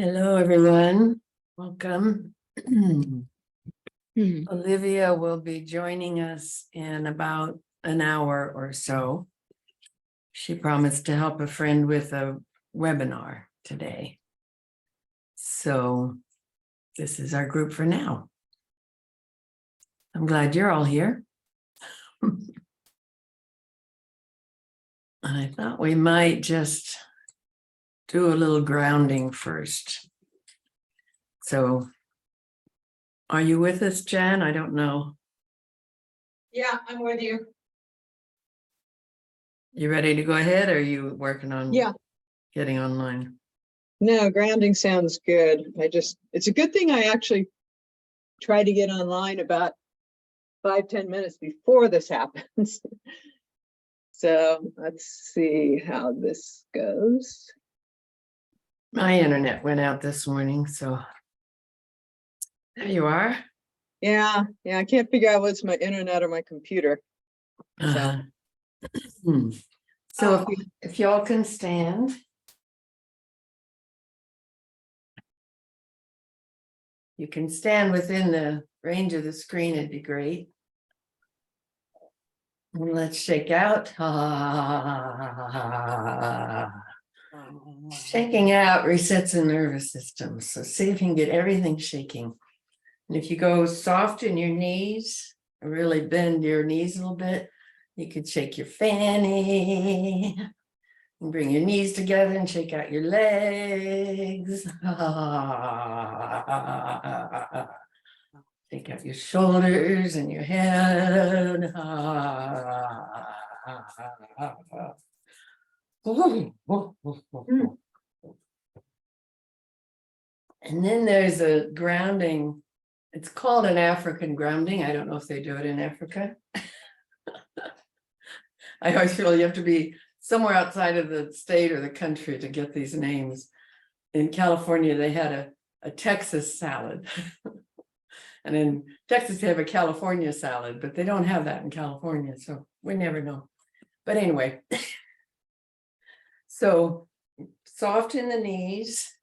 Hello, everyone. Welcome. Olivia will be joining us in about an hour or so. She promised to help a friend with a webinar today. So this is our group for now. I'm glad you're all here. I thought we might just do a little grounding first. So are you with us, Jan? I don't know. Yeah, I'm with you. You ready to go ahead, or are you working on getting online? No, grounding sounds good. It's a good thing I actually tried to get online about 5-10 minutes before this happens. So let's see how this goes. My internet went out this morning, so there you are. Yeah, I can't figure out what's my internet or my computer. So if y'all can stand. You can stand within the range of the screen, it'd be great. And let's shake out. Shaking out resets the nervous system. So see if you can get everything shaking. And if you go soft in your knees, really bend your knees a little bit, you could shake your fanny. And bring your knees together and shake out your legs. Shake out your shoulders and your head. And then there's a grounding. It's called an African grounding. I don't know if they do it in Africa. I always feel you have to be somewhere outside of the state or the country to get these names. In California, they had a Texas salad. And in Texas, they have a California salad, but they don't have that in California. So we never know. But anyway, so soften the knees.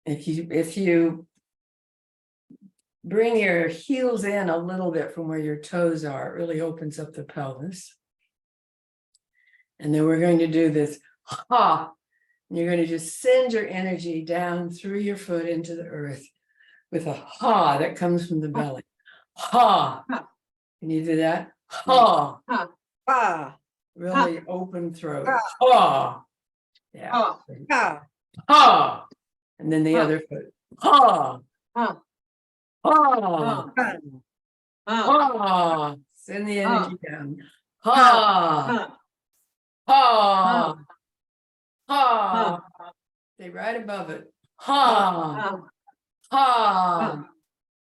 If you bring your heels in a little bit from where your toes are, it really opens up the pelvis. And then we're going to do this ha. And you're going to just send your energy down through your foot into the earth with a ha that comes from the belly. Ha. Can you do that? Ha. Ha. Really open throat. Ha. Yeah. Ha. Ha. And then the other foot. Ha. Ha. Ha. Ha. Send the energy down. Ha. Ha. Ha. Stay right above it. Ha. Ha.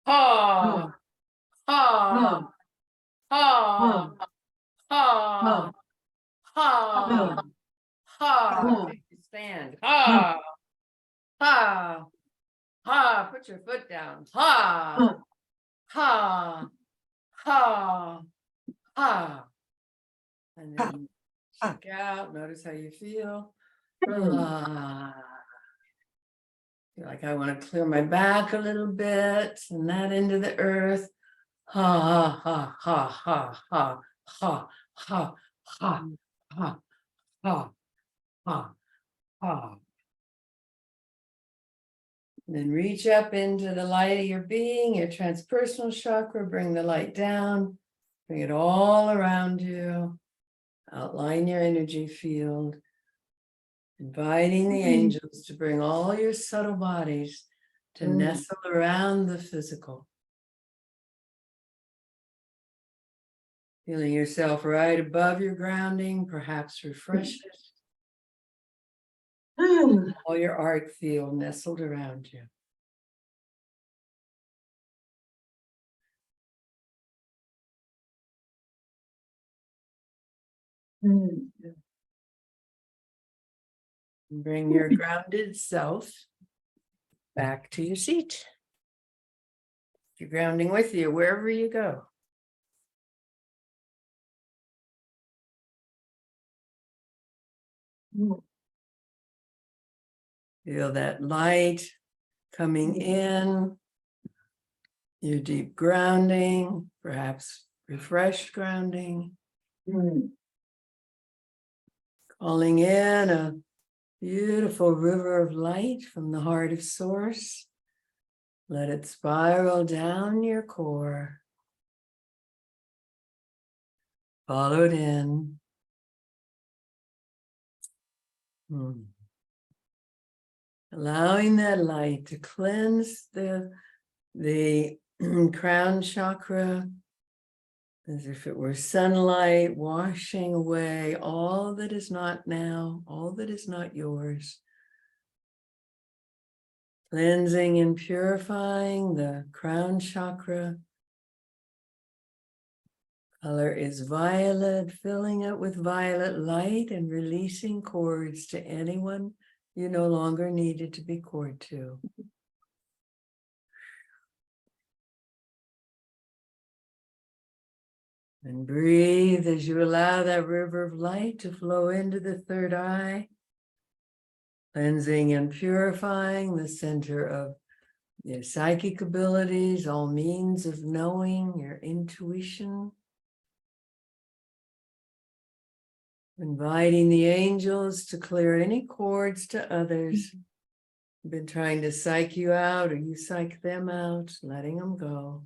Ha. Ha. Ha. Ha. Ha. Ha. Stand. Ha. Ha. Ha. Put your foot down. Ha. Ha. Ha. Ha. And then shake out. Notice how you feel. Feel like I want to clear my back a little bit, and that into the earth. Ha ha ha ha ha ha ha ha ha ha ha ha. Then reach up into the light of your being, your transpersonal chakra. Bring the light down. Bring it all around you. Outline your energy field. Inviting the angels to bring all your subtle bodies to nestle around the physical. Feeling yourself right above your grounding, perhaps refreshed. All your arc field nestled around you. Bring your grounded self back to your seat. You're grounding with you wherever you go. Feel that light coming in, your deep grounding, perhaps refreshed grounding. Calling in a beautiful river of light from the heart of source. Let it spiral down your core. Followed in. Allowing that light to cleanse the crown chakra as if it were sunlight washing away all that is not now, all that is not yours. Cleansing and purifying the crown chakra. Color is violet, filling it with violet light and releasing cords to anyone you no longer needed to be cord to. And breathe as you allow that river of light to flow into the third eye, cleansing and purifying the center of your psychic abilities, all means of knowing, your intuition. Inviting the angels to clear any cords to others who've been trying to psych you out or you psych them out, letting them go.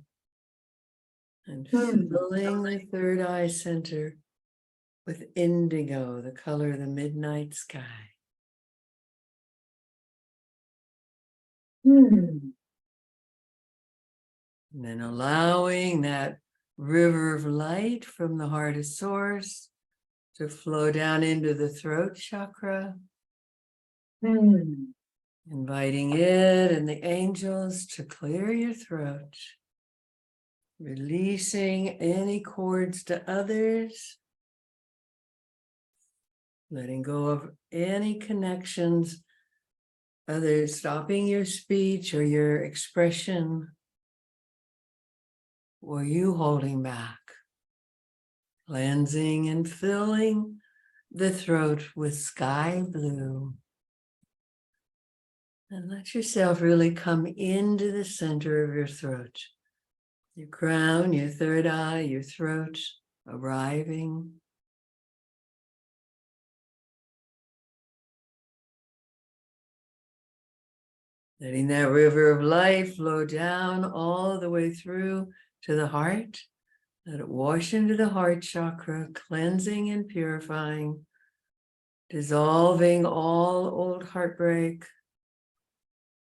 And filling the third eye center with indigo, the color of the midnight sky. And then allowing that river of light from the heart of source to flow down into the throat chakra. Inviting it and the angels to clear your throat. Releasing any cords to others. Letting go of any connections, others stopping your speech or your expression, or you holding back. Cleansing and filling the throat with sky blue. And let yourself really come into the center of your throat. Your crown, your third eye, your throat arriving. Letting that river of light flow down all the way through to the heart. Let it wash into the heart chakra, cleansing and purifying, dissolving all old heartbreak.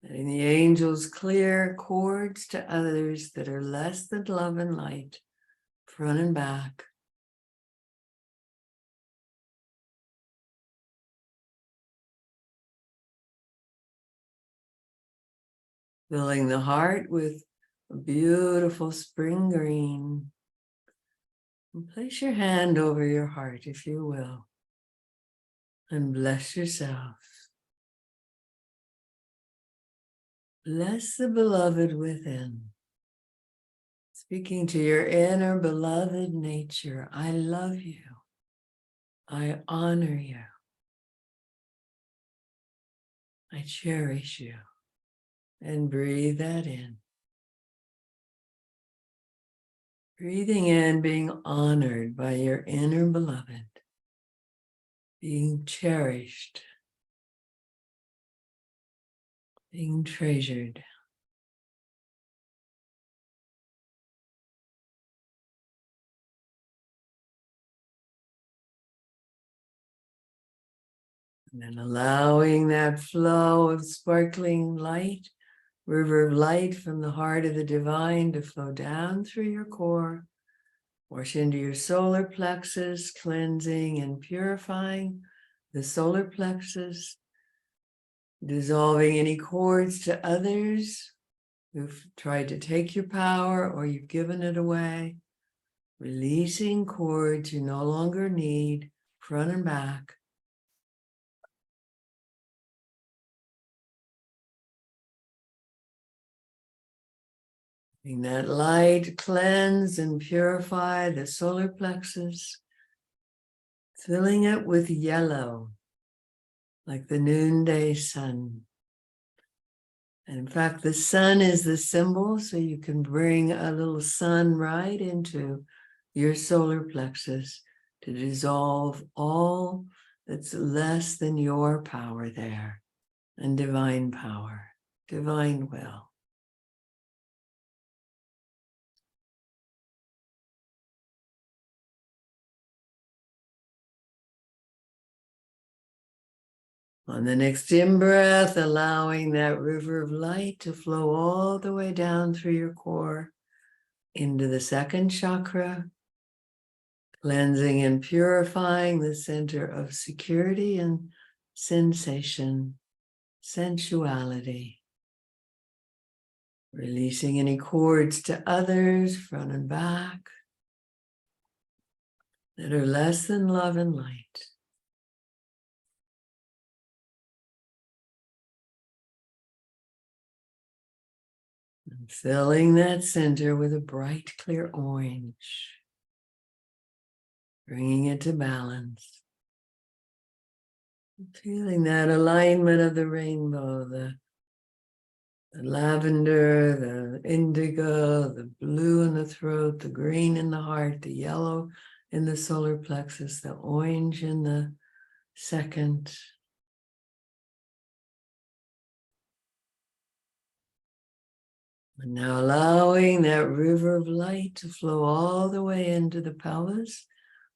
Letting the angels clear cords to others that are less than love and light, front and back. Filling the heart with a beautiful spring green. And place your hand over your heart, if you will, and bless yourself. Bless the beloved within. Speaking to your inner beloved nature, I love you. I honor you. I cherish you. And breathe that in. Breathing in, being honored by your inner beloved, being cherished, being treasured. And then allowing that flow of sparkling light, river of light from the heart of the divine to flow down through your core, wash into your solar plexus, cleansing and purifying the solar plexus, dissolving any cords to others who've tried to take your power or you've given it away, releasing cords you no longer need, front and back. Letting that light cleanse and purify the solar plexus, filling it with yellow, like the noonday sun. And in fact, the sun is the symbol, so you can bring a little sun right into your solar plexus to dissolve all that's less than your power there, and divine power, divine will. On the next in-breath, allowing that river of light to flow all the way down through your core into the second chakra, cleansing and purifying the center of security and sensation, sensuality. Releasing any cords to others, front and back, that are less than love and light. And filling that center with a bright, clear orange, bringing it to balance. Feeling that alignment of the rainbow, the lavender, the indigo, the blue in the throat, the green in the heart, the yellow in the solar plexus, the orange in the second. And now allowing that river of light to flow all the way into the pelvis,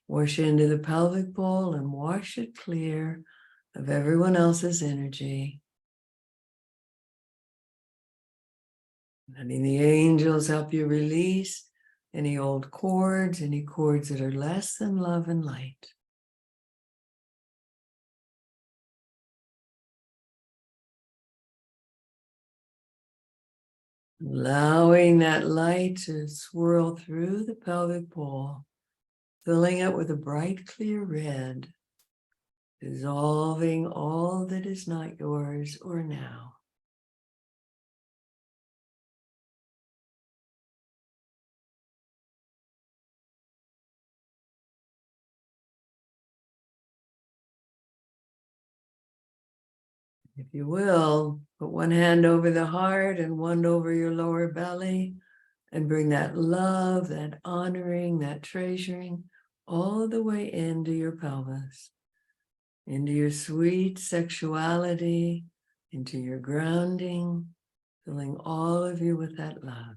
wash into the pelvic bowl and wash it clear of everyone else's energy. Letting the angels help you release any old cords, any cords that are less than love and light. Allowing that light to swirl through the pelvic bowl, filling it with a bright, clear red, dissolving all that is not yours or now. If you will, put one hand over the heart and one over your lower belly, and bring that love, that honoring, that treasuring all the way into your pelvis, into your sweet sexuality, into your grounding, filling all of you with that love.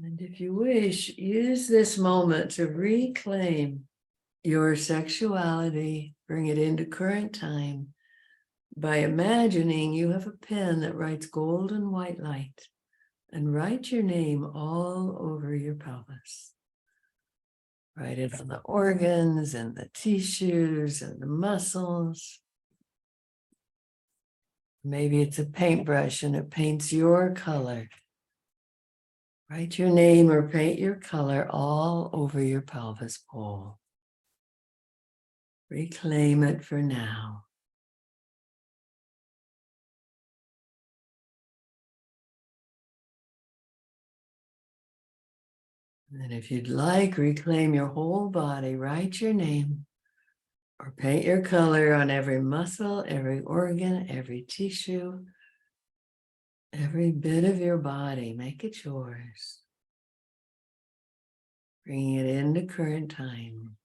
And if you wish, use this moment to reclaim your sexuality, bring it into current time by imagining you have a pen that writes golden white light, and write your name all over your pelvis. Write it on the organs and the tissues and the muscles. Maybe it's a paintbrush and it paints your color. Write your name or paint your color all over your pelvis bowl. Reclaim it for now. And if you'd like, reclaim your whole body. Write your name or paint your color on every muscle, every organ, every tissue, every bit of your body. Make it yours. Bringing it into current time.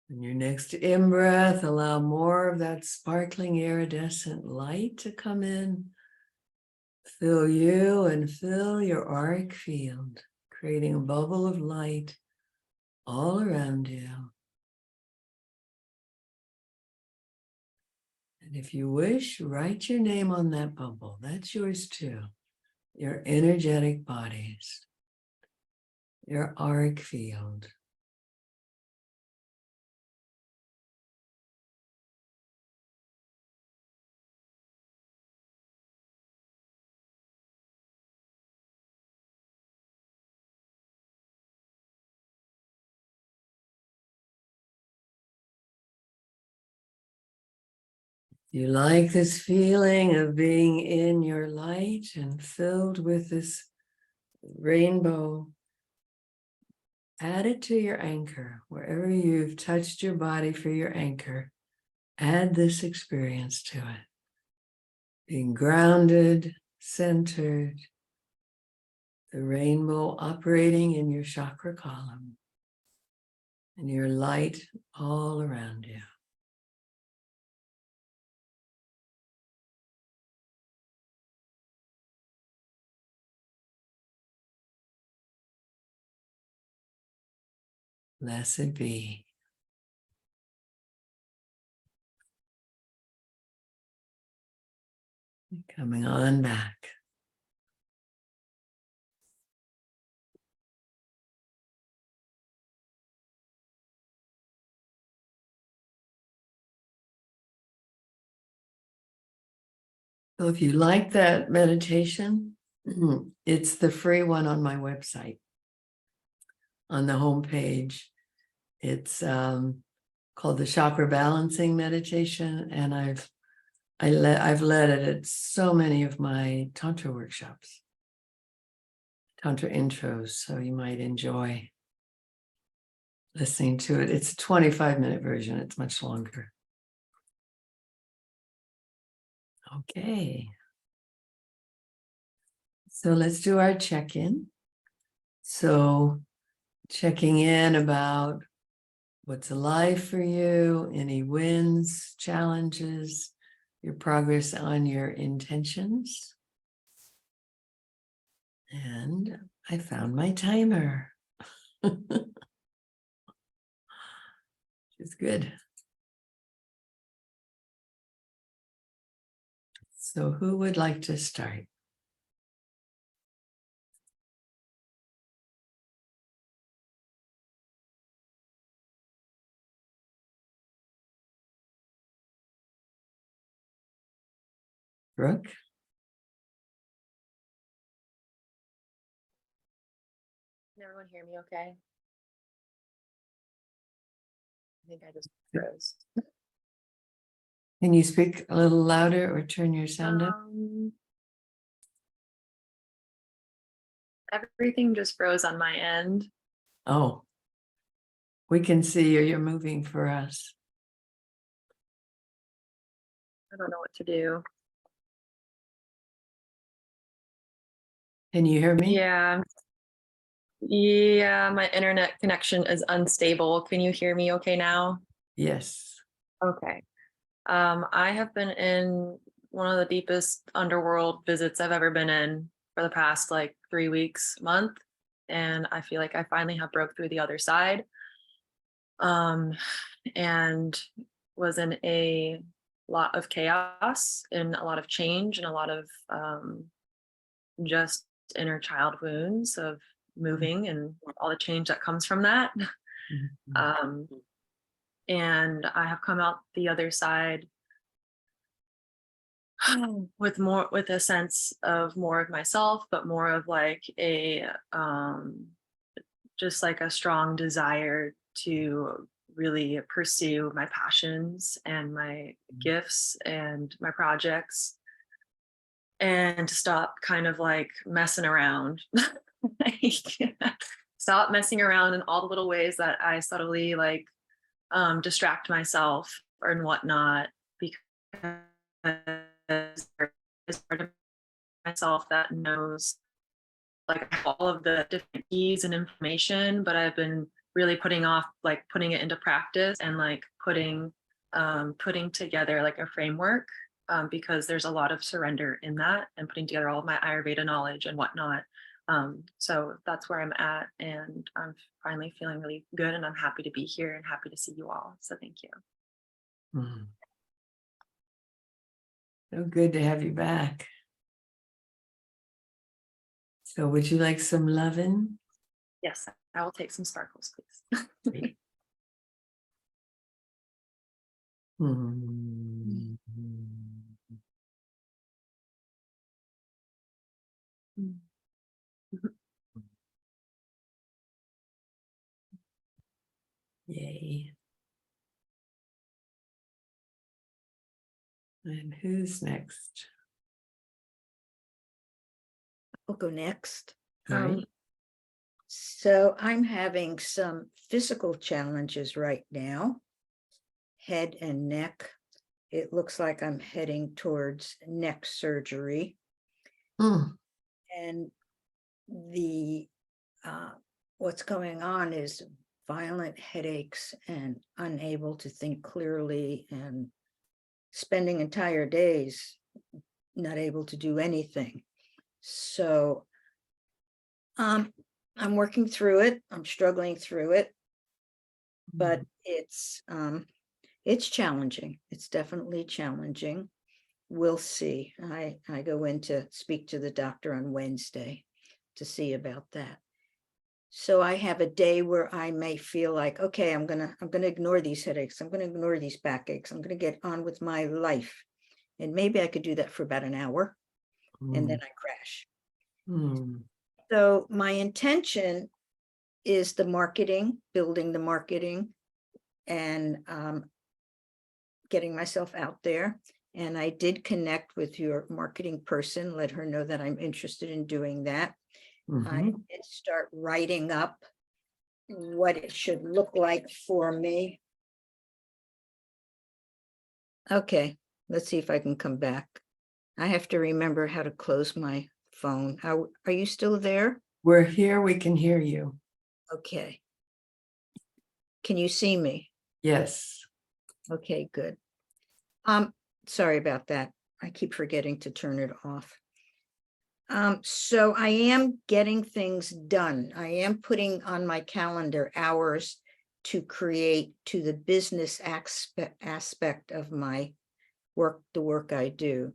And your next in-breath, allow more of that sparkling iridescent light to come in. Fill you and fill your auric field, creating a bubble of light all around you. And if you wish, write your name on that bubble. That's yours too. Your energetic bodies, your auric field. You like this feeling of being in your light and filled with this rainbow. Add it to your anchor. Wherever you've touched your body for your anchor, add this experience to it. Being grounded, centered, the rainbow operating in your chakra column, and your light all around you. Blessed be. Coming on back. So if you like that meditation, it's the free one on my website. On the homepage, it's called the Chakra Balancing Meditation, and I've led it at so many of my Tantra workshops, Tantra intros, so you might enjoy listening to it. It's a 25-minute version. It's much longer. Okay. So let's do our check-in. So checking in about what's alive for you, any wins, challenges, your progress on your intentions. And I found my timer. It's good. So who would like to start? Brooke? Can everyone hear me okay? I think I just froze. Can you speak a little louder or turn your sound up? Everything just froze on my end. Oh, we can see you. You're moving for us. I don't know what to do. Can you hear me? Yeah. Yeah, my internet connection is unstable. Can you hear me okay now? Yes. Okay. I have been in one of the deepest underworld visits I've ever been in for the past like 3 weeks, month, and I feel like I finally have broke through the other side. And was in a lot of chaos and a lot of change and a lot of just inner child wounds of moving and all the change that comes from that. Mhm. And I have come out the other side with a sense of more of myself, but more of like a just like a strong desire to really pursue my passions and my gifts and my projects, and to stop kind of like messing around. Like, stop messing around in all the little ways that I subtly like distract myself and whatnot, because there's part of myself that knows like all of the different keys and information, but I've been really putting off like putting it into practice and like putting together like a framework, because there's a lot of surrender in that, and putting together all of my Ayurveda knowledge and whatnot. So that's where I'm at, and I'm finally feeling really good, and I'm happy to be here and happy to see you all. So thank you. Mhm. So good to have you back. So would you like some lovin'? Yes, I will take some sparkles, please. Mhm. Yay. And who's next? I'll go next. All right. So I'm having some physical challenges right now, head and neck. It looks like I'm heading towards neck surgery, Hmm. and the what's going on is violent headaches and unable to think clearly, and spending entire days not able to do anything. So I'm working through it. I'm struggling through it, but it's challenging. It's definitely challenging. We'll see. I go in to speak to the doctor on Wednesday to see about that. So I have a day where I may feel like, okay, I'm gonna ignore these headaches. I'm gonna ignore these backaches. I'm gonna get on with my life. And maybe I could do that for about an hour, and then I crash. Hmm. So my intention is the marketing, building the marketing, and getting myself out there. And I did connect with your marketing person, let her know that I'm interested in doing that. I Mhm. did start writing up what it should look like for me. Okay, let's see if I can come back. I have to remember how to close my phone. Are you still there? We're here. We can hear you. Okay. Can you see me? Yes. Okay, good. Sorry about that. I keep forgetting to turn it off. So I am getting things done. I am putting on my calendar hours to create to the business aspect of my work, the work I do.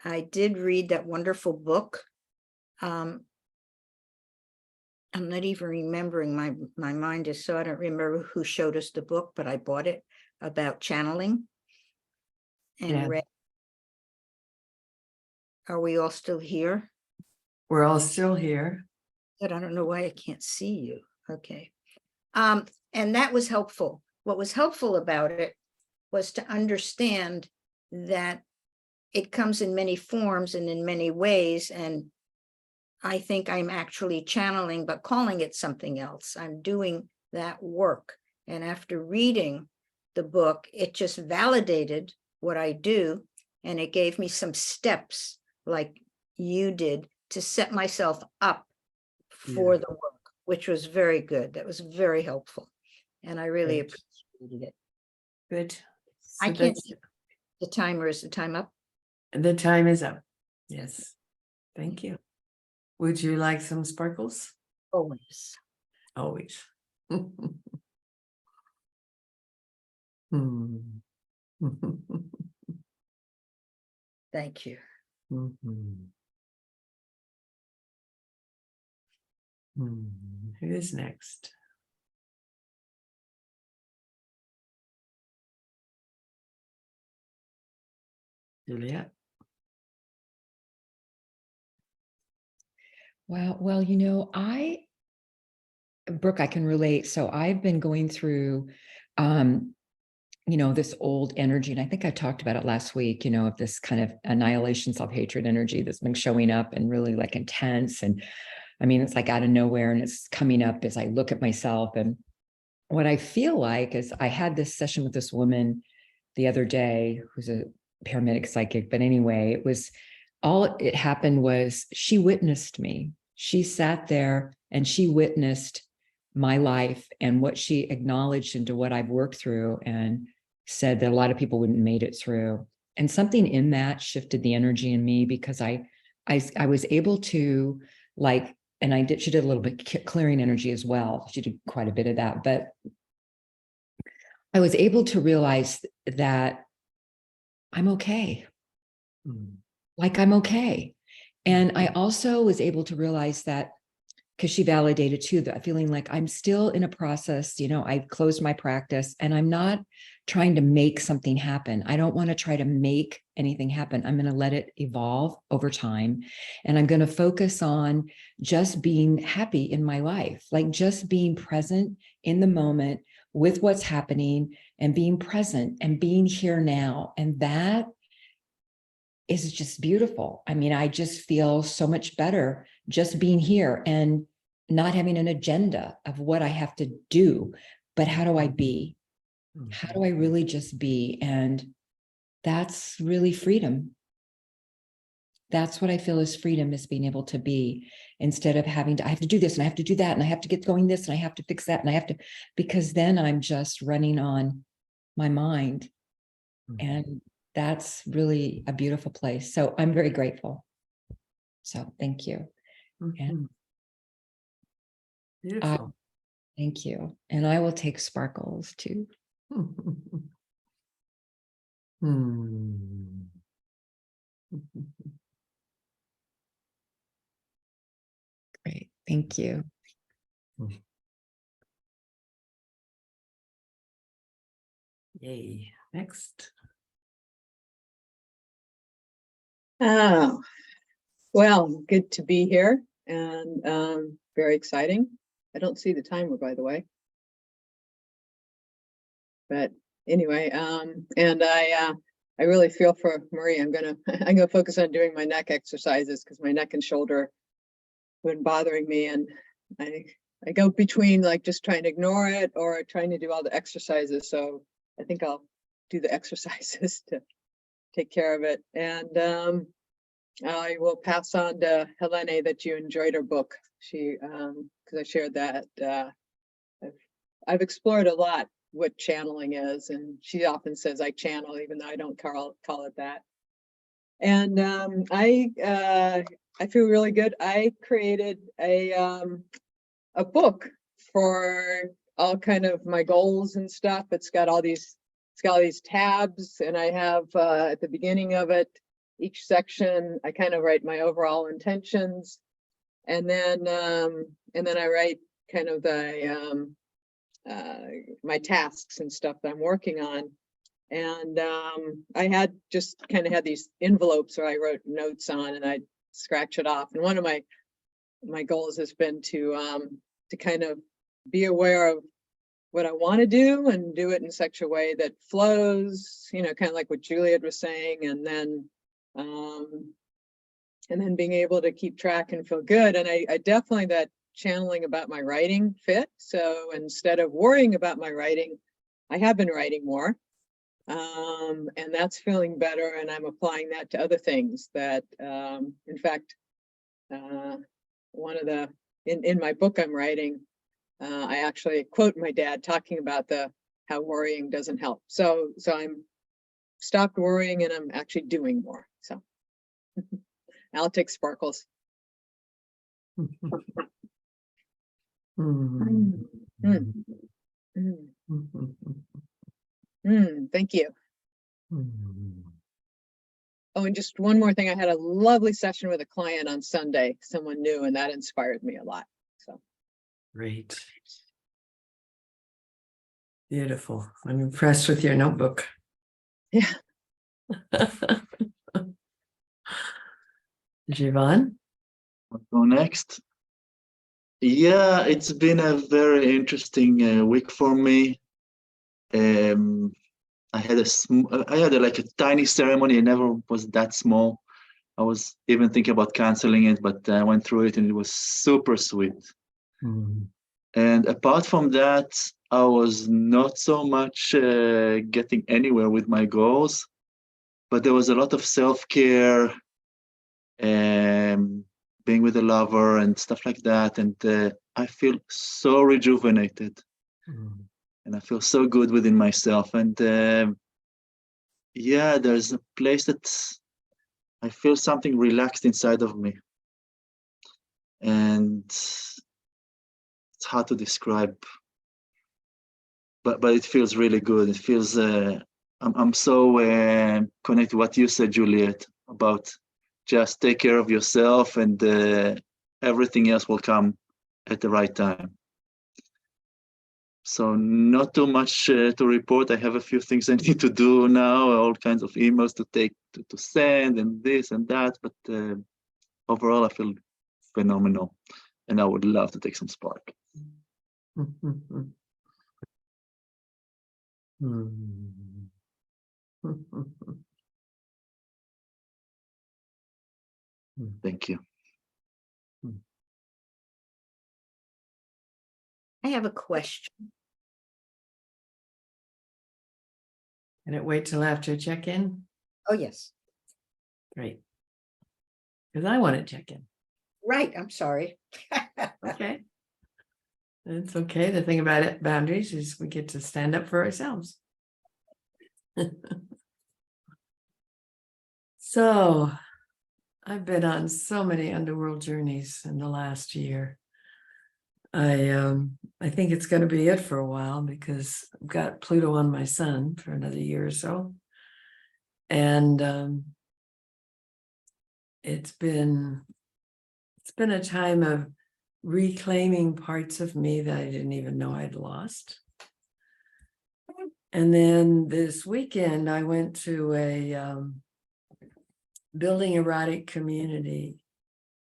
I did read that wonderful book. I'm not even remembering, my mind is so, I don't remember who showed us the book, but I bought it, about channeling and Yeah. read. Are we all still here? We're all still here. But I don't know why I can't see you. Okay. And that was helpful. What was helpful about it was to understand that it comes in many forms and in many ways. And I think I'm actually channeling, but calling it something else. I'm doing that work. And after reading the book, it just validated what I do. And it gave me some steps, like you did, to set myself up for Yeah. the work, which was very good. That was very helpful. And I really Good. appreciated it. Good. I So can't that's- see the timer. Is the time up? The time is up. Yes. Thank you. Would you like some sparkles? Always. Always. Hmm. Thank you. Mhm. Who's next? Juliet? Wow. Well, Brooke, I can relate. So I've been going through, this old energy, and I think I talked about it last week, of this kind of annihilation, self-hatred energy that's been showing up and really like intense. And I mean, it's like out of nowhere, and it's coming up as I look at myself. And what I feel like is I had this session with this woman the other day who's a paramedic psychic. But anyway, all it happened was she witnessed me. She sat there and she witnessed my life and what she acknowledged into what I've worked through, and said that a lot of people wouldn't have made it through. And something in that shifted the energy in me, because I was able to, like, and she did a little bit clearing energy as well. She did quite a bit of that, but I was able to realize that I'm okay. Mm. Like, I'm okay. And I also was able to realize that, because she validated too, that feeling like I'm still in a process, I've closed my practice and I'm not trying to make something happen. I don't want to try to make anything happen. I'm going to let it evolve over time. And I'm going to focus on just being happy in my life, like just being present in the moment with what's happening, and being present and being here now. And that is just beautiful. I mean, I just feel so much better just being here and not having an agenda of what I have to do, but how do I be? How do I really just be? And that's really freedom. That's what I feel is freedom, is being able to be, instead of having to, I have to do this and I have to do that and I have to get going this and I have to fix that and I have to, because then I'm just running on my mind. And that's really a beautiful place. So I'm very grateful. So thank you. Mhm. Uh, Beautiful. Thank you. And I will take sparkles too. Hmm. Great. Thank you. Yay. Next. Oh, well, good to be here and very exciting. I don't see the timer, by the way. But anyway, and I really feel for Marie. I'm gonna focus on doing my neck exercises because my neck and shoulder have been bothering me, and I go between like just trying to ignore it or trying to do all the exercises. So I think I'll do the exercises to take care of it. And I will pass on to Helene that you enjoyed her book. She because I shared that I've explored a lot what channeling is, and she often says I channel, even though I don't call it that. And I feel really good. I created a book for all kind of my goals and stuff. It's got all these tabs, and I have at the beginning of it, each section, I kind of write my overall intentions, and then I write kind of the my tasks and stuff that I'm working on. And I had just kind of had these envelopes where I wrote notes on, and I'd scratch it off. And one of my goals has been to kind of be aware of what I want to do and do it in such a way that flows, you know, kind of like what Juliet was saying, and then being able to keep track and feel good. And I definitely, that channeling about my writing fit. So instead of worrying about my writing, I have been writing more. And that's feeling better. And I'm applying that to other things that, in fact, one of the, in my book I'm writing, I actually quote my dad talking about how worrying doesn't help. So I'm stopped worrying and I'm actually doing more. So I'll take sparkles. Hmm. Mm, thank you. Oh, and just one more thing. I had a lovely session with a client on Sunday, someone new, and that inspired me a lot. So Great. Beautiful. I'm impressed with your notebook. yeah. Jivan? What go next? Yeah, it's been a very interesting week for me. I had like a tiny ceremony. It never was that small. I was even thinking about canceling it, but I went through it and it was super sweet. And apart from that, I was not so much getting anywhere with my goals, but there was a lot of self-care, being with a lover and stuff like that. And I feel so rejuvenated and I feel so good within myself. And yeah, there's a place that I feel something relaxed inside of me. And it's hard to describe, but it feels really good. It feels, I'm so connected to what you said, Juliet, about just take care of yourself and everything else will come at the right time. So not too much to report. I have a few things I need to do now, all kinds of emails to send and this and that, but overall I feel phenomenal and I would love to take some spark. Thank you. I have a question. Can it wait till after check-in? Oh, yes. Great. Because I want to check in. Right, I'm sorry. Okay. It's okay. The thing about it, boundaries, is we get to stand up for ourselves. So I've been on so many underworld journeys in the last year. I think it's going to be it for a while because I've got Pluto on my sun for another year or so. And it's been a time of reclaiming parts of me that I didn't even know I'd lost. And then this weekend, I went to a building erotic community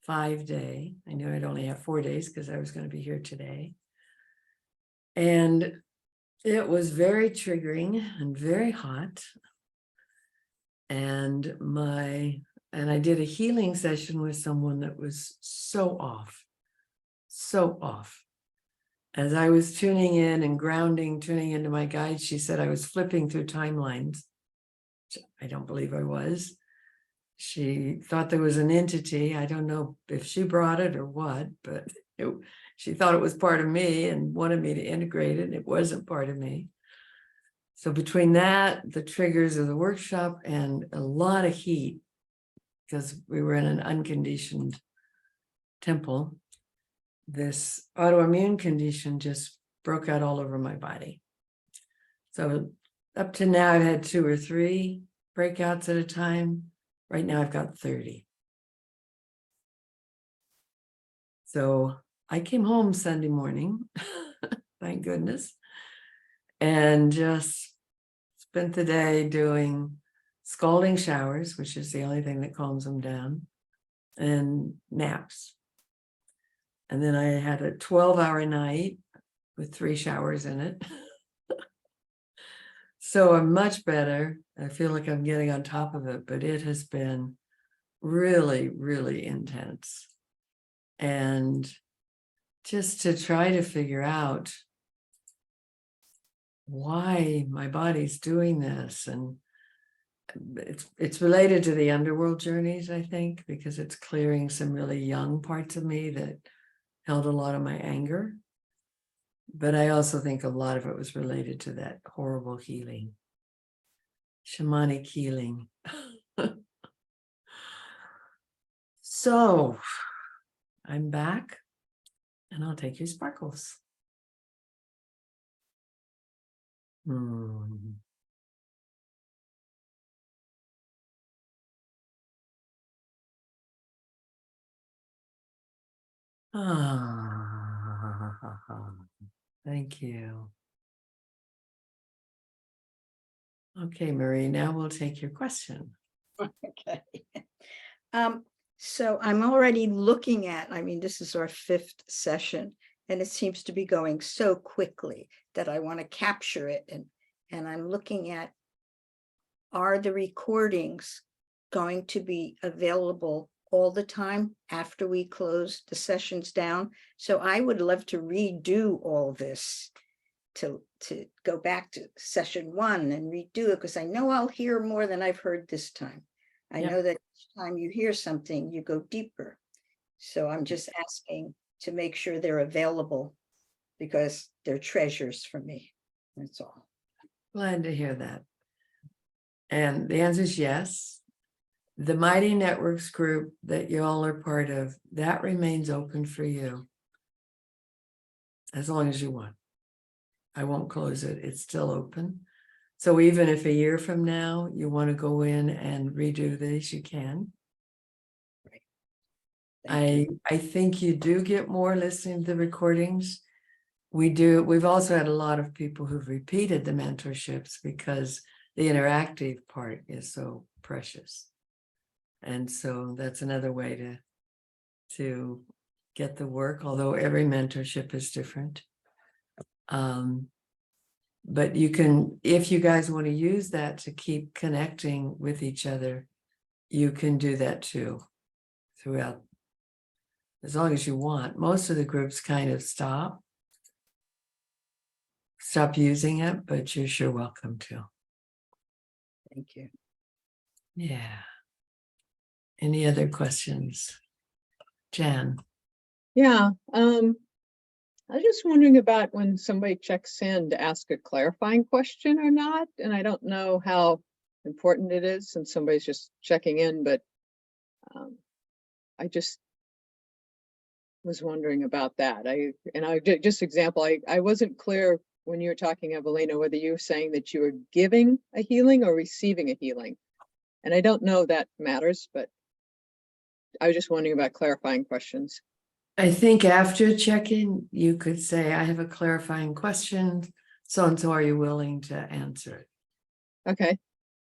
5-day. I knew I'd only have 4 days because I was going to be here today. And it was very triggering and very hot. And I did a healing session with someone that was so off. As I was tuning in and grounding, tuning into my guide, she said I was flipping through timelines. I don't believe I was. She thought there was an entity. I don't know if she brought it or what, but she thought it was part of me and wanted me to integrate it. And it wasn't part of me. So between that, the triggers of the workshop, and a lot of heat, because we were in an unconditioned temple, this autoimmune condition just broke out all over my body. So up to now, I've had 2 or 3 breakouts at a time. Right now, I've got 30. So I came home Sunday morning, thank goodness, and just spent the day doing scalding showers, which is the only thing that calms them down, and naps. And then I had a 12-hour night with 3 showers in it. So I'm much better. I feel like I'm getting on top of it, but it has been really, really intense. And just to try to figure out why my body's doing this. And it's related to the underworld journeys, I think, because it's clearing some really young parts of me that held a lot of my anger. But I also think a lot of it was related to that horrible healing, shamanic healing. So I'm back, and I'll take your sparkles. Thank you. Okay, Marie, now we'll take your question. Okay. So I'm already looking at, I mean, this is our 5th session, and it seems to be going so quickly that I want to capture it. And I'm looking at, are the recordings going to be available all the time after we close the sessions down? So I would love to redo all this, to go back to session 1 and redo it, because I know I'll hear more than I've heard this time. I know that each time you hear something, you go deeper. So I'm just asking to make sure they're available, because they're treasures for me. That's all. Glad to hear that. And the answer is yes. The Mighty Networks group that you all are part of, that remains open for you as long as you want. I won't close it. It's still open. So even if a year from now you want to go in and redo this, you can. I think you do get more listening to the recordings. We've also had a lot of people who've repeated the mentorships because the interactive part is so precious. And so that's another way to get the work, although every mentorship is different. But you can, if you guys want to use that to keep connecting with each other, you can do that too. throughout, as long as you want. Most of the groups kind of stop using it, but you're sure welcome to. Thank you. Yeah. Any other questions? Jan? Yeah, I was just wondering about when somebody checks in to ask a clarifying question or not, and I don't know how important it is since somebody's just checking in, but I just was wondering about that. Just example, I wasn't clear when you were talking, Evelina, whether you were saying that you were giving a healing or receiving a healing. And I don't know that matters, but I was just wondering about clarifying questions. I think after check-in, you could say, I have a clarifying question. So-and-so, are you willing to answer it? Okay.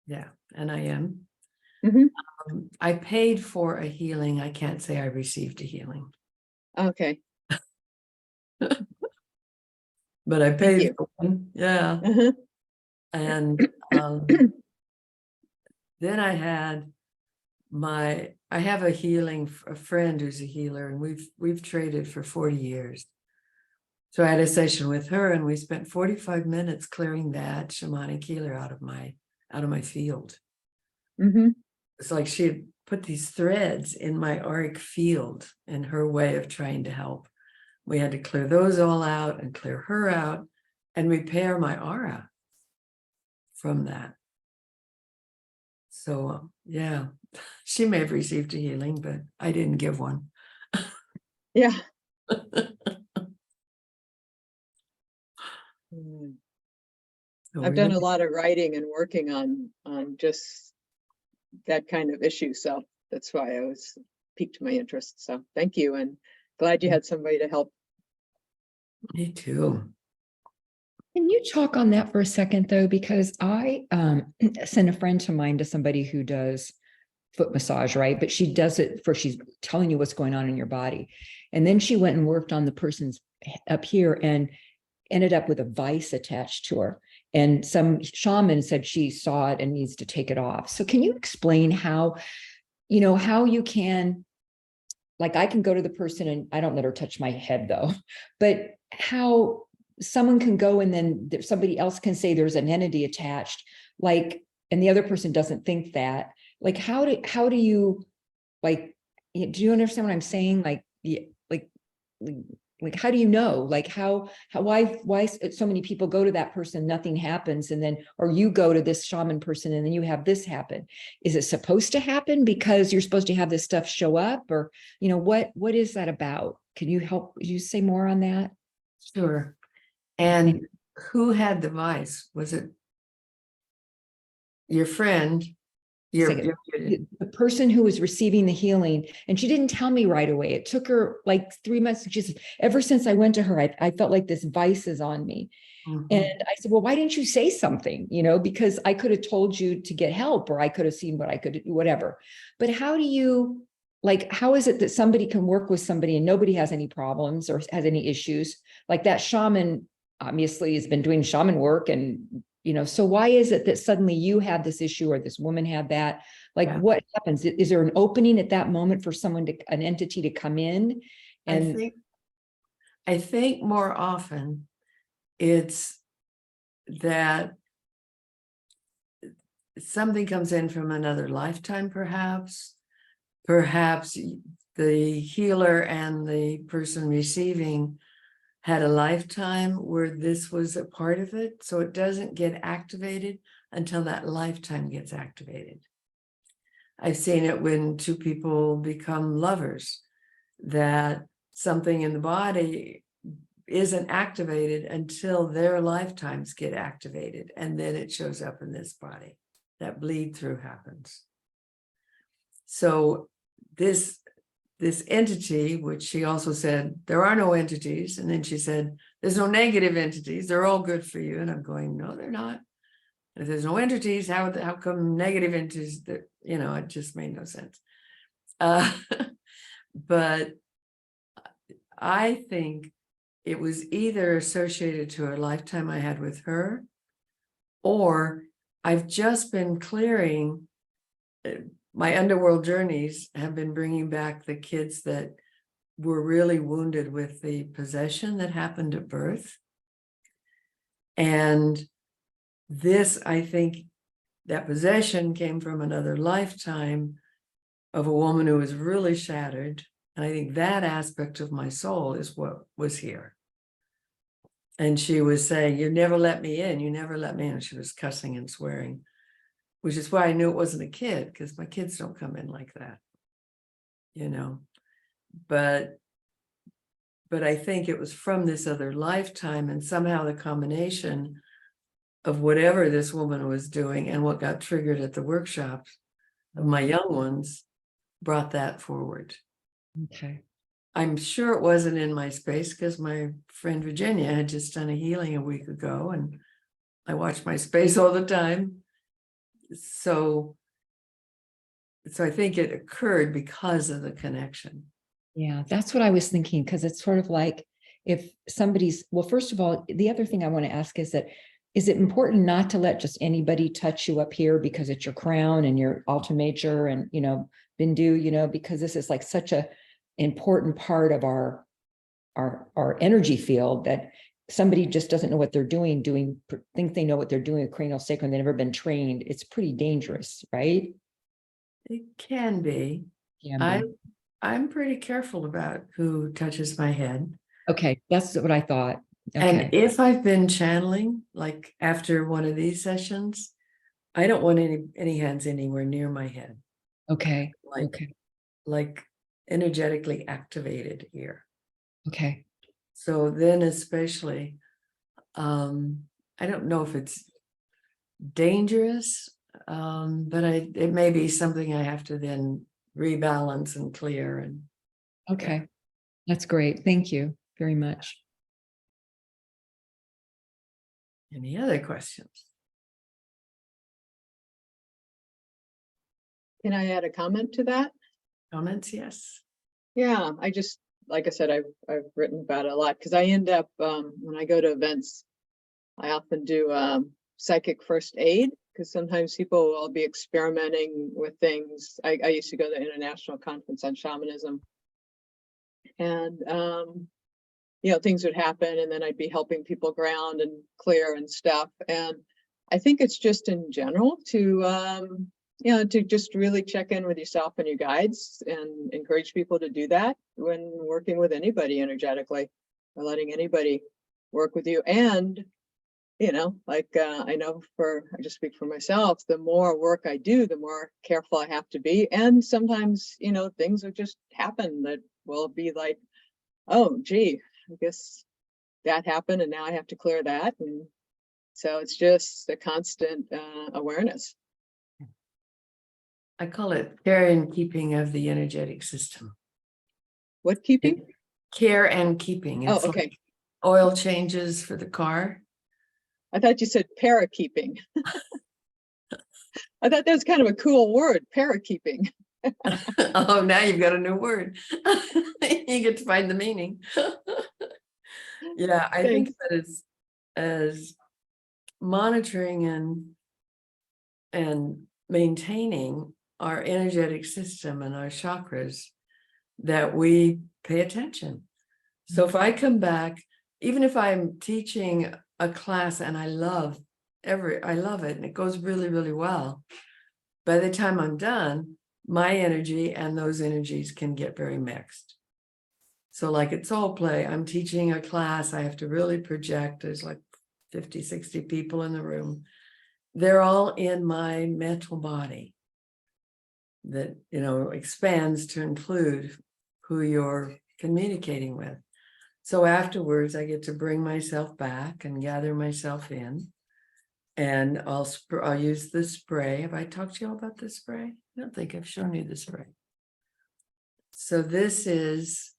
Yeah, and I am. Mhm. I paid for a healing. I can't say I received a healing, Okay. but I Thank paid you. for one. Yeah. Uh-huh. And then I have a healing, a friend who's a healer, and we've traded for 40 years. So I had a session with her, and we spent 45 minutes clearing that shamanic healer out of my field. Mhm. It's like she had put these threads in my auric field in her way of trying to help. We had to clear those all out and clear her out and repair my aura from that. So yeah, she may have received a healing, but I didn't give one. Yeah. Mm. So I've we're done a gonna- lot of writing and working on just that kind of issue, so that's why I was piqued my interest. So thank you, and glad you had somebody to help. Me too. Can you talk on that for a second, though? Because I sent a friend of mine to somebody who does foot massage, right? But she does it she's telling you what's going on in your body. And then she went and worked on the person's up here and ended up with a vice attached to her. And some shaman said she saw it and needs to take it off. So can you explain how you can, like, I can go to the person and I don't let her touch my head though, but how someone can go and then somebody else can say there's an entity attached, like, and the other person doesn't think that, like, how do you, like, do you understand what I'm saying? Like, like, how do you know, like, why so many people go to that person, nothing happens, and then, or you go to this shaman person and then you have this happen? Is it supposed to happen because you're supposed to have this stuff show up, or, what is that about? Can you say more on that? Sure. And who had the vice? Was it your friend? Second, the person who was receiving the healing, and she didn't tell me right away. It took her like 3 months. Just ever since I went to her, I felt like this vice is on me. Mhm. And I said, well, why didn't you say something? Because I could have told you to get help, or I could have seen what I could do, whatever. But how is it that somebody can work with somebody and nobody has any problems or has any issues? Like that shaman obviously has been doing shaman work, and so why is it that suddenly you had this issue or this woman had that? Like, Yeah. what happens? Is there an opening at that moment for an entity to come in? And I think more often it's that something comes in from another lifetime, perhaps the healer and the person receiving had a lifetime where this was a part of it, so it doesn't get activated until that lifetime gets activated. I've seen it when two people become lovers, that something in the body isn't activated until their lifetimes get activated, and then it shows up in this body. That bleed through happens. So this entity, which she also said, there are no entities. And then she said, there's no negative entities. They're all good for you. And I'm going, no, they're not. If there's no entities, how come negative entities that, it just made no sense. But I think it was either associated to a lifetime I had with her, or I've just been clearing my underworld journeys have been bringing back the kids that were really wounded with the possession that happened at birth. And this, I think, that possession came from another lifetime of a woman who was really shattered. And I think that aspect of my soul is what was here. And she was saying, you never let me in, you never let me in. She was cussing and swearing, which is why I knew it wasn't a kid, because my kids don't come in like that, you know. But I think it was from this other lifetime, and somehow the combination of whatever this woman was doing and what got triggered at the workshops of my young ones brought that forward. Okay. I'm sure it wasn't in my space because my friend Virginia had just done a healing a week ago, and I watch my space all the time. So I think it occurred because of the connection. Yeah, that's what I was thinking, because it's sort of like if somebody's, well, first of all, the other thing I want to ask is that, is it important not to let just anybody touch you up here because it's your crown and your altar major and, you know, Bindu, you know, because this is like such a important part of our energy field that somebody just doesn't know what they're doing, think they know what they're doing, a cranial sacrum, they've never been trained. It's pretty dangerous, right? It can be. Yeah. I'm pretty careful about who touches my head. Okay, that's what I thought. Okay. And if I've been channeling, like after one of these sessions, I don't want any hands anywhere near my head. Okay. Like energetically activated here. Okay. So then especially, I don't know if it's dangerous, but it may be something I have to then rebalance and clear. And Okay. That's great. Thank you very much. any other questions? Can I add a comment to that? Comments? Yes. Yeah, I just, like I said, I've written about it a lot because I end up, when I go to events, I often do psychic first aid because sometimes people will be experimenting with things. I used to go to the International Conference on Shamanism, and you know, things would happen, and then I'd be helping people ground and clear and stuff. And I think it's just in general to you know, to just really check in with yourself and your guides and encourage people to do that when working with anybody energetically or letting anybody work with you. And you know, like I know I just speak for myself, the more work I do, the more careful I have to be. And sometimes, you know, things will just happen that will be like, oh, gee, I guess that happened and now I have to clear that. And so it's just a constant awareness. I call it care and keeping of the energetic system. What keeping? Care and keeping. Oh, It's okay. like oil changes for the car. I thought you said parakeeping. I thought that was kind of a cool word, parakeeping. Oh, now you've got a new word. You get to find the meaning. Yeah, I think that as monitoring and maintaining our energetic system and our chakras, that we pay attention. So if I come back, even if I'm teaching a class and I love it and it goes really, really well, by the time I'm done, my energy and those energies can get very mixed. So like at Soul Play, I'm teaching a class, I have to really project, there's like 50, 60 people in the room. They're all in my mental body that, you know, expands to include who you're communicating with. So afterwards, I get to bring myself back and gather myself in, and I'll use the spray. Have I talked to you all about the spray? I don't think I've shown you the spray. So this is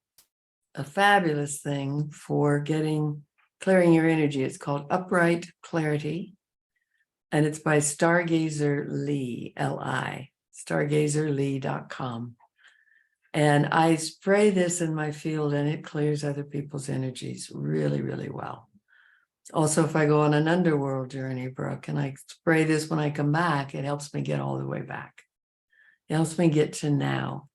a fabulous thing for clearing your energy. It's called Upright Clarity, and it's by Stargazer Lee, L-I, stargazerlee.com. And I spray this in my field and it clears other people's energies really, really well. Also, if I go on an underworld journey, Brooke, and I spray this when I come back, it helps me get all the way back. It helps me get to now.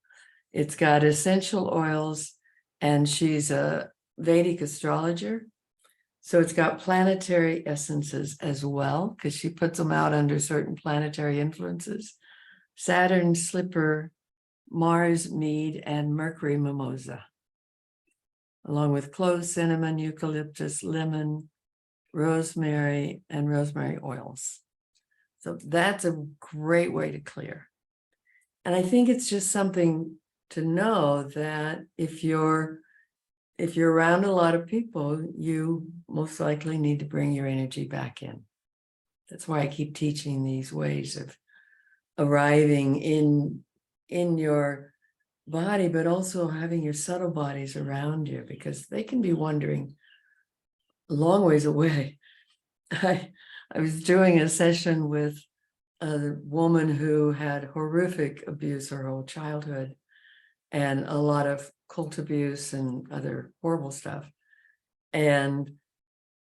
It's got essential oils, and she's a Vedic astrologer. So it's got planetary essences as well, because she puts them out under certain planetary influences. Saturn slipper, Mars mead, and Mercury mimosa, along with clove, cinnamon, eucalyptus, lemon, rosemary, and rosemary oils. So that's a great way to clear. And I think it's just something to know that if you're around a lot of people, you most likely need to bring your energy back in. That's why I keep teaching these ways of arriving in your body, but also having your subtle bodies around you, because they can be wandering a long ways away. I was doing a session with a woman who had horrific abuse her whole childhood, and a lot of cult abuse and other horrible stuff. And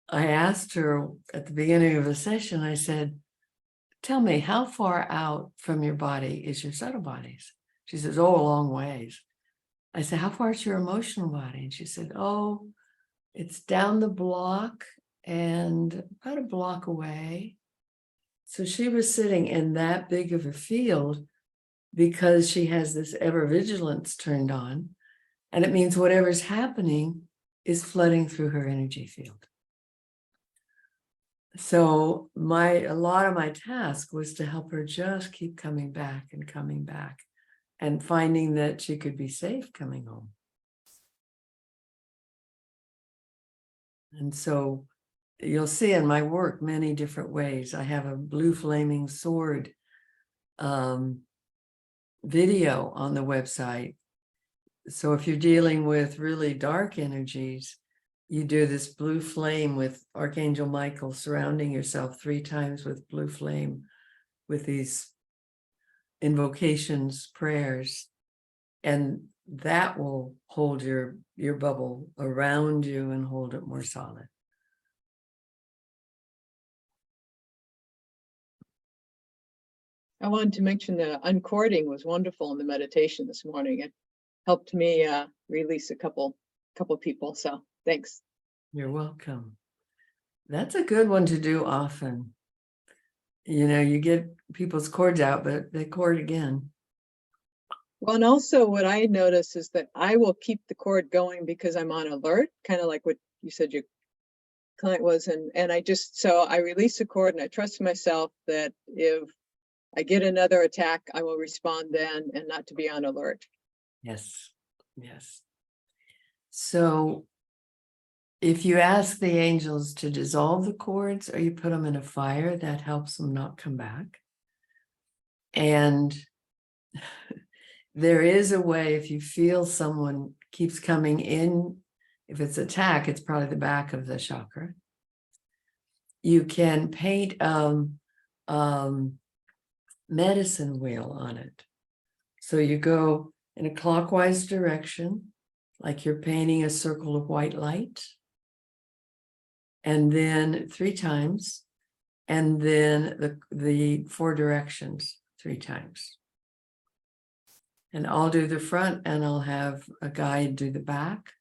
I asked her at the beginning of the session, I said, tell me, how far out from your body is your subtle bodies? She says, oh, a long ways. I said, how far is your emotional body? And she said, oh, it's down the block and about a block away. So she was sitting in that big of a field because she has this ever vigilance turned on. And it means whatever's happening is flooding through her energy field. So a lot of my task was to help her just keep coming back and finding that she could be safe coming home. And so you'll see in my work many different ways. I have a blue flaming sword video on the website. So if you're dealing with really dark energies, you do this blue flame with Archangel Michael, surrounding yourself 3 times with blue flame, with these invocations, prayers, and that will hold your bubble around you and hold it more solid. I wanted to mention the uncording was wonderful in the meditation this morning. It helped me release a couple people. So thanks. You're welcome. That's a good one to do often. You know, you get people's cords out, but they cord again. Well, and also what I notice is that I will keep the cord going because I'm on alert, kind of like what you said your client was. And so I release the cord and I trust myself that if I get another attack, I will respond then and not to be on alert. Yes, yes. So if you ask the angels to dissolve the cords or you put them in a fire, that helps them not come back. And there is a way, if you feel someone keeps coming in, if it's attack, it's probably the back of the chakra. You can paint medicine wheel on it. So you go in a clockwise direction, like you're painting a circle of white light, and then 3 times, and then the 4 directions 3 times. And I'll do the front and I'll have a guide do the back,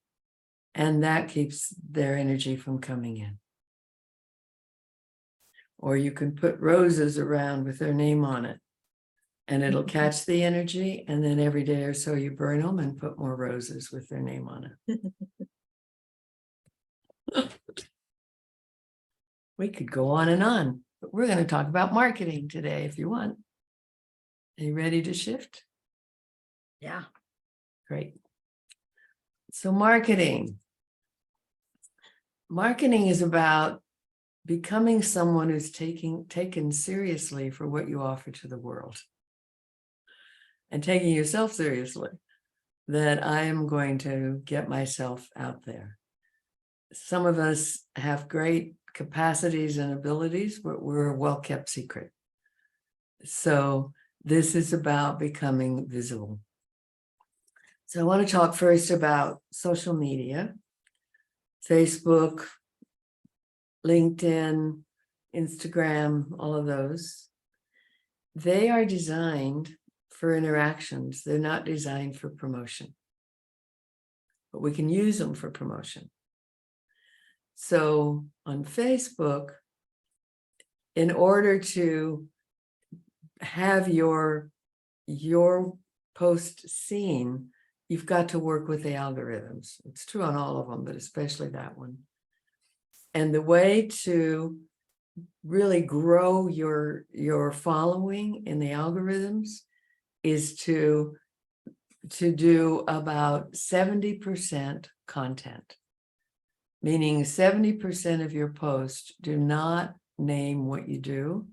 and that keeps their energy from coming in. Or you can put roses around with their name on it, and it'll catch the energy, and then every day or so you burn them and put more roses with their name on it. We could go on, but we're going to talk about marketing today if you want. Are you ready to shift? Yeah. Great. So marketing is about becoming someone who's taken seriously for what you offer to the world, and taking yourself seriously, that I am going to get myself out there. Some of us have great capacities and abilities, but we're a well-kept secret. So this is about becoming visible. So I want to talk first about social media, Facebook, LinkedIn, Instagram, all of those. They are designed for interactions. They're not designed for promotion, but we can use them for promotion. So on Facebook, in order to have your post seen, you've got to work with the algorithms. It's true on all of them, but especially that one. And the way to really grow your following in the algorithms is to do about 70% content, meaning 70% of your posts do not name what you do,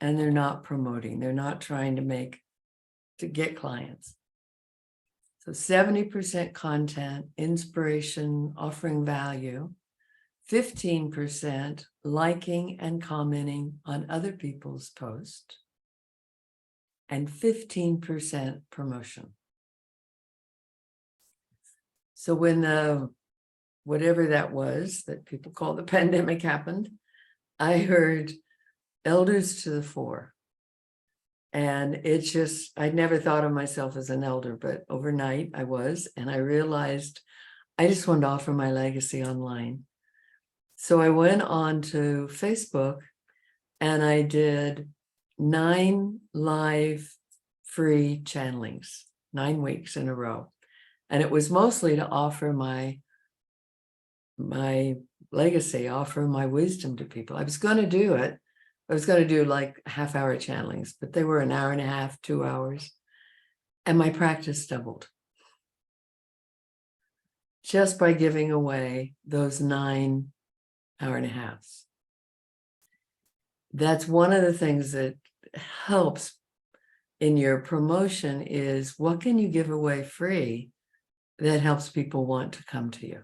and they're not promoting. They're not trying to get clients. So 70% content, inspiration, offering value, 15% liking and commenting on other people's posts, and 15% promotion. So when whatever that was that people call the pandemic happened, I heard elders to the fore. And it's just, I'd never thought of myself as an elder, but overnight I was, and I realized I just wanted to offer my legacy online. So I went on to Facebook and I did 9 live free channelings, 9 weeks in a row. And it was mostly to offer my legacy, offer my wisdom to people. I was going to do it. I was going to do like half-hour channelings, but they were an hour and a half, 2 hours. And my practice doubled just by giving away those 9 hour and a halves. That's one of the things that helps in your promotion is what can you give away free that helps people want to come to you.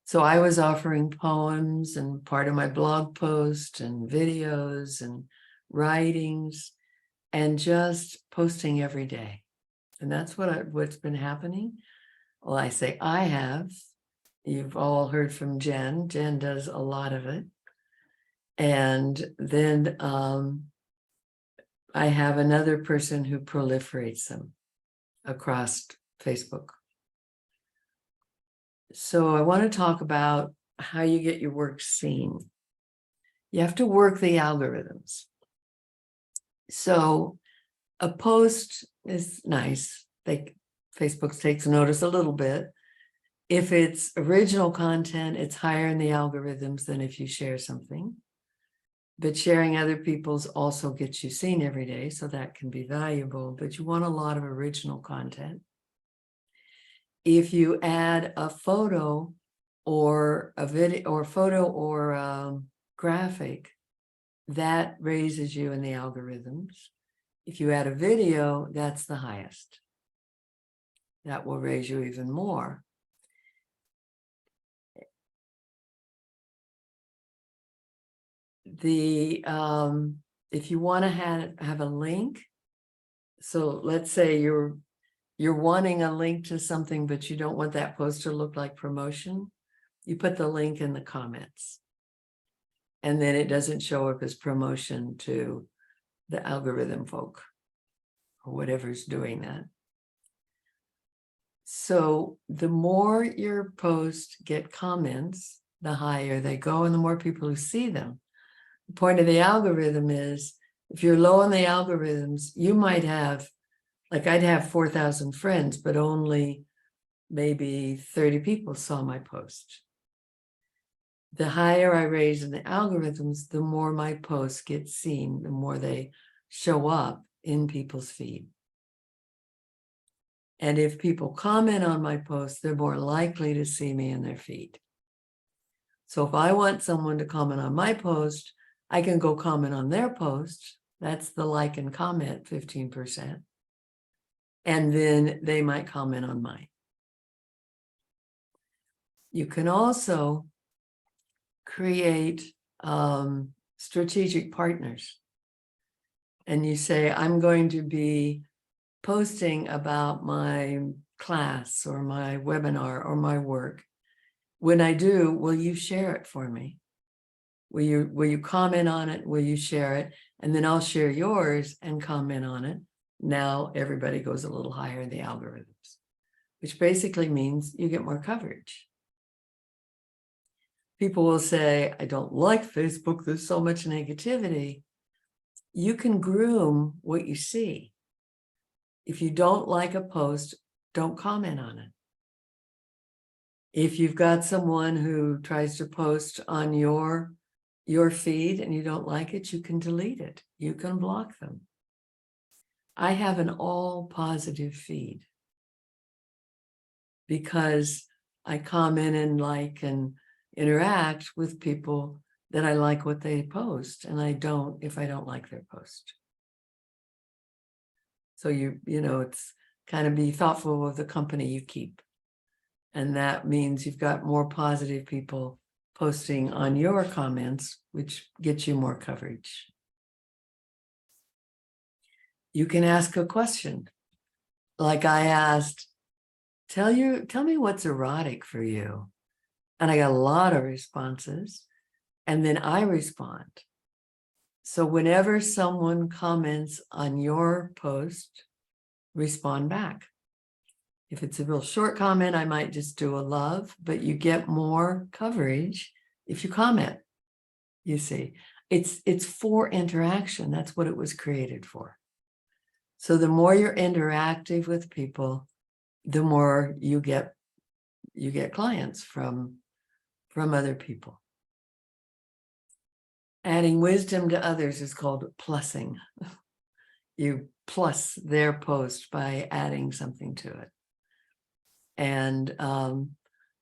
So I was offering poems and part of my blog post and videos and writings and just posting every day. And that's what's been happening. Well, I say I have. You've all heard from Jen. Jen does a lot of it. And then I have another person who proliferates them across Facebook. So I want to talk about how you get your work seen. You have to work the algorithms. So a post is nice. Facebook takes notice a little bit. If it's original content, it's higher in the algorithms than if you share something. But sharing other people's also gets you seen every day, so that can be valuable, but you want a lot of original content. If you add a photo or a video or photo or a graphic, that raises you in the algorithms. If you add a video, that's the highest. That will raise you even more. If you want to have a link, so let's say you're wanting a link to something, but you don't want that post to look like promotion, you put the link in the comments. And then it doesn't show up as promotion to the algorithm folk or whatever's doing that. So the more your posts get comments, the higher they go and the more people who see them. The point of the algorithm is if you're low on the algorithms, you might have, like I'd have 4,000 friends, but only maybe 30 people saw my post. The higher I raise in the algorithms, the more my posts get seen, the more they show up in people's feed. And if people comment on my posts, they're more likely to see me in their feed. So if I want someone to comment on my post, I can go comment on their post. That's the like and comment 15%. And then they might comment on mine. You can also create strategic partners. And you say, I'm going to be posting about my class or my webinar or my work. When I do, will you share it for me? Will you comment on it? Will you share it? And then I'll share yours and comment on it. now everybody goes a little higher in the algorithms, which basically means you get more coverage. People will say, I don't like Facebook, there's so much negativity. You can groom what you see. If you don't like a post, don't comment on it. If you've got someone who tries to post on your feed and you don't like it, you can delete it. You can block them. I have an all positive feed because I comment and like and interact with people that I like what they post, and I don't if I don't like their post. So you know, it's kind of be thoughtful of the company you keep. And that means you've got more positive people posting on your comments, which gets you more coverage. You can ask a question. Like I asked, tell me what's erotic for you. And I got a lot of responses. And then I respond. So whenever someone comments on your post, respond back. If it's a real short comment, I might just do a love, but you get more coverage if you comment. You see, it's for interaction. That's what it was created for. So the more you're interactive with people, the more you get clients from other people. Adding wisdom to others is called plussing. You plus their post by adding something to it. And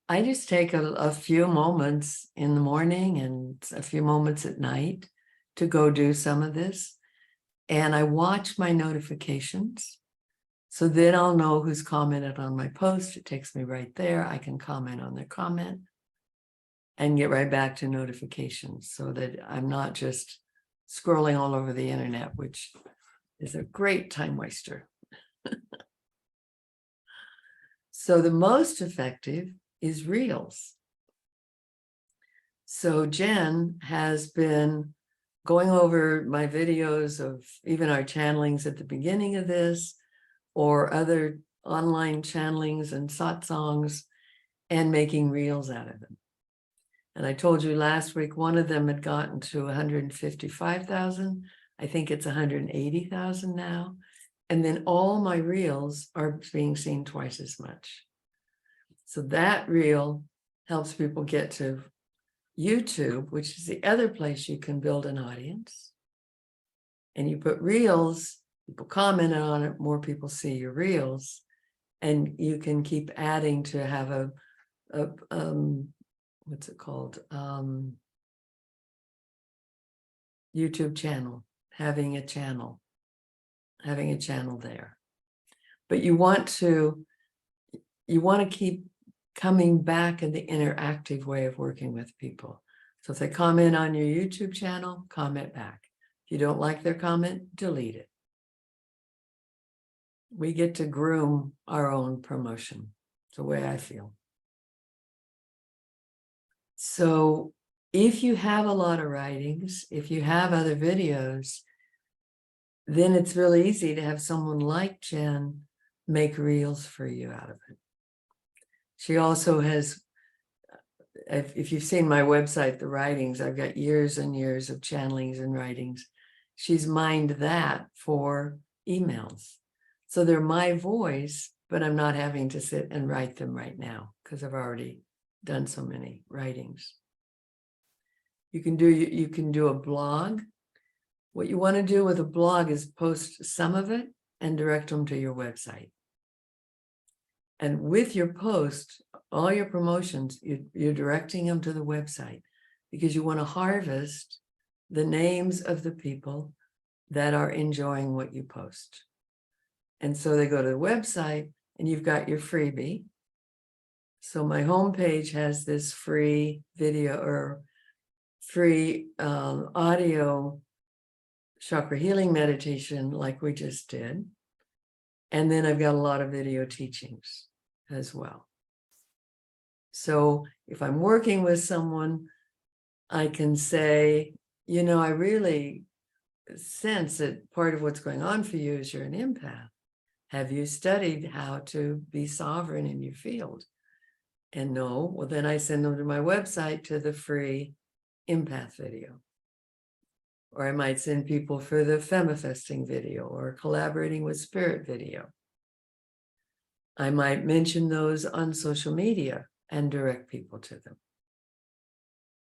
I just take a few moments in the morning and a few moments at night to go do some of this. And I watch my notifications. So then I'll know who's commented on my post. It takes me right there. I can comment on their comment and get right back to notifications so that I'm not just scrolling all over the internet, which is a great time waster. So the most effective is Reels. So Jen has been going over my videos of even our channelings at the beginning of this, or other online channelings and satsangs, and making Reels out of them. And I told you last week, one of them had gotten to 155,000. I think it's 180,000 now. And then all my Reels are being seen twice as much. So that Reel helps people get to YouTube, which is the other place you can build an audience. And you put Reels, people comment on it, more people see your Reels, and you can keep adding to have a what's it called? YouTube channel, having a channel there. But you want to keep coming back in the interactive way of working with people. So if they comment on your YouTube channel, comment back. If you don't like their comment, delete it. We get to groom our own promotion. It's the way I feel. So if you have a lot of writings, if you have other videos, then it's really easy to have someone like Jen make Reels for you out of it. She also has, if you've seen my website, the writings, I've got years and years of channelings and writings. She's mined that for emails. So they're my voice, but I'm not having to sit and write them right now because I've already done so many writings. You can do a blog. What you want to do with a blog is post some of it and direct them to your website. And with your post, all your promotions, you're directing them to the website because you want to harvest the names of the people that are enjoying what you post. And so they go to the website and you've got your freebie. So my homepage has this free video or free audio chakra healing meditation like we just did. And then I've got a lot of video teachings as well. So if I'm working with someone, I can say, you know, I really sense that part of what's going on for you is you're an empath. Have you studied how to be sovereign in your field? And no, well, then I send them to my website to the free empath video. Or I might send people for the Femifesting video or collaborating with spirit video. I might mention those on social media and direct people to them.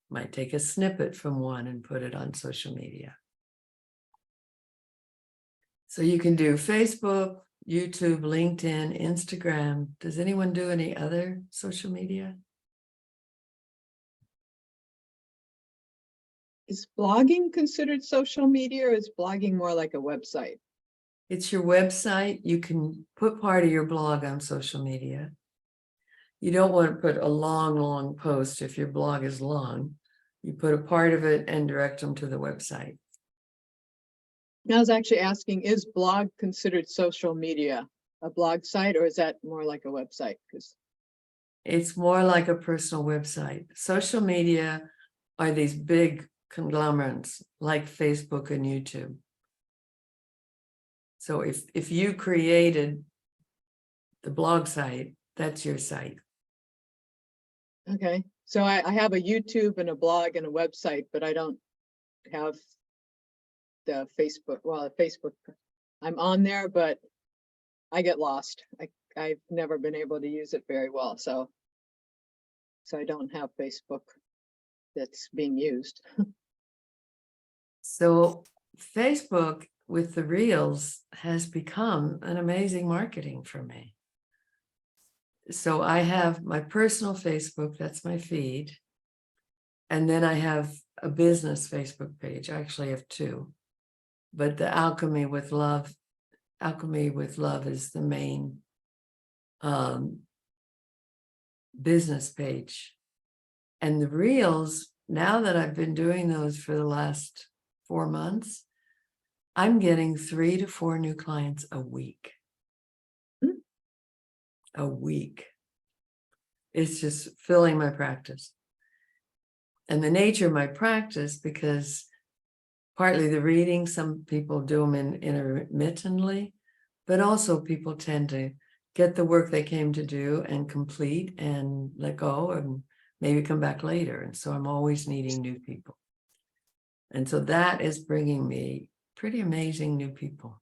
Might take a snippet from one and put it on social media. So you can do Facebook, YouTube, LinkedIn, Instagram. Does anyone do any other social media? Is blogging considered social media, or is blogging more like a website? It's your website. You can put part of your blog on social media. You don't want to put a long post if your blog is long. You put a part of it and direct them to the website. I was actually asking, is blog considered social media, a blog site, or is that more like a website? Because It's more like a personal website. Social media are these big conglomerates like Facebook and YouTube. So if you created the blog site, that's your site. okay, so I have a YouTube and a blog and a website, but I don't have the Facebook. Well, Facebook, I'm on there, but I get lost. I've never been able to use it very well, so I don't have Facebook that's being used. So Facebook with the Reels has become an amazing marketing for me. So I have my personal Facebook, that's my feed. And then I have a business Facebook page. I actually have two. But the Alchemy with Love is the main business page. And the Reels, now that I've been doing those for the last 4 months, I'm getting 3 to 4 new clients a week. A week. It's just filling my practice. And the nature of my practice, because partly the reading, some people do them intermittently, but also people tend to get the work they came to do and complete and let go and maybe come back later. And so I'm always needing new people. And so that is bringing me pretty amazing new people.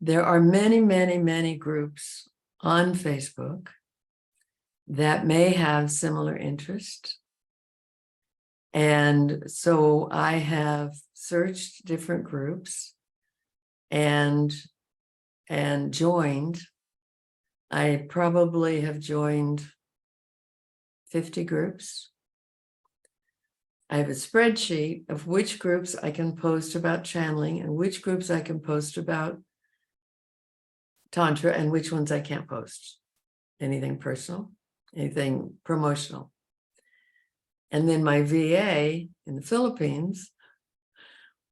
There are many, many, many groups on Facebook that may have similar interest. And so I have searched different groups and joined. I probably have joined 50 groups. I have a spreadsheet of which groups I can post about channeling and which groups I can post about Tantra and which ones I can't post. Anything personal, anything promotional. And then my VA in the Philippines,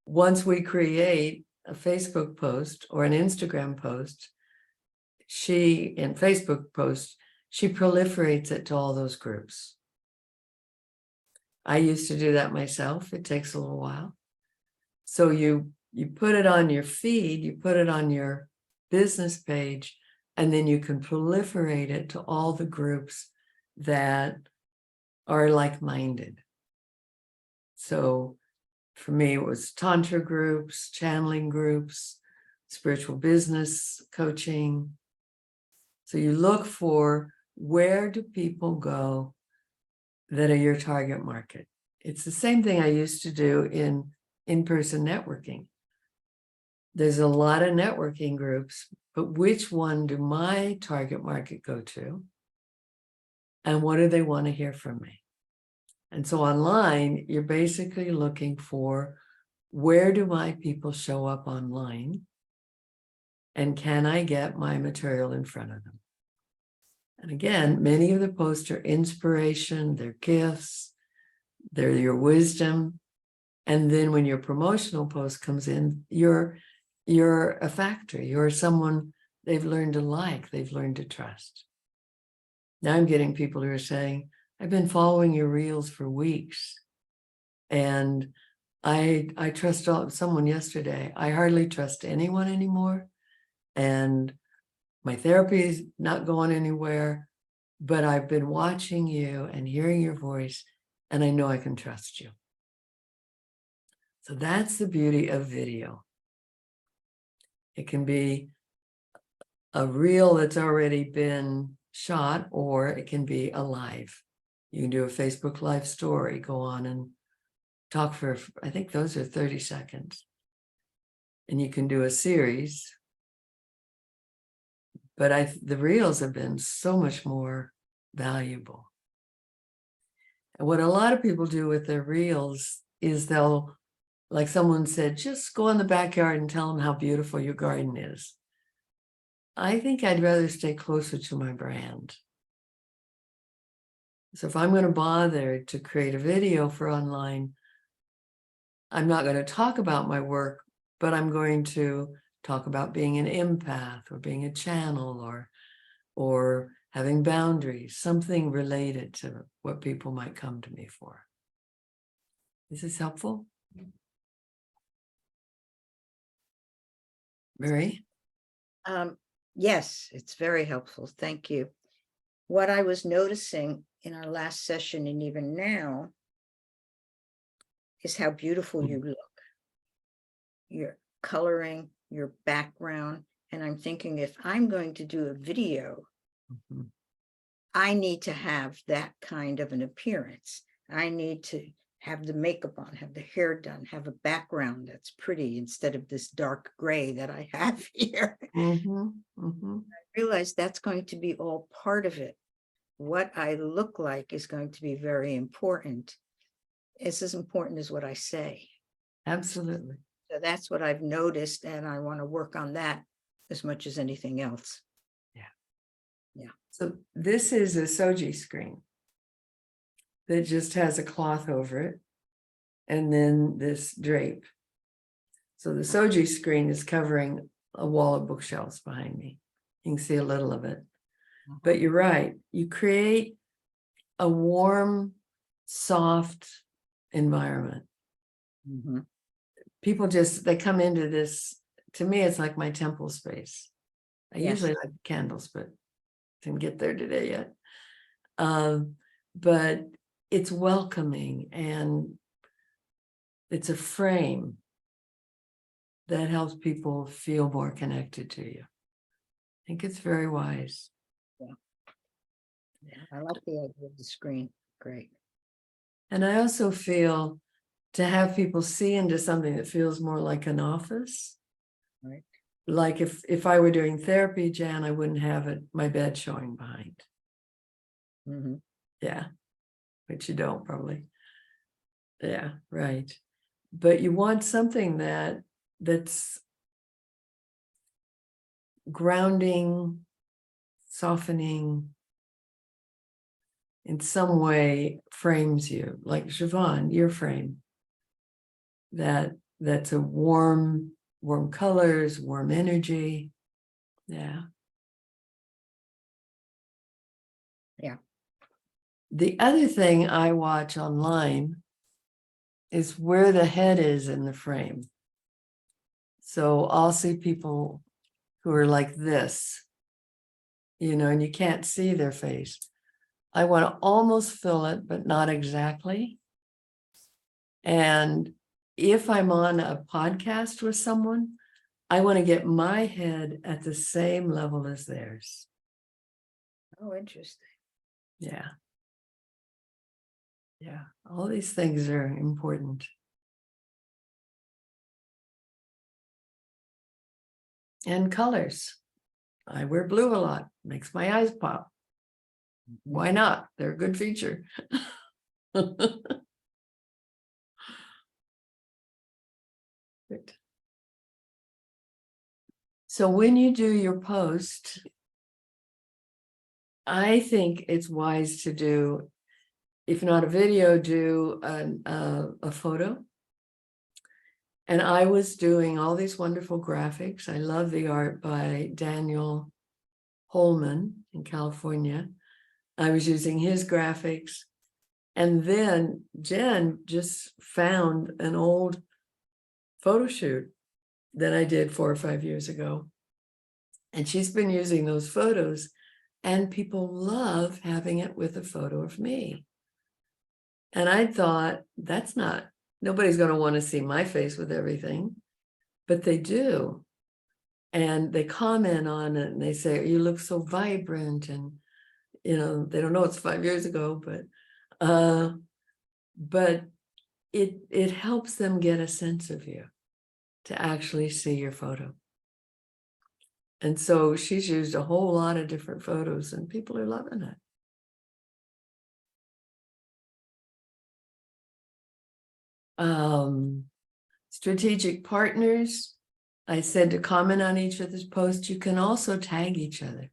once we create a Facebook post or an Instagram post, she proliferates it to all those groups. I used to do that myself. It takes a little while. So you put it on your feed, you put it on your business page, and then you can proliferate it to all the groups that are like-minded. So for me, it was Tantra groups, channeling groups, spiritual business coaching. So you look for, where do people go that are your target market? It's the same thing I used to do in-person networking. There's a lot of networking groups, but which one do my target market go to? And what do they want to hear from me? And so online, you're basically looking for, where do my people show up online? And can I get my material in front of them? And again, many of the posts are inspiration, they're gifts, they're your wisdom. And then when your promotional post comes in, you're a factory, you're someone they've learned to like, they've learned to trust. Now I'm getting people who are saying, I've been following your reels for weeks. And I trust someone yesterday. I hardly trust anyone anymore. And my therapy is not going anywhere, but I've been watching you and hearing your voice, and I know I can trust you. So that's the beauty of video. It can be a reel that's already been shot, or it can be a live. You can do a Facebook Live story, go on and talk for, I think those are 30 seconds. And you can do a series. But the reels have been so much more valuable. And what a lot of people do with their reels is they'll, like someone said, just go in the backyard and tell them how beautiful your garden is. I think I'd rather stay closer to my brand. So if I'm going to bother to create a video for online, I'm not going to talk about my work, but I'm going to talk about being an empath or being a channel or having boundaries, something related to what people might come to me for. Is this helpful? Mary? Yes, it's very helpful. Thank you. What I was noticing in our last session and even now is how beautiful you look. Your coloring, your background. And I'm thinking, if I'm going to do a video, Mhm. I need to have that kind of an appearance. I need to have the makeup on, have the hair done, have a background that's pretty instead of this dark gray that I have here. Mhm, mhm. I realize that's going to be all part of it. What I look like is going to be very important. It's as important as what I say. Absolutely. So that's what I've noticed, and I want to work on that as much as anything else. So this is a Soji screen that just has a cloth over it, and then this drape. So the Soji screen is covering a wall of bookshelves behind me. You can see a little of it. But you're right. You create a warm, soft environment. Mhm. People just, they come into this, to me, it's like my temple space. I Yes. usually like candles, but didn't get there today yet. But it's welcoming, and it's a frame that helps people feel more connected to you. I think it's very wise. Yeah, I like the idea of the screen. Great. And I also feel to have people see into something that feels more like an office. Right. Like if I were doing therapy, Jan, I wouldn't have my bed showing behind. Mhm. Yeah, but you don't probably. Yeah, right. But you want something that's grounding, softening, in some way frames you, like Siobhan, your frame. That's a warm colors, warm energy. Yeah. Yeah. The other thing I watch online is where the head is in the frame. So I'll see people who are like this, and you can't see their face. I want to almost fill it, but not exactly. And if I'm on a podcast with someone, I want to get my head at the same level as theirs. Oh, interesting. Yeah. Yeah. All these things are important. And colors. I wear blue a lot. Makes my eyes pop. Why not? They're a good feature. Good. So when you do your post, I think it's wise to do, if not a video, do a photo. And I was doing all these wonderful graphics. I love the art by Daniel Holman in California. I was using his graphics, And then Jen just found an old photo shoot that I did 4 or 5 years ago. And she's been using those photos, and people love having it with a photo of me. And I thought, nobody's going to want to see my face with everything, but they do. And they comment on it and they say, you look so vibrant. And, they don't know it's 5 years ago, but it helps them get a sense of you to actually see your photo. And so she's used a whole lot of different photos and people are loving it. Strategic partners, I said to comment on each other's posts. You can also tag each other.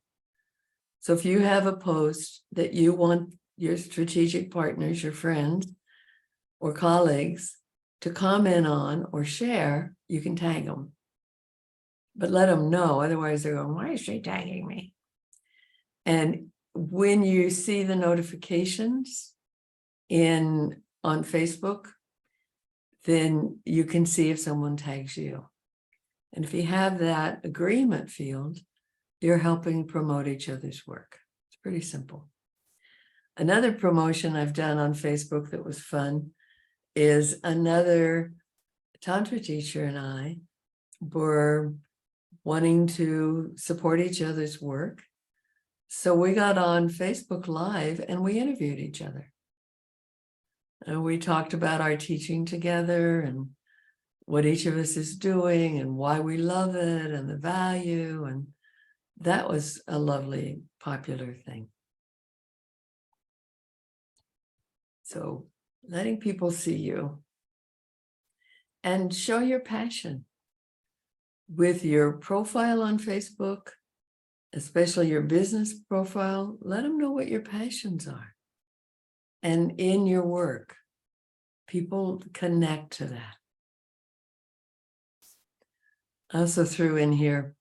So if you have a post that you want your strategic partners, your friends or colleagues to comment on or share, you can tag them. But let them know, otherwise they're going, why is she tagging me? And when you see the notifications on Facebook, then you can see if someone tags you. And if you have that agreement field, you're helping promote each other's work. It's pretty simple. Another promotion I've done on Facebook that was fun is another Tantra teacher and I were wanting to support each other's work. So we got on Facebook Live and we interviewed each other. And we talked about our teaching together and what each of us is doing and why we love it and the value. And that was a lovely, popular thing. So letting people see you and show your passion with your profile on Facebook, especially your business profile. Let them know what your passions are. And in your work, people connect to that. I also threw in here,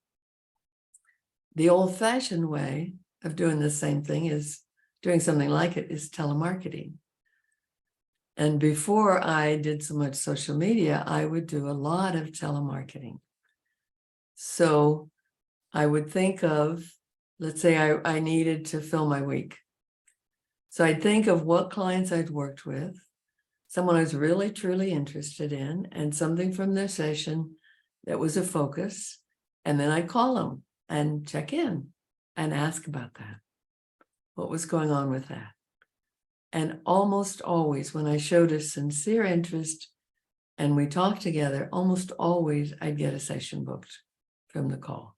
the old-fashioned way of doing the same thing is doing something like it is telemarketing. And before I did so much social media, I would do a lot of telemarketing. So I would think of, let's say I needed to fill my week. So I'd think of what clients I'd worked with, someone I was really, truly interested in, and something from their session that was a focus. And then I'd call them and check in and ask about that. What was going on with that? And almost always, when I showed a sincere interest and we talked together, almost always I'd get a session booked from the call.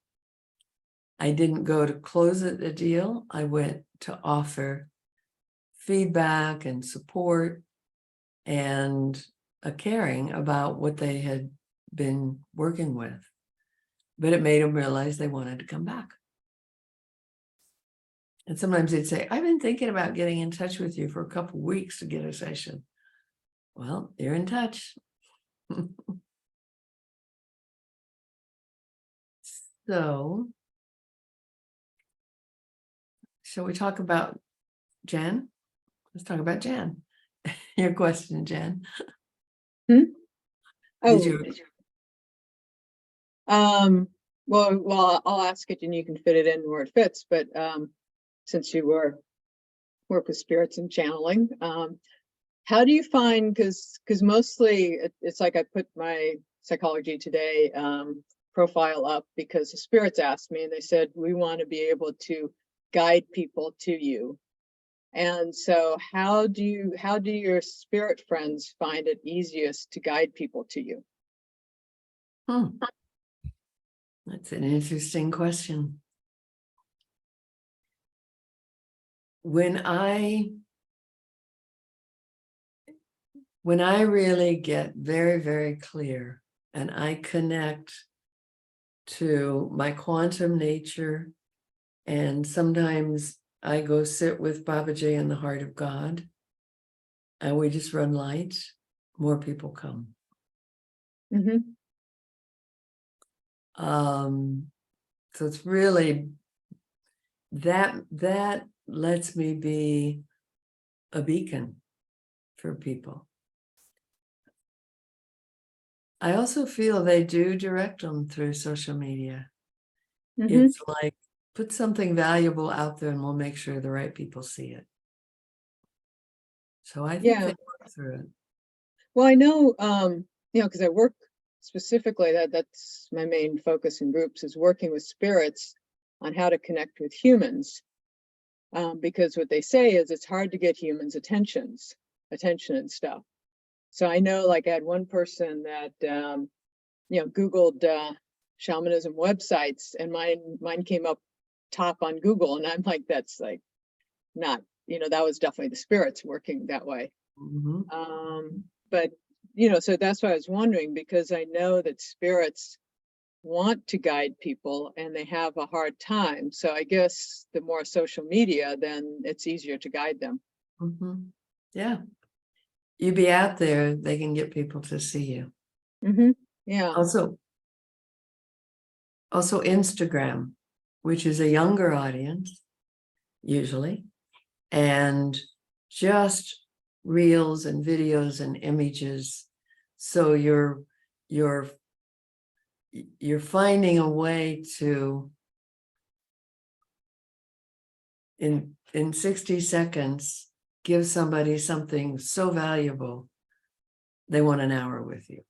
I didn't go to close the deal. I went to offer feedback and support and a caring about what they had been working with. But it made them realize they wanted to come back. And sometimes they'd say, I've been thinking about getting in touch with you for a couple of weeks to get a session. Well, you're in touch. So, shall we talk about Jen? Let's talk about Jen. Your question, Jen. Oh, well, I'll ask it and you can fit it in where it fits, but since you work with spirits and channeling, how do you find, because mostly it's like I put my Psychology Today profile up because the spirits asked me and they said, we want to be able to guide people to you. And so how do your spirit friends find it easiest to guide people to you? That's an interesting question. When I really get very, very clear and I connect to my quantum nature, and sometimes I go sit with Babaji in the Heart of God and we just run light, more people come. Mm-hmm. So it's really that lets me be a beacon for people. I also feel they do direct them through social media. Mhm. It's like, put something valuable out there and we'll make sure the right people see it. So I think Yeah. they work through it. Well, I know, because I work specifically, that's my main focus in groups, is working with spirits on how to connect with humans. Because what they say is it's hard to get humans' attention and stuff. So I know, like, I had one person that Googled shamanism websites, and mine came up top on Google, and I'm like, that's like not, that was definitely the spirits working that way. Mhm. But so that's why I was wondering, because I know that spirits want to guide people and they have a hard time. So I guess the more social media, then it's easier to guide them. Mhm. Yeah. You be out there, they can get people to see you. Yeah. Also Instagram, which is a younger audience, usually, and just reels and videos and images. So you're finding a way to, in 60 seconds, give somebody something so valuable they want an hour with you.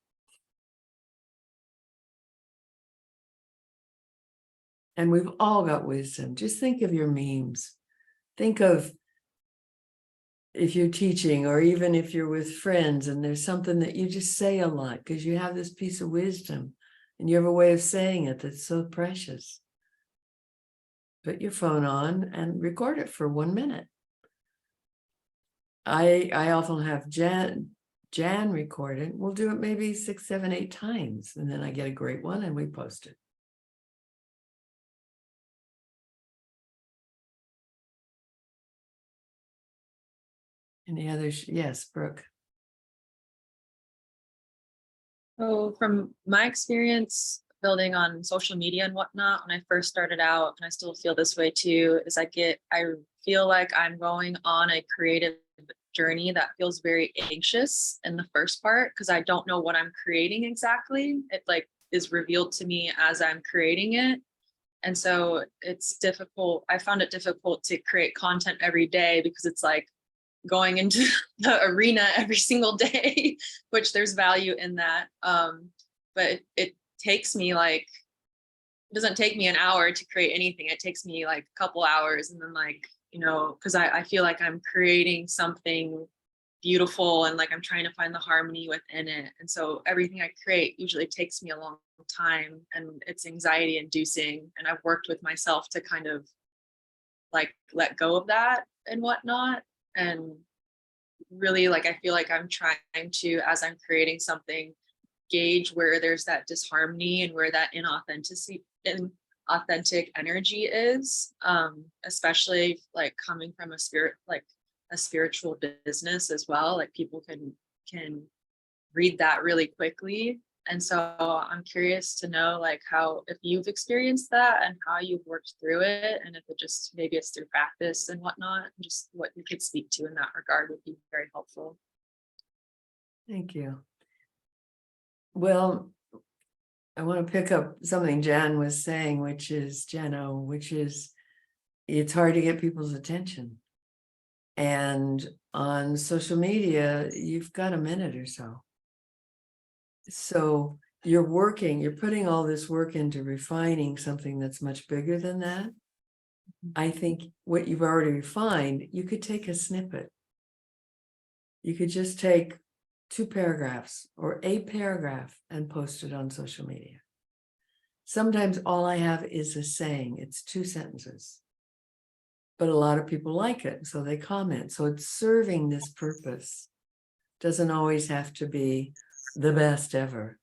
And we've all got wisdom. Just think of your memes. Think of if you're teaching, or even if you're with friends and there's something that you just say a lot because you have this piece of wisdom and you have a way of saying it that's so precious. Put your phone on and record it for 1 minute. I often have Jan record it. We'll do it maybe 6, 7, 8 times, and then I get a great one and we post it. Any others? Yes, Brooke. So from my experience building on social media and whatnot, when I first started out, and I still feel this way too, is I feel like I'm going on a creative journey that feels very anxious in the first part, because I don't know what I'm creating exactly. It like is revealed to me as I'm creating it. And so it's difficult. I found it difficult to create content every day because it's like going into the arena every single day, which there's value in that. But it takes me like, it doesn't take me an hour to create anything. It takes me like a couple hours. And then like, because I feel like I'm creating something beautiful and like I'm trying to find the harmony within it. And so everything I create usually takes me a long time and it's anxiety inducing. And I've worked with myself to kind of like let go of that and whatnot. And really like I feel like I'm trying to, as I'm creating something, gauge where there's that disharmony and where that inauthentic energy is, especially like coming from a spiritual business as well. Like people can read that really quickly. And so I'm curious to know like how, if you've experienced that and how you've worked through it, and if it just, maybe it's through practice and whatnot, just what you could speak to in that regard would be very helpful. Thank you. Well, I want to pick up something Jan was saying, which is it's hard to get people's attention. And on social media, you've got a minute or so. So you're putting all this work into refining something that's much bigger than that. I think what you've already refined, you could take a snippet. You could just take 2 paragraphs or a paragraph and post it on social media. Sometimes all I have is a saying, it's 2 sentences. But a lot of people like it, so they comment. So it's serving this purpose. Doesn't always have to be the best ever.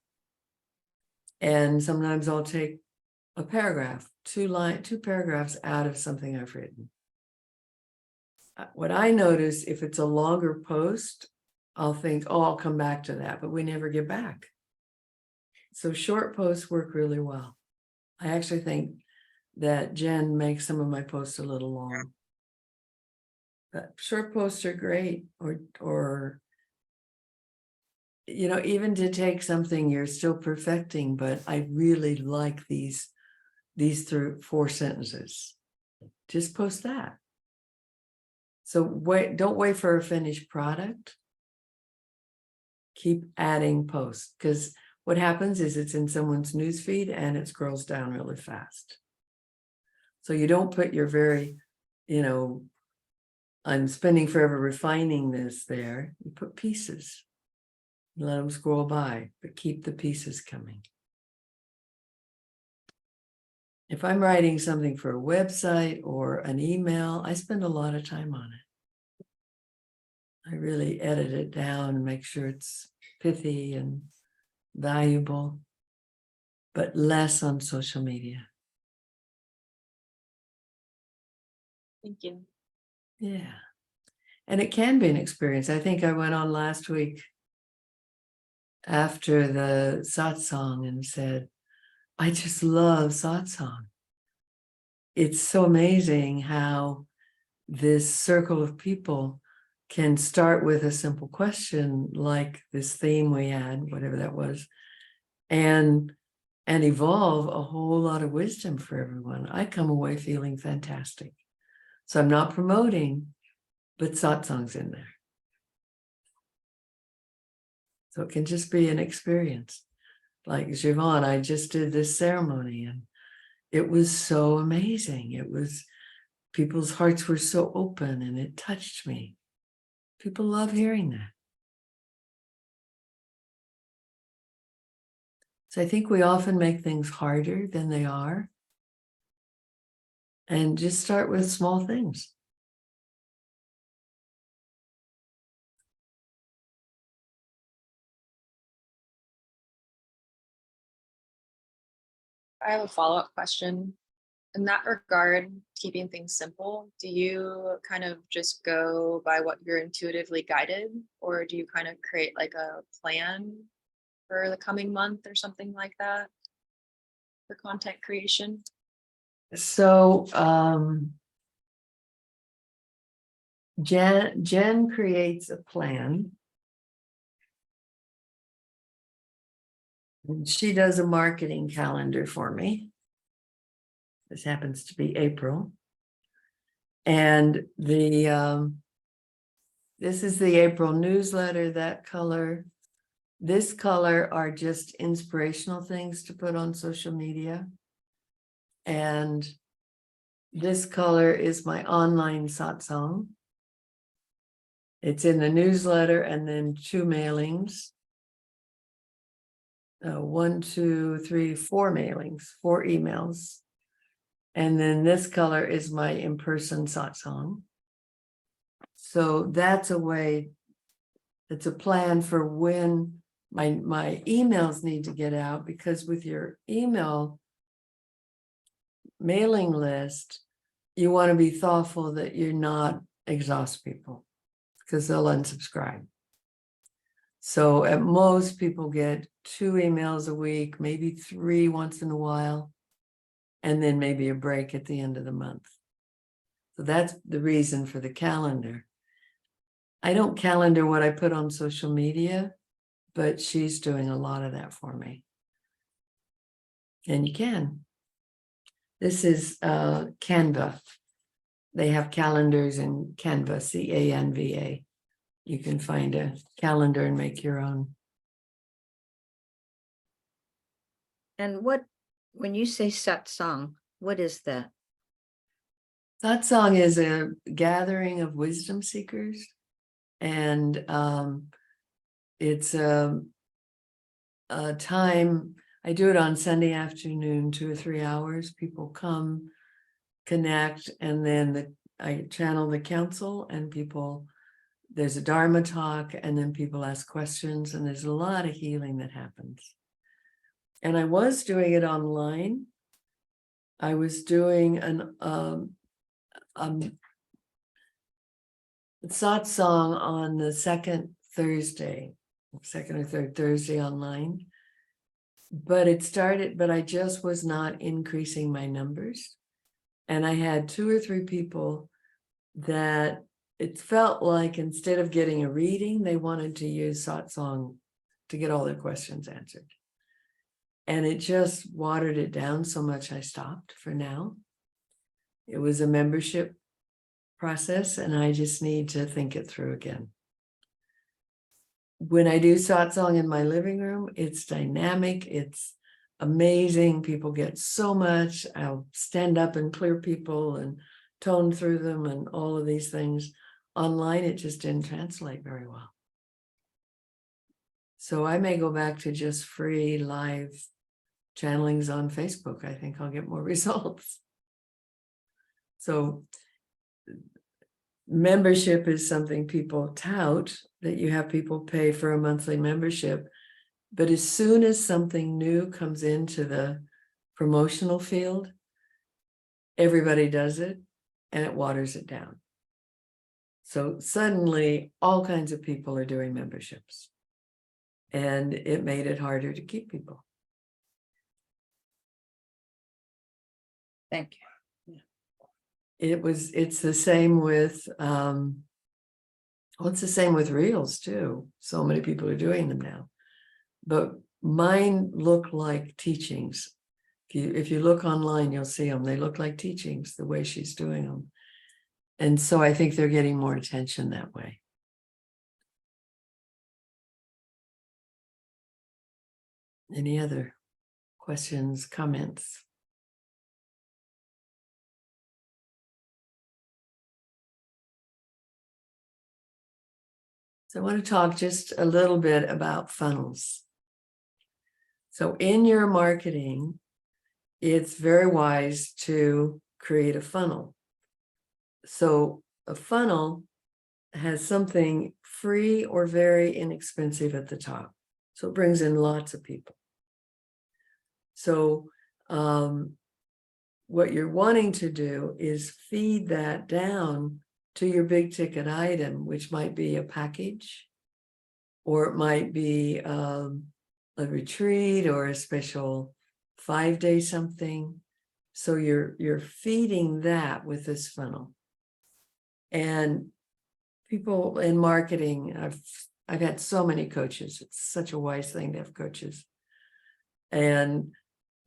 And sometimes I'll take a paragraph, 2 paragraphs out of something I've written. What I notice, if it's a longer post, I'll think, oh, I'll come back to that, but we never get back. So short posts work really well. I actually think that Jen makes some of my posts a little long. But short posts are great, or you know, even to take something you're still perfecting, but I really like these 4 sentences. Just post that. So don't wait for a finished product. Keep adding posts, because what happens is it's in someone's newsfeed and it scrolls down really fast. So you don't put your very, you know, I'm spending forever refining this there. You put pieces. Let them scroll by, but keep the pieces coming. If I'm writing something for a website or an email, I spend a lot of time on it. I really edit it down and make sure it's pithy and valuable, but less on social media. Thank you. Yeah. And it can be an experience. I think I went on last week after the satsang and said, I just love satsang. It's so amazing how this circle of people can start with a simple question like this theme we had, whatever that was, and evolve a whole lot of wisdom for everyone. I come away feeling fantastic. So I'm not promoting, but satsang's in there. So it can just be an experience. Like Siobhan, I just did this ceremony and it was so amazing. It was, people's hearts were so open and it touched me. People love hearing that. So I think we often make things harder than they are. And just start with small things. I have a follow-up question. In that regard, keeping things simple, do you kind of just go by what you're intuitively guided, or do you kind of create like a plan for the coming month or something like that for content creation? So Jen creates a plan. And she does a marketing calendar for me. This happens to be April. And the this is the April newsletter, that color. This color are just inspirational things to put on social media. And this color is my online satsang. It's in the newsletter and then 2 mailings. 1, 2, 3, 4 mailings, 4 emails. And then this color is my in-person satsang. So that's a way, it's a plan for when my emails need to get out, because with your email mailing list, you want to be thoughtful that you're not exhaust people, because they'll unsubscribe. So at most, people get 2 emails a week, maybe 3 once in a while, and then maybe a break at the end of the month. So that's the reason for the calendar. I don't calendar what I put on social media, but she's doing a lot of that for me. And you can. This is Canva. They have calendars in Canva, Canva. You can find a calendar and make your own. And when you say satsang, what is that? Satsang is a gathering of wisdom seekers. And it's a time, I do it on Sunday afternoon, 2 or 3 hours. People come, connect, and then I channel the council and people, there's a Dharma talk, and then people ask questions, and there's a lot of healing that happens. And I was doing it online. I was doing an satsang on the second or third Thursday online. But I just was not increasing my numbers. And I had 2 or 3 people that it felt like instead of getting a reading, they wanted to use satsang to get all their questions answered. And it just watered it down so much I stopped for now. It was a membership process, and I just need to think it through again. When I do satsang in my living room, it's dynamic, it's amazing. People get so much. I'll stand up and clear people and tone through them and all of these things. Online, it just didn't translate very well. So I may go back to just free live channelings on Facebook. I think I'll get more results. So membership is something people tout, that you have people pay for a monthly membership. But as soon as something new comes into the promotional field, everybody does it and it waters it down. So suddenly all kinds of people are doing memberships, and it made it harder to keep people. Thank you. It's the same with it's the same with reels too. So many people are doing them now, but mine look like teachings. If you look online, you'll see them. They look like teachings the way she's doing them. And so I think they're getting more attention that way. Any other questions, comments? So I want to talk just a little bit about funnels. So in your marketing, it's very wise to create a funnel. So a funnel has something free or very inexpensive at the top. So it brings in lots of people. So what you're wanting to do is feed that down to your big ticket item, which might be a package, or it might be a retreat or a special 5-day something. So you're feeding that with this funnel. And people in marketing, I've had so many coaches. It's such a wise thing to have coaches. And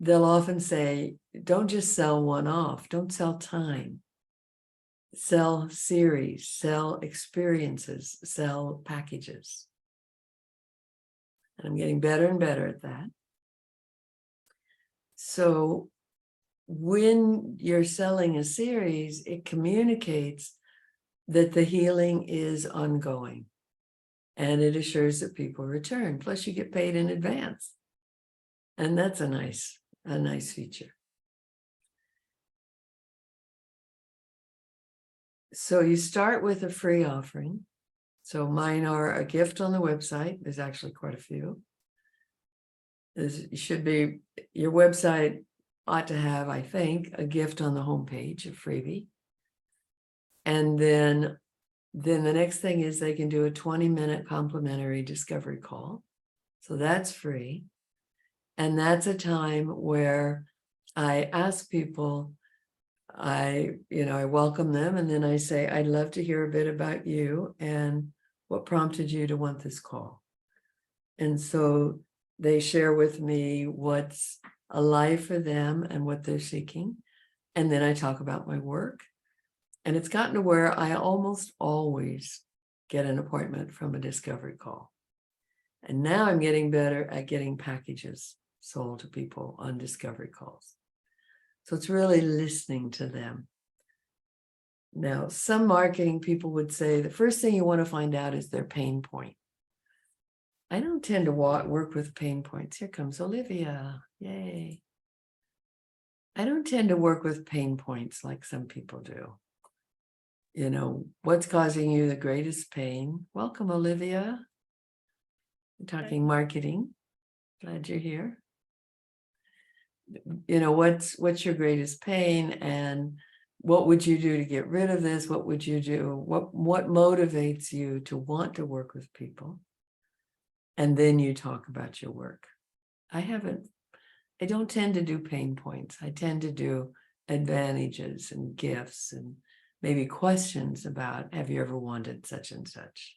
they'll often say, don't just sell one off, don't sell time. Sell series, sell experiences, sell packages. And I'm getting better and better at that. So when you're selling a series, it communicates that the healing is ongoing, and it assures that people return. Plus you get paid in advance. And that's a nice feature. So you start with a free offering. So mine are a gift on the website. There's actually quite a few. Your website ought to have, I think, a gift on the homepage, a freebie. And then the next thing is they can do a 20-minute complimentary discovery call. So that's free. And that's a time where I ask people, I welcome them, and then I say, I'd love to hear a bit about you and what prompted you to want this call. And so they share with me what's alive for them and what they're seeking. And then I talk about my work. And it's gotten to where I almost always get an appointment from a discovery call. And now I'm getting better at getting packages sold to people on discovery calls. So it's really listening to them. Now, some marketing people would say the first thing you want to find out is their pain point. I don't tend to work with pain points. Here comes Olivia. Yay. I don't tend to work with pain points like some people do. What's causing you the greatest pain? Welcome, Olivia. We're talking marketing. Glad you're here. What's your greatest pain, and what would you do to get rid of this? What would you do? What motivates you to want to work with people? And then you talk about your work. I don't tend to do pain points. I tend to do advantages and gifts and maybe questions about, have you ever wanted such and such?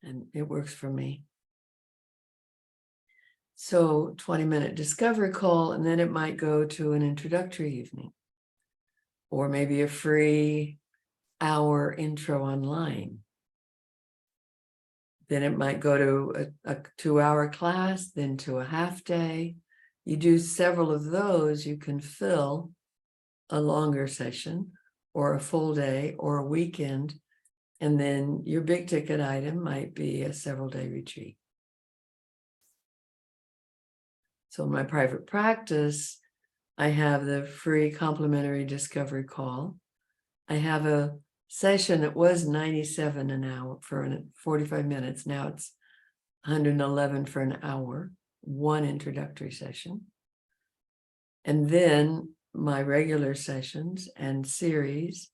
And it works for me. So 20-minute discovery call, and then it might go to an introductory evening. Or maybe a free hour intro online. Then it might go to a 2-hour class, then to a half day. You do several of those, you can fill a longer session or a full day or a weekend. And then your big ticket item might be a several day retreat. So in my private practice, I have the free complimentary discovery call. I have a session that was 97 an hour for 45 minutes. Now it's 111 for an hour, one introductory session. And then my regular sessions and series,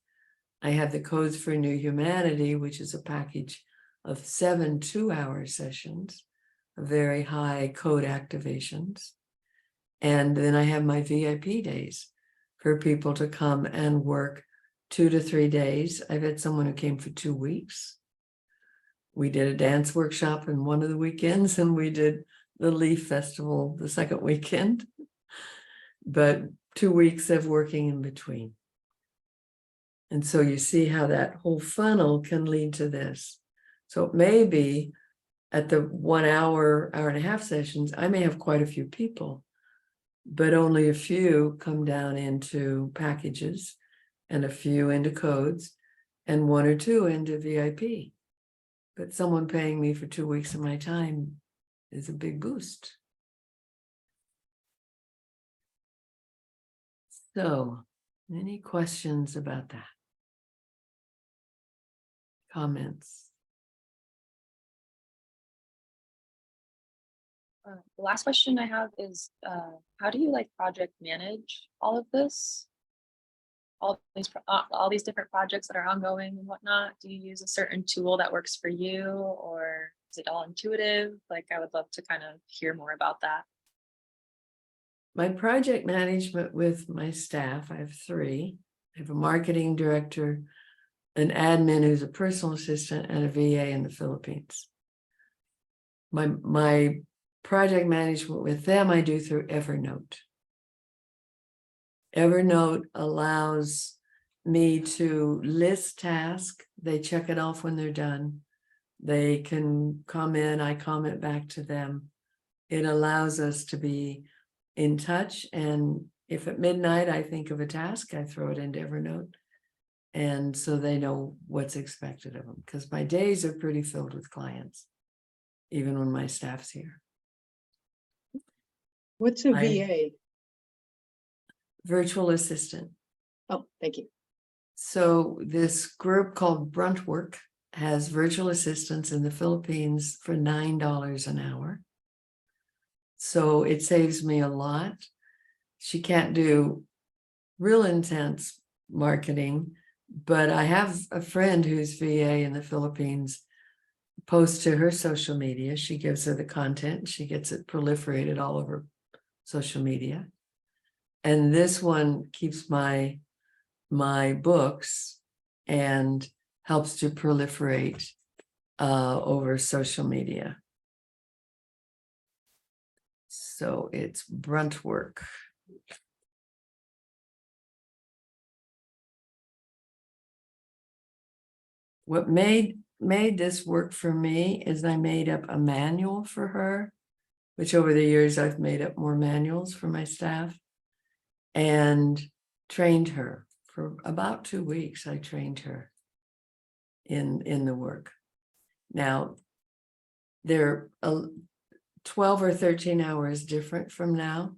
I have the Codes for New Humanity, which is a package of 7 2-hour sessions, very high code activations. And then I have my VIP days for people to come and work 2 to 3 days. I've had someone who came for 2 weeks. We did a dance workshop in one of the weekends, and we did the Leaf Festival the second weekend. But 2 weeks of working in between. And so you see how that whole funnel can lead to this. So maybe at the 1 hour, hour and a half sessions, I may have quite a few people, but only a few come down into packages and a few into codes and 1 or 2 into VIP. But someone paying me for 2 weeks of my time is a big boost. So, any questions about that? Comments? The last question I have is, how do you like project manage all of this? All these different projects that are ongoing and whatnot. Do you use a certain tool that works for you, or is it all intuitive? Like, I would love to kind of hear more about that. My project management with my staff, I have 3. I have a marketing director, an admin who's a personal assistant, and a VA in the Philippines. My project management with them, I do through Evernote. Evernote allows me to list tasks. They check it off when they're done. They can comment, I comment back to them. It allows us to be in touch. And if at midnight I think of a task, I throw it into Evernote. And so they know what's expected of them, because my days are pretty filled with clients, even when my staff's here. What's a I- VA? Virtual assistant. Oh, thank you. So this group called Bruntwork has virtual assistants in the Philippines for $9 an hour. So it saves me a lot. She can't do real intense marketing, but I have a friend who's VA in the Philippines, posts to her social media. She gives her the content. She gets it proliferated all over social media. And this one keeps my books and helps to proliferate over social media. So it's Bruntwork. What made this work for me is I made up a manual for her, which over the years I've made up more manuals for my staff, and trained her for about 2 weeks. I trained her in the work. Now, they're 12 or 13 hours different from now.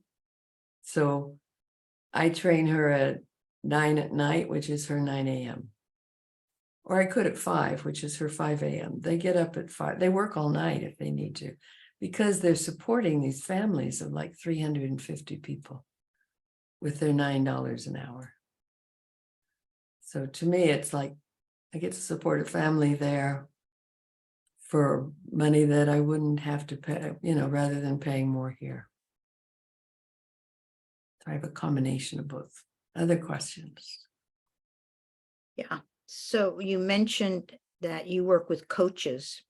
So I train her at 9 at night, which is her 9 a.m. Or I could at 5, which is her 5 a.m. They get up at 5. They work all night if they need to, because they're supporting these families of like 350 people with their $9 an hour. So to me, it's like I get to support a family there for money that I wouldn't have to pay, rather than paying more here. So I have a combination of both. Other questions? Yeah. So you mentioned that you work with coaches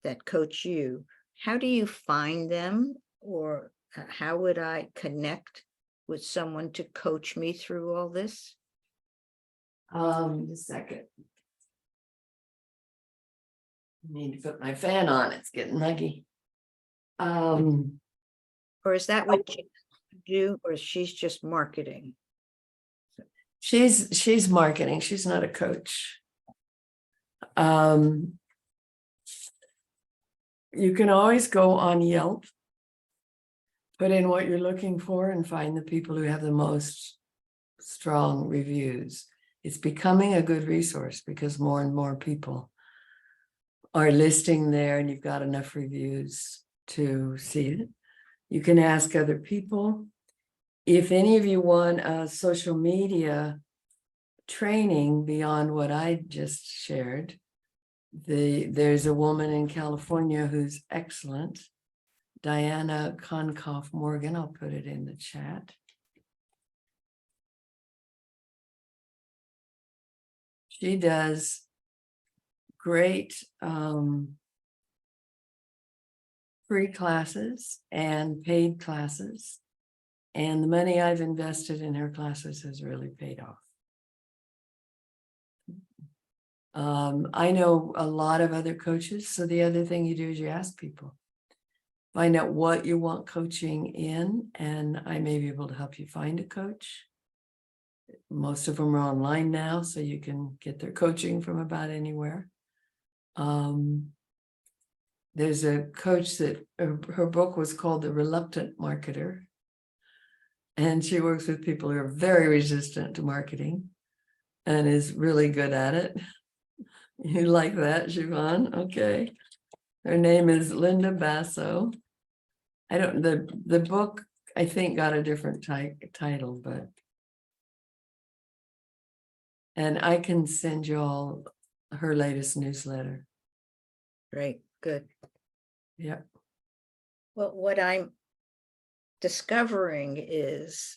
that coach you. how do you find them, or how would I connect with someone to coach me through all this? Just a second. Need to put my fan on, it's getting muggy. Or is that what you do, or she's just marketing? She's marketing, she's not a coach. You can always go on Yelp, put in what you're looking for, and find the people who have the most strong reviews. It's becoming a good resource because more and more people are listing there, and you've got enough reviews to see it. You can ask other people. If any of you want a social media training beyond what I just shared, there's a woman in California who's excellent, Diana Konkoff Morgan. I'll put it in the chat. She does great free classes and paid classes. And the money I've invested in her classes has really paid off. I know a lot of other coaches. So the other thing you do is you ask people, find out what you want coaching in, and I may be able to help you find a coach. Most of them are online now, so you can get their coaching from about anywhere. There's a coach that her book was called The Reluctant Marketer. And she works with people who are very resistant to marketing and is really good at it. You like that, Siobhan? Okay. Her name is Linda Basso. The book, I think, got a different title, but. And I can send you all her latest newsletter. Great, good. Yeah. Well, what I'm discovering is,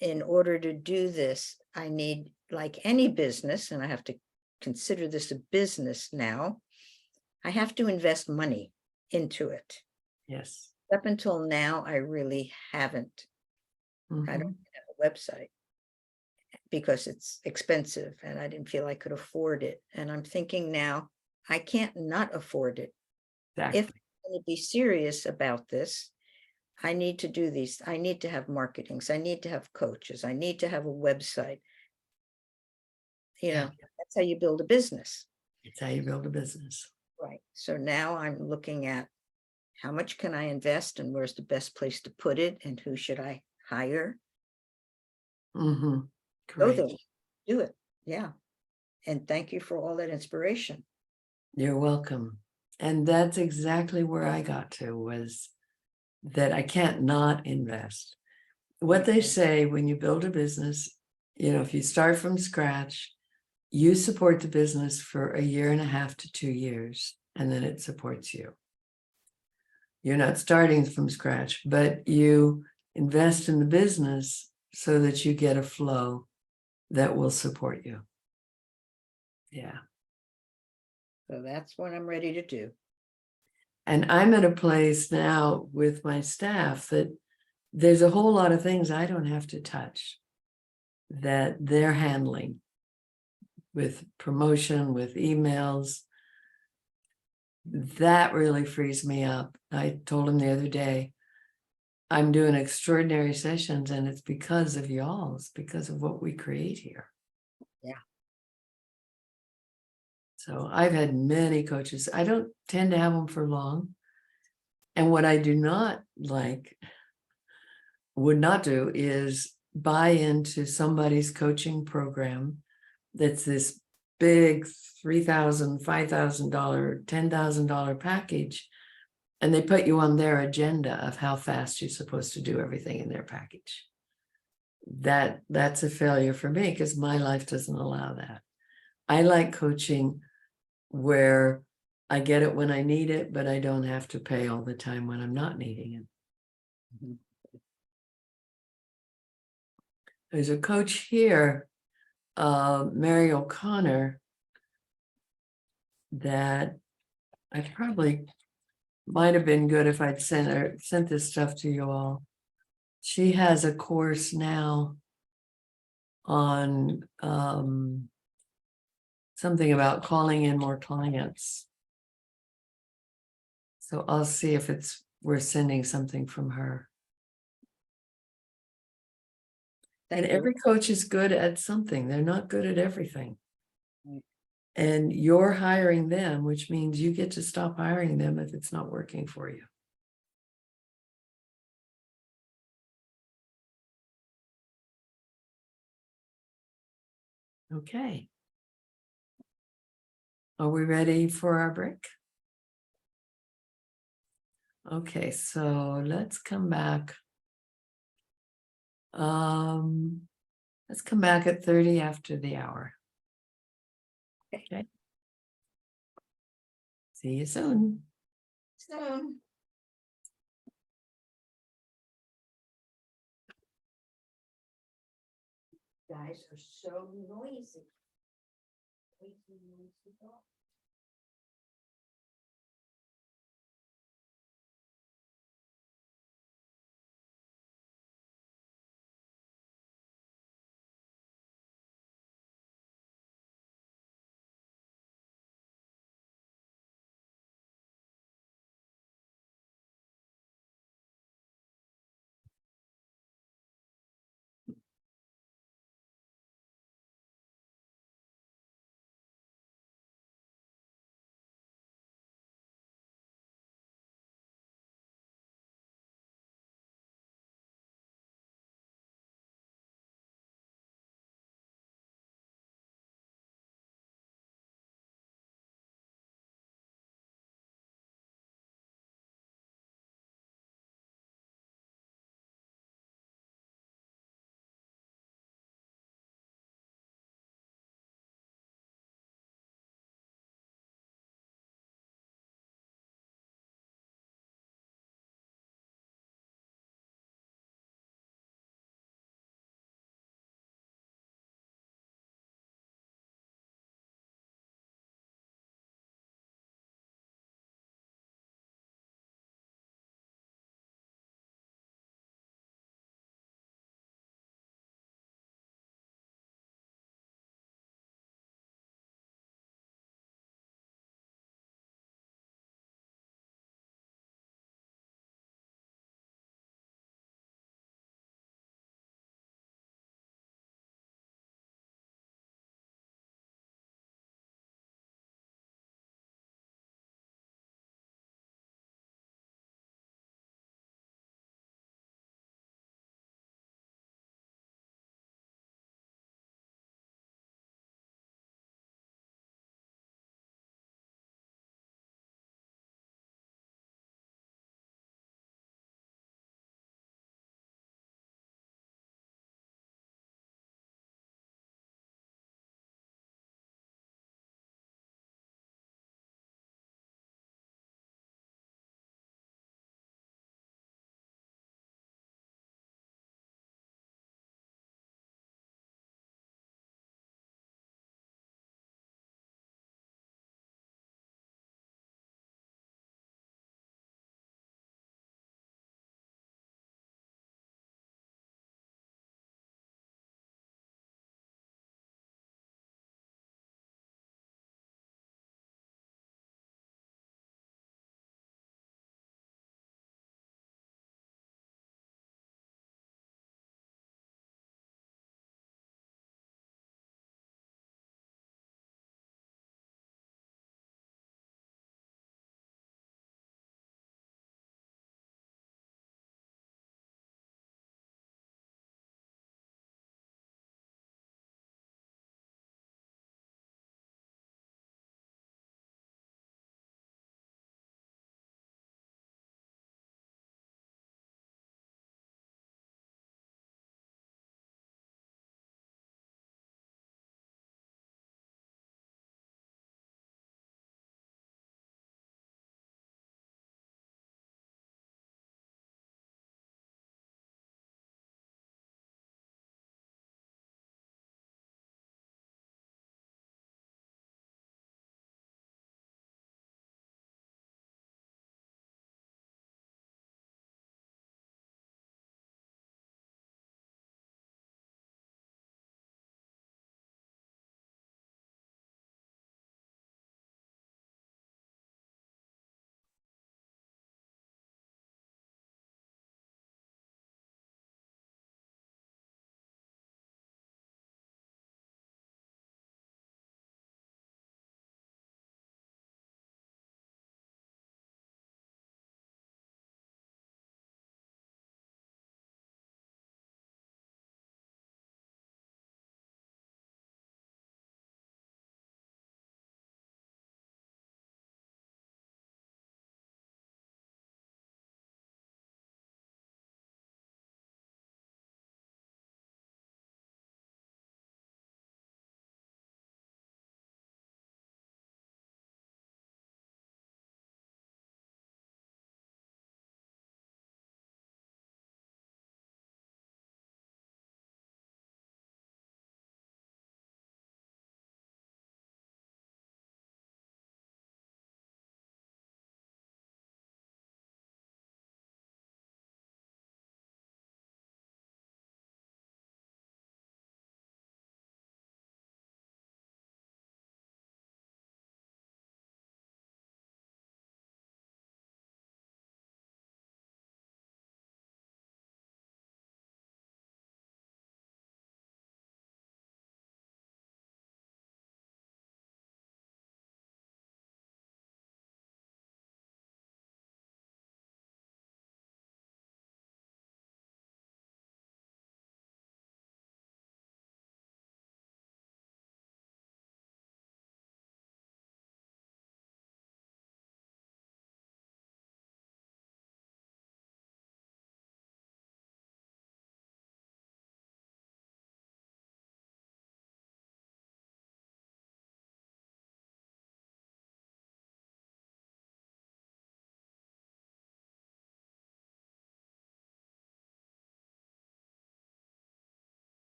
in order to do this, I need, like any business, and I have to consider this a business now, I have to invest money into it. Yes. Up until now, I really haven't. I don't have a website because it's expensive and I didn't feel I could afford it. And I'm thinking now, I can't not afford it. Exactly. If I'm going to be serious about this, I need to do these. I need to have marketings. I need to have coaches. I need to have a website. You know, that's how you build a business. It's how you build a business. Right. So now I'm looking at how much can I invest and where's the best place to put it and who should I hire? Go Great. there, do it. Yeah. And thank you for all that inspiration. You're welcome. And that's exactly where I got to, was that I can't not invest. What they say when you build a business, you know, if you start from scratch, you support the business for 1.5 to 2 years, and then it supports you. You're not starting from scratch, but you invest in the business so that you get a flow that will support you. Yeah. So that's what I'm ready to do. And I'm at a place now with my staff that there's a whole lot of things I don't have to touch that they're handling, with promotion, with emails. That really frees me up. I told him the other day, I'm doing extraordinary sessions, and it's because of y'all. It's because of what we create here. Yeah. So I've had many coaches. I don't tend to have them for long. And what I do not like, would not do, is buy into somebody's coaching program that's this big $3,000, $5,000, $10,000 package, and they put you on their agenda of how fast you're supposed to do everything in their package. That's a failure for me, because my life doesn't allow that. I like coaching where I get it when I need it, but I don't have to pay all the time when I'm not needing it. There's a coach here, Mary O'Connor, that I probably might have been good if I'd sent this stuff to you all. She has a course now on something about calling in more clients. So I'll see if it's worth sending something from her. And Thank you. every coach is good at something. They're not good at everything. Right. And you're hiring them, which means you get to stop hiring them if it's not working for you. Okay. Are we ready for our break? Okay, so let's come back. Let's come back at 30 after the hour. Okay. See you soon. Soon. Guys are so noisy. Way too noisy.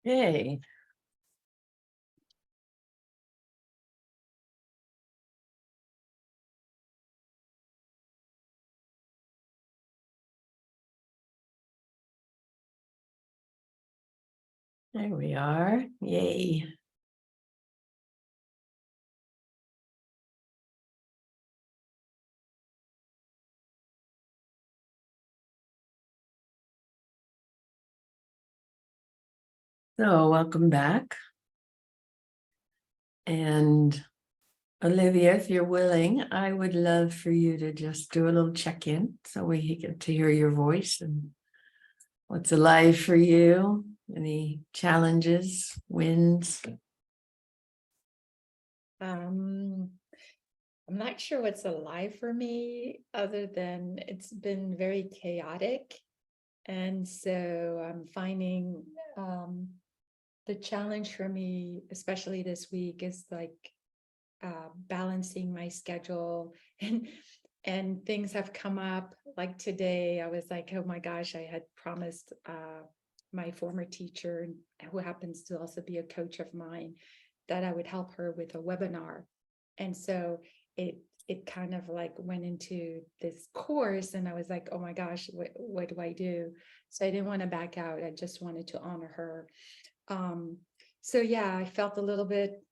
Okay. There we are. Yay. So welcome back. And Olivia, if you're willing, I would love for you to just do a little check-in so we get to hear your voice and what's alive for you, any challenges, wins. I'm not sure what's alive for me other than it's been very chaotic. And so I'm finding the challenge for me, especially this week, is like balancing my schedule and things have come up. Like today, I was like, oh my gosh, I had promised my former teacher, who happens to also be a coach of mine, that I would help her with a webinar. And so it kind of like went into this course, and I was like, oh my gosh, what do I do? So I didn't want to back out. I just wanted to honor her. So yeah, I felt a little bit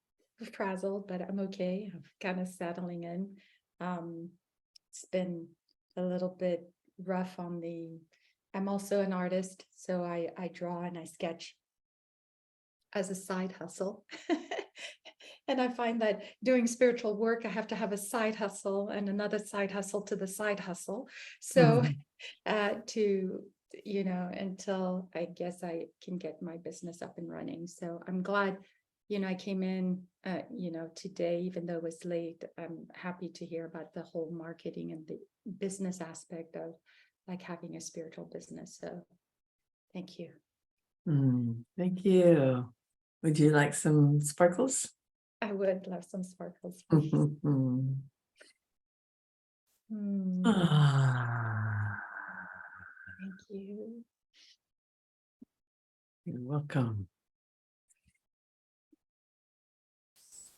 frazzled, but I'm okay. I'm kind of settling in. It's been a little bit rough on I'm also an artist, so I draw and I sketch as a side hustle. And I find that doing spiritual work, I have to have a side hustle and another side hustle to the side hustle. So until I guess I can get my business up and running. So I'm glad, I came in, today, even though it was late. I'm happy to hear about the whole marketing and the business aspect of like having a spiritual business. So thank you. Thank you. Would you like some sparkles? I would love some sparkles. Ah, Thank you. you're welcome.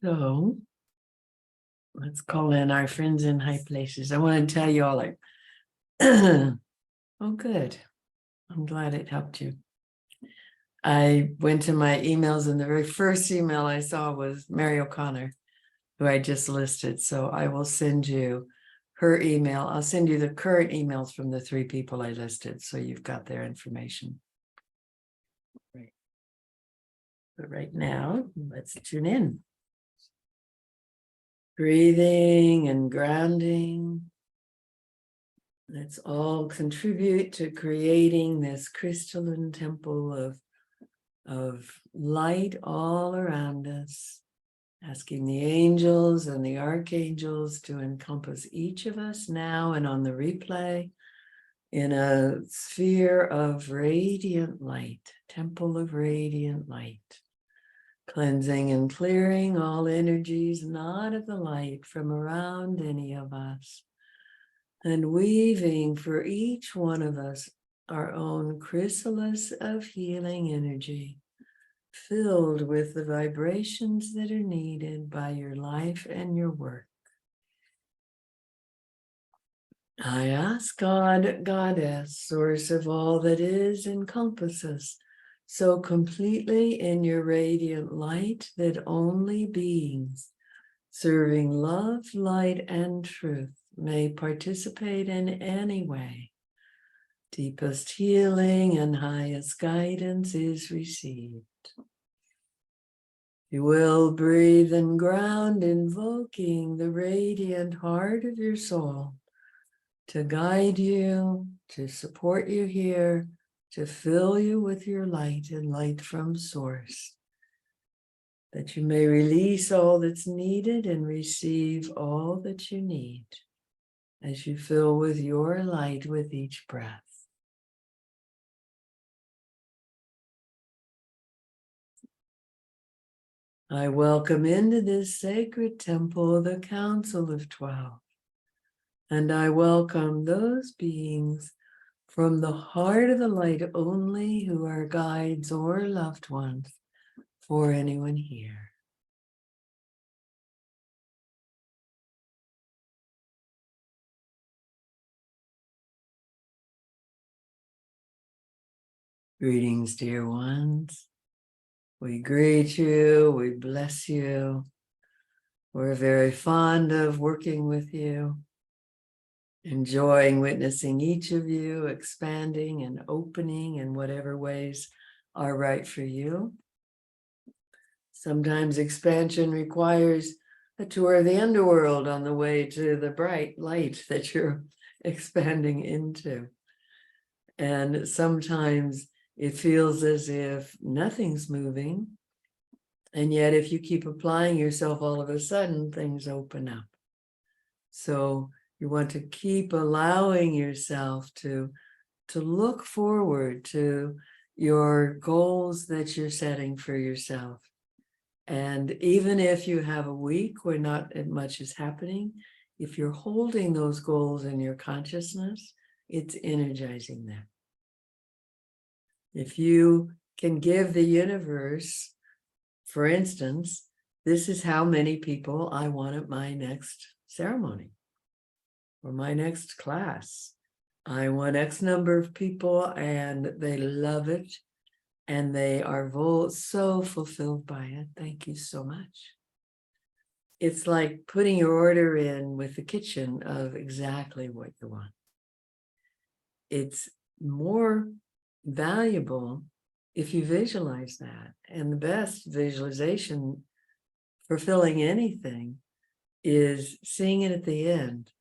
So let's call in our friends in high places. I want to tell you all like, oh, good. I'm glad it helped you. I went to my emails, and the very first email I saw was Mary O'Connor, who I just listed. So I will send you her email. I'll send you the current emails from the 3 people I listed, so you've got their information. Right. But right now, let's tune in. Breathing and grounding. Let's all contribute to creating this crystalline temple of light all around us, asking the angels and the archangels to encompass each of us now and on the replay in a sphere of radiant light, temple of radiant light, cleansing and clearing all energies not of the light from around any of us, and weaving for each one of us our own chrysalis of healing energy, filled with the vibrations that are needed by your life and your work. I ask God, Goddess, source of all that is, encompass us so completely in your radiant light that only beings serving love, light, and truth may participate in any way. Deepest healing and highest guidance is received. You will breathe and ground, invoking the radiant heart of your soul to guide you, to support you here, to fill you with your light and light from source, that you may release all that's needed and receive all that you need as you fill with your light with each breath. I welcome into this sacred temple the Council of 12, and I welcome those beings from the heart of the light only, who are guides or loved ones for anyone here. Greetings, dear ones. We greet you, we bless you. We're very fond of working with you, enjoying witnessing each of you expanding and opening in whatever ways are right for you. Sometimes expansion requires a tour of the underworld on the way to the bright light that you're expanding into. And sometimes it feels as if nothing's moving. And yet, if you keep applying yourself, all of a sudden things open up. So you want to keep allowing yourself to look forward to your goals that you're setting for yourself. And even if you have a week where not much is happening, if you're holding those goals in your consciousness, it's energizing them. If you can give the universe, for instance, this is how many people I want at my next ceremony or my next class. I want X number of people and they love it and they are so fulfilled by it. Thank you so much. It's like putting your order in with the kitchen of exactly what you want. It's more valuable if you visualize that. And the best visualization for filling anything is seeing it at the end.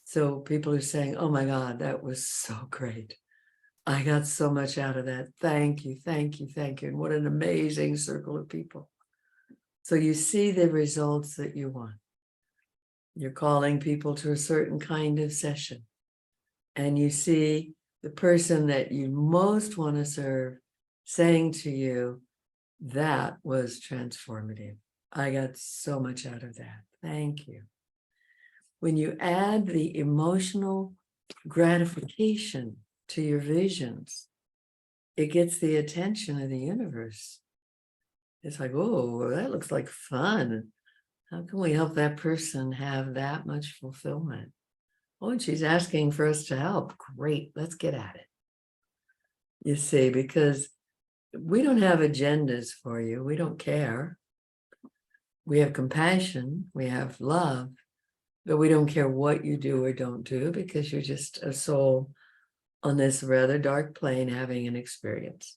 So people are saying, oh my God, that was so great. I got so much out of that. Thank you, thank you, thank you. And what an amazing circle of people. So you see the results that you want. You're calling people to a certain kind of session. And you see the person that you most want to serve saying to you, that was transformative. I got so much out of that. Thank you. When you add the emotional gratification to your visions, it gets the attention of the universe. It's like, oh, that looks like fun. How can we help that person have that much fulfillment? Oh, and she's asking for us to help. Great, let's get at it. You see, because we don't have agendas for you. We don't care. We have compassion, we have love, but we don't care what you do or don't do because you're just a soul on this rather dark plane having an experience.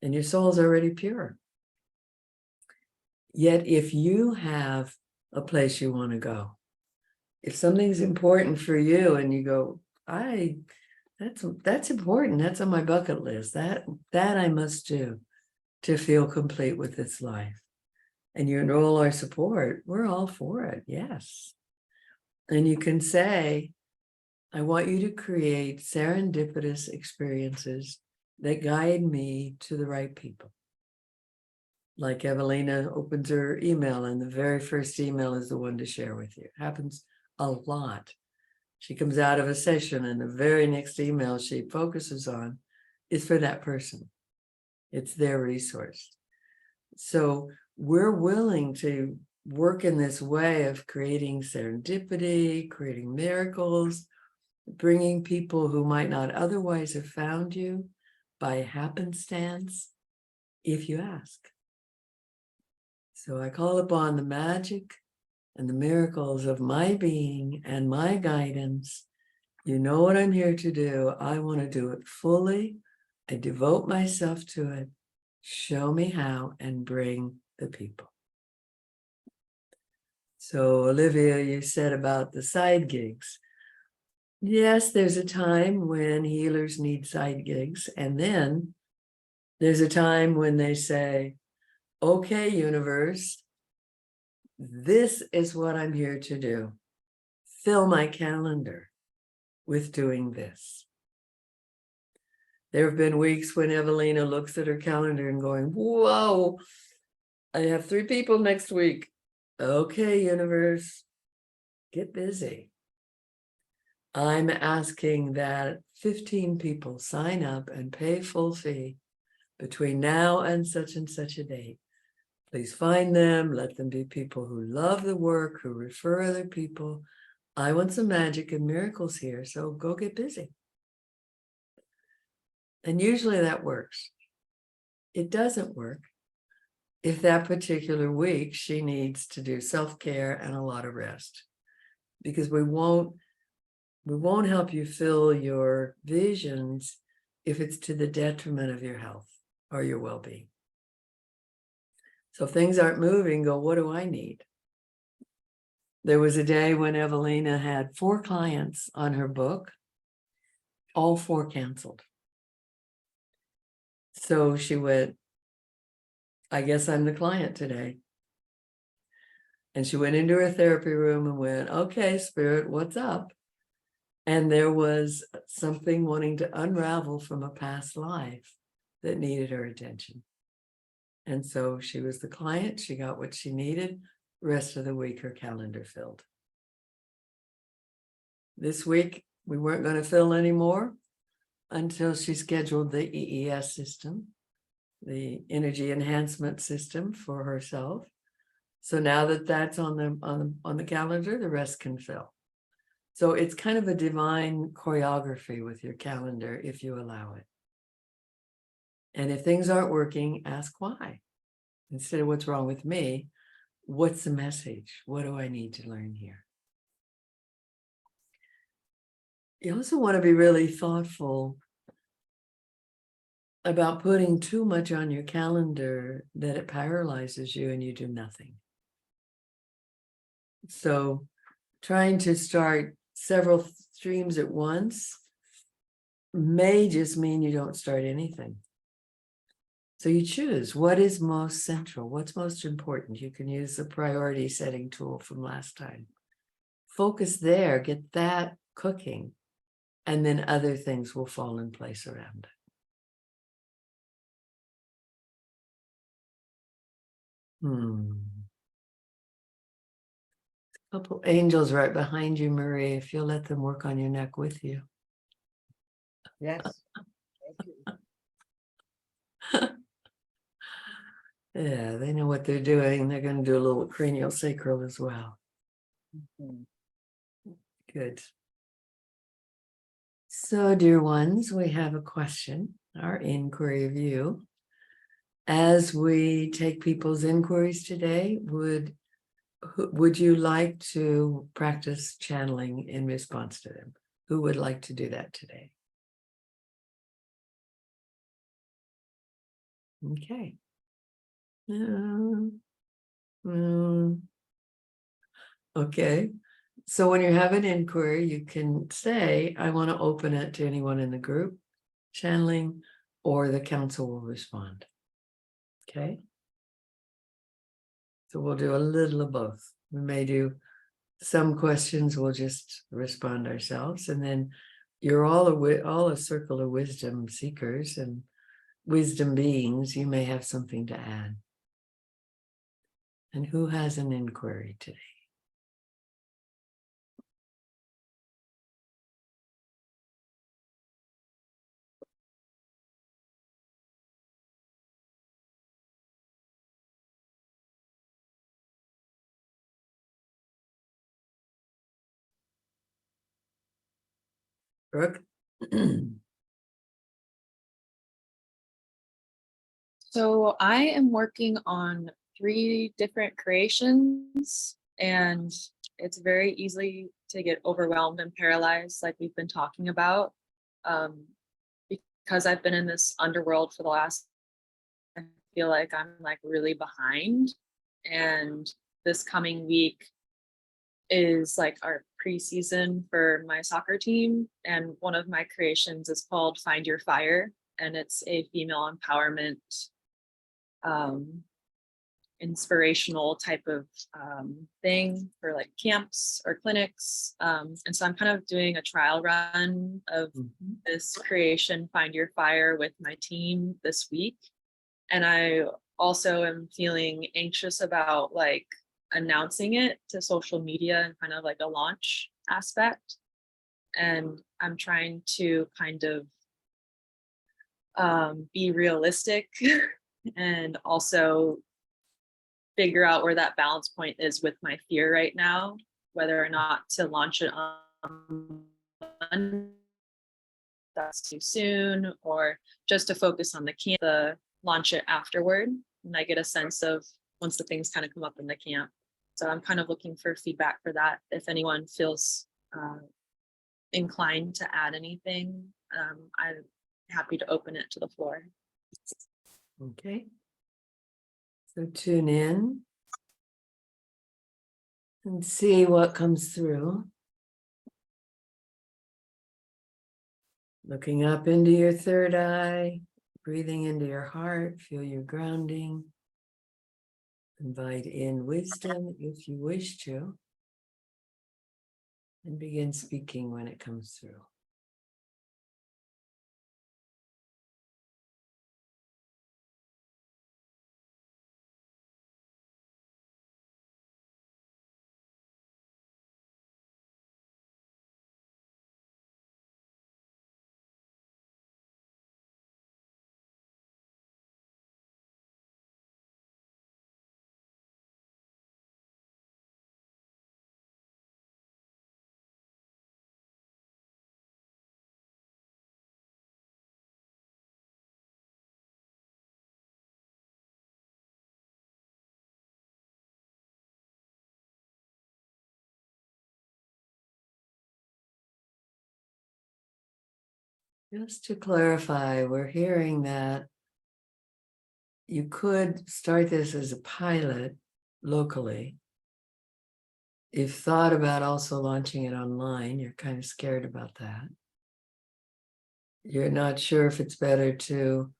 And your soul's already pure. Yet if you have a place you want to go, if something's important for you and you go, that's important, that's on my bucket list, that I must do to feel complete with this life. And you enroll our support, we're all for it, yes. And you can say, I want you to create serendipitous experiences that guide me to the right people. Like Evelina opens her email and the very first email is the one to share with you. It happens a lot. She comes out of a session and the very next email she focuses on is for that person. It's their resource. So we're willing to work in this way of creating serendipity, creating miracles, bringing people who might not otherwise have found you by happenstance, if you ask. So I call upon the magic and the miracles of my being and my guidance. You know what I'm here to do. I want to do it fully. I devote myself to it. Show me how and bring the people. So Olivia, you said about the side gigs. Yes, there's a time when healers need side gigs. And then there's a time when they say, okay, universe, this is what I'm here to do. Fill my calendar with doing this. There have been weeks when Evelina looks at her calendar and going, whoa, I have 3 people next week. Okay, universe, get busy. I'm asking that 15 people sign up and pay full fee between now and such a date. Please find them, let them be people who love the work, who refer other people. I want some magic and miracles here, so go get busy. And usually that works. It doesn't work if that particular week she needs to do self-care and a lot of rest, because we won't help you fill your visions if it's to the detriment of your health or your well-being. So if things aren't moving, go, what do I need? There was a day when Evelina had 4 clients on her book, all 4 canceled. So she went, I guess I'm the client today. And she went into her therapy room and went, okay, Spirit, what's up? And there was something wanting to unravel from a past life that needed her attention. And so she was the client. She got what she needed. Rest of the week, her calendar filled. This week, we weren't going to fill anymore until she scheduled the EES system, the energy enhancement system for herself. So now that that's on the calendar, the rest can fill. So it's kind of a divine choreography with your calendar if you allow it. And if things aren't working, ask why. Instead of what's wrong with me, what's the message? What do I need to learn here? You also want to be really thoughtful about putting too much on your calendar that it paralyzes you and you do nothing. So trying to start several streams at once may just mean you don't start anything. So you choose what is most central, what's most important. You can use the priority setting tool from last time. Focus there, get that cooking, and then other things will fall in place around it. Couple angels right behind you, Marie, if you'll let them work on your neck with you. Yes. Yeah, they know what they're doing. They're going to do a little cranial sacral as well. Mhm. Good. So, dear ones, we have a question, our inquiry of you. As we take people's inquiries today, would you like to practice channeling in response to them? Who would like to do that today? Okay. Okay. So when you have an inquiry, you can say, I want to open it to anyone in the group, channeling, or the council will respond. Okay. So we'll do a little of both. We may do some questions, we'll just respond ourselves. And then you're all a circle of wisdom seekers and wisdom beings. You may have something to add. And who has an inquiry today? Brooke? So I am working on 3 different creations, and it's very easy to get overwhelmed and paralyzed, like we've been talking about. Because I've been in this underworld for the last, I feel like I'm like really behind. And this coming week is like our preseason for my soccer team. And one of my creations is called Find Your Fire. And it's a female empowerment inspirational type of thing for like camps or clinics. And so I'm kind of doing a trial run of this creation, Find Your Fire, with my team this week. And I also am feeling anxious about like announcing it to social media and kind of like a launch aspect. And I'm trying to kind of be realistic and also figure out where that balance point is with my fear right now, whether or not to launch it on that's too soon, or just to focus on the camp, launch it afterward. And I get a sense of once the things kind of come up in the camp. So I'm kind of looking for feedback for that. If anyone feels inclined to add anything, I'm happy to open it to the floor. Okay. So tune in and see what comes through. Looking up into your third eye, breathing into your heart, feel your grounding. Invite in wisdom if you wish to, and begin speaking when it comes through. Just to clarify, we're hearing that you could start this as a pilot locally. You've thought about also launching it online. You're kind of scared about that. You're not sure if it's better to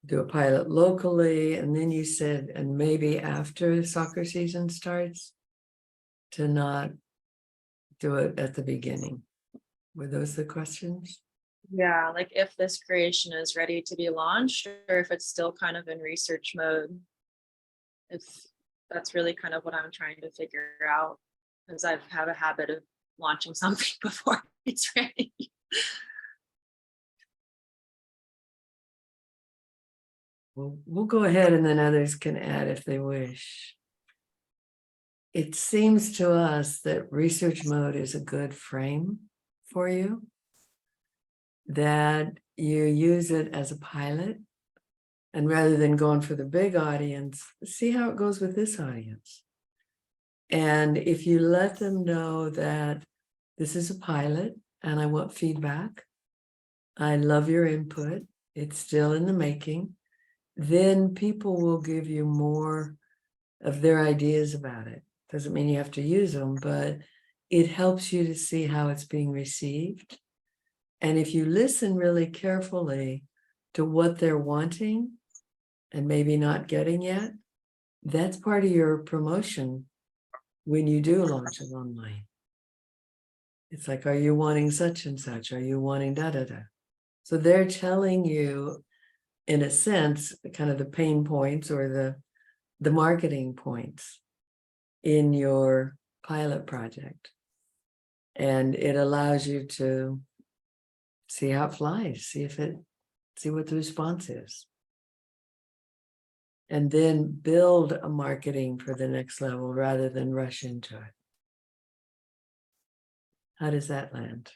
do a pilot locally, and then you said, and maybe after soccer season starts, to not do it at the beginning. Were those the questions? Yeah, like if this creation is ready to be launched, or if it's still kind of in research mode. If that's really kind of what I'm trying to figure out, because I've had a habit of launching something before it's ready. We'll go ahead, and then others can add if they wish. It seems to us that research mode is a good frame for you, that you use it as a pilot, and rather than going for the big audience, see how it goes with this audience. And if you let them know that this is a pilot and I want feedback, I love your input, it's still in the making, then people will give you more of their ideas about it. Doesn't mean you have to use them, but it helps you to see how it's being received. And if you listen really carefully to what they're wanting and maybe not getting yet, that's part of your promotion when you do launch it online. It's like, are you wanting such and such? Are you wanting da da da? So they're telling you, in a sense, kind of the pain points or the marketing points in your pilot project. And it allows you to see how it flies, see what the response is. And then build a marketing for the next level rather than rush into it. How does that land?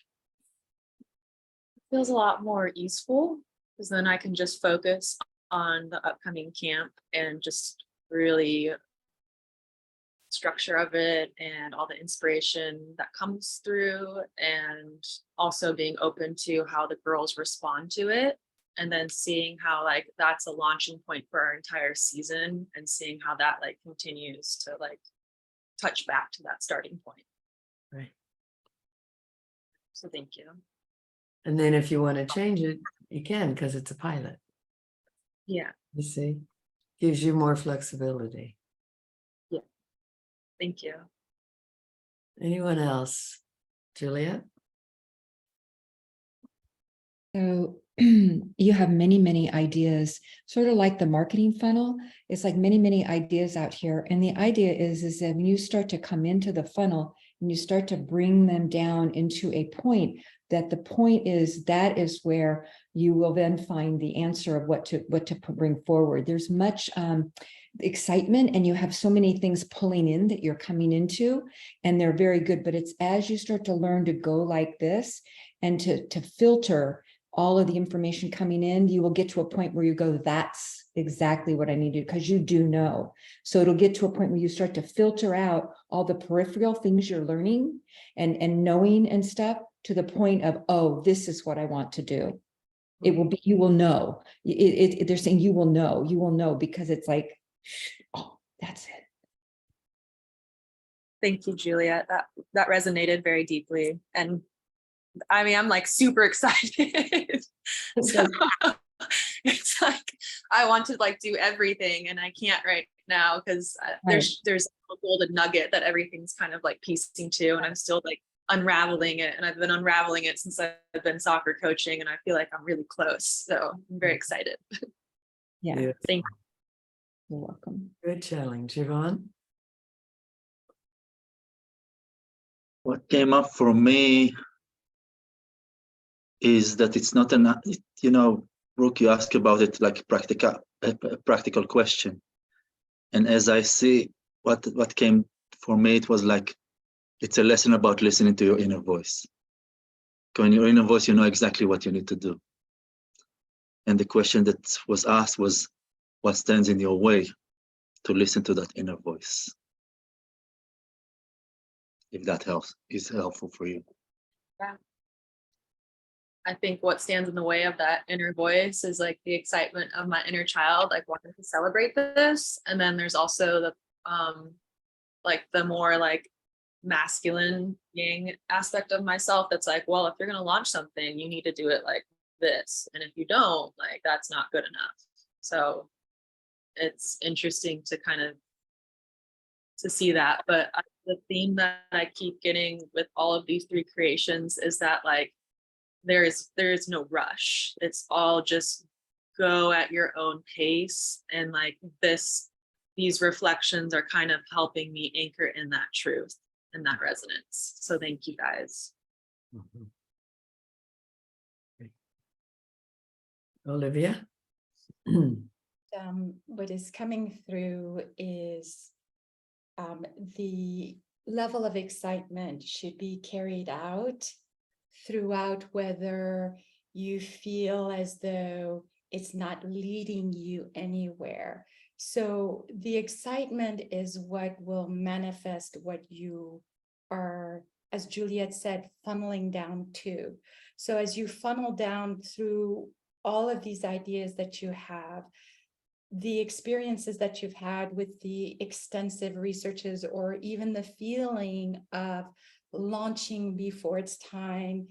Feels a lot more easeful, because then I can just focus on the upcoming camp and just really structure of it and all the inspiration that comes through, and also being open to how the girls respond to it, and then seeing how like that's a launching point for our entire season, and seeing how that like continues to like touch back to that starting point. Right. So thank you. And then if you want to change it, you can, because it's a pilot. Yeah. You see, gives you more flexibility. Yeah. Thank you. Anyone else? Juliet? So you have many, many ideas, sort of like the marketing funnel. It's like many, many ideas out here. And the idea is that when you start to come into the funnel and you start to bring them down into a point that the point is that is where you will then find the answer of what to bring forward. There's much excitement, and you have so many things pulling in that you're coming into, and they're very good. But it's as you start to learn to go like this and to filter all of the information coming in, you will get to a point where you go, that's exactly what I needed, because you do know. So it'll get to a point where you start to filter out all the peripheral things you're learning and knowing and stuff, to the point of, oh, this is what I want to do. It will be, you will know. They're saying you will know, because it's like, oh, that's it. Thank you, Juliet. That resonated very deeply. And I mean, I'm like super excited. So it's like, I want to like do everything and I can't right now because there's a golden nugget that everything's kind of like piecing to, and I'm still like unraveling it. And I've been unraveling it since I've been soccer coaching, and I feel like I'm really close. So I'm very excited. Yeah. Thank you. You're welcome. Good challenge, Yvonne. What came up for me is that it's not an, you know, Brooke, you asked about it like a practical question. And as I see what came for me, it was like, it's a lesson about listening to your inner voice. Because in your inner voice, you know exactly what you need to do. And the question that was asked was, what stands in your way to listen to that inner voice? If that is helpful for you. Yeah. I think what stands in the way of that inner voice is like the excitement of my inner child, like wanting to celebrate this. And then there's also the like the more like masculine yang aspect of myself that's like, well, if you're going to launch something, you need to do it like this. And if you don't, like, that's not good enough. So it's interesting to kind of to see that. But the theme that I keep getting with all of these three creations is that like, there is no rush. It's all just go at your own pace. And like these reflections are kind of helping me anchor in that truth and that resonance. So thank you guys. Mhm. Olivia? What is coming through is the level of excitement should be carried out throughout, whether you feel as though it's not leading you anywhere. So the excitement is what will manifest what you are, as Juliet said, funneling down to. So as you funnel down through all of these ideas that you have, the experiences that you've had with the extensive researches, or even the feeling of launching before it's time,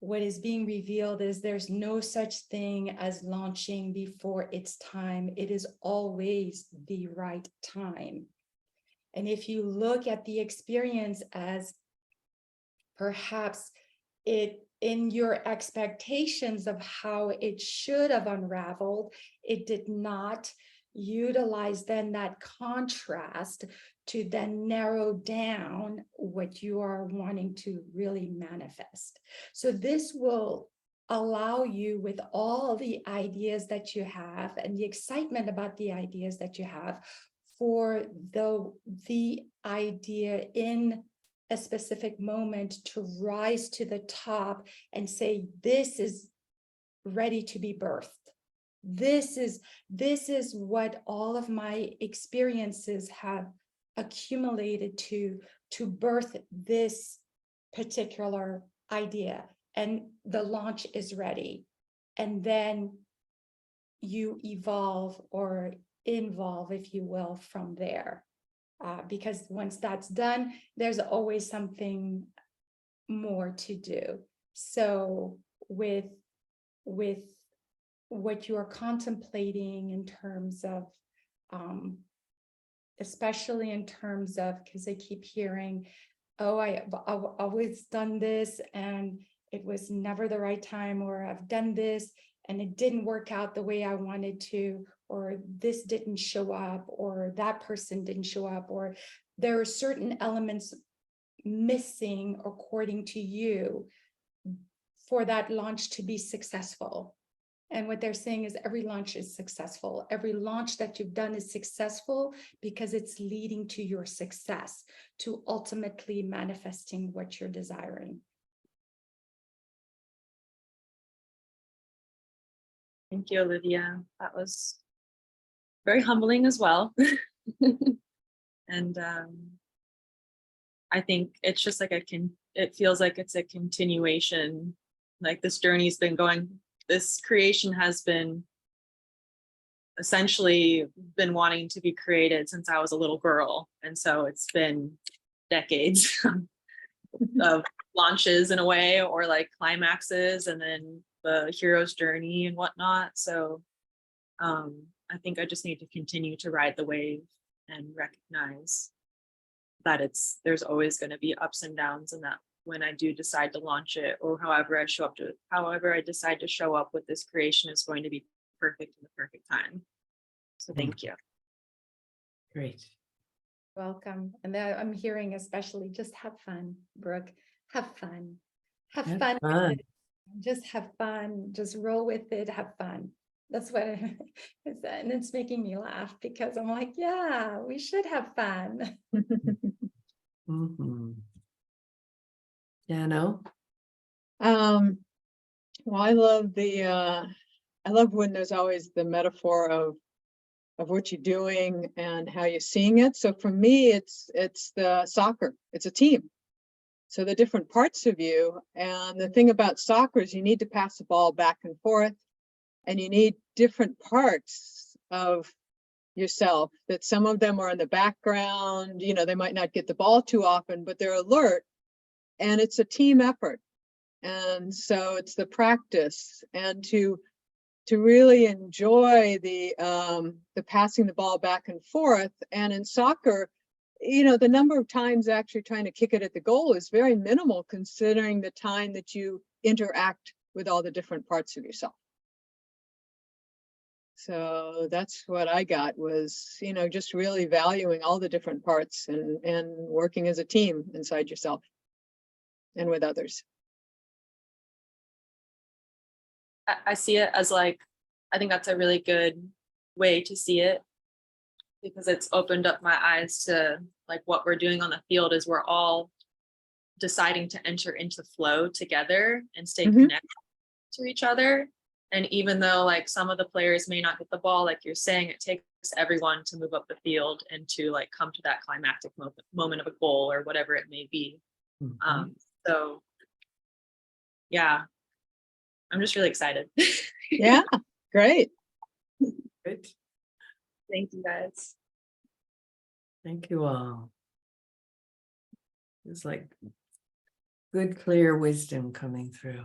what is being revealed is there's no such thing as launching before it's time. It is always the right time. And if you look at the experience as perhaps it in your expectations of how it should have unraveled, it did not utilize then that contrast to then narrow down what you are wanting to really manifest. So this will allow you, with all the ideas that you have and the excitement about the ideas that you have, for the idea in a specific moment to rise to the top and say, this is ready to be birthed. This is what all of my experiences have accumulated to birth this particular idea, and the launch is ready. And then you evolve or involve, if you will, from there. Because once that's done, there's always something more to do. So with what you are contemplating in terms of, especially in terms of, because I keep hearing, oh, I've always done this and it was never the right time, or I've done this and it didn't work out the way I wanted to, or this didn't show up, or that person didn't show up, or there are certain elements missing according to you. for that launch to be successful. And what they're saying is every launch is successful. Every launch that you've done is successful because it's leading to your success, to ultimately manifesting what you're desiring. Thank you, Olivia. That was very humbling as well. And I think it's just like it feels like it's a continuation. Like this journey's been going, this creation has been essentially been wanting to be created since I was a little girl. And so it's been decades of launches in a way, or like climaxes, and then the hero's journey and whatnot. So I think I just need to continue to ride the wave and recognize that there's always going to be ups and downs, and that when I do decide to launch it, or however I decide to show up with this creation, is going to be perfect in the perfect time. So thank you. Great. Welcome. And then I'm hearing especially just have fun, Brooke. Have fun. Have Have fun. with fun. it. Just have fun. Just roll with it. Have fun. That's what it's, and it's making me laugh because I'm like, yeah, we should have fun. Mhm. Jano? Well, I love when there's always the metaphor of what you're doing and how you're seeing it. So for me, it's the soccer. It's a team. So the different parts of you, and the thing about soccer is you need to pass the ball back and forth, and you need different parts of yourself, that some of them are in the background, they might not get the ball too often, but they're alert, and it's a team effort. And so it's the practice, and to really enjoy the passing the ball back and forth. And in soccer, the number of times actually trying to kick it at the goal is very minimal, considering the time that you interact with all the different parts of yourself. So that's what I got, was, just really valuing all the different parts and working as a team inside yourself and with others. I see it as like, I think that's a really good way to see it, because it's opened up my eyes to like what we're doing on the field is we're all deciding to enter into flow together and stay connected to each other. And even though like some of the players may not get the ball, like you're saying, it takes everyone to move up the field and to like come to that climactic moment of a goal or whatever it may be. So yeah, I'm just really excited. Yeah, great. Great. Thank you guys. Thank you all. It's like good, clear wisdom coming through.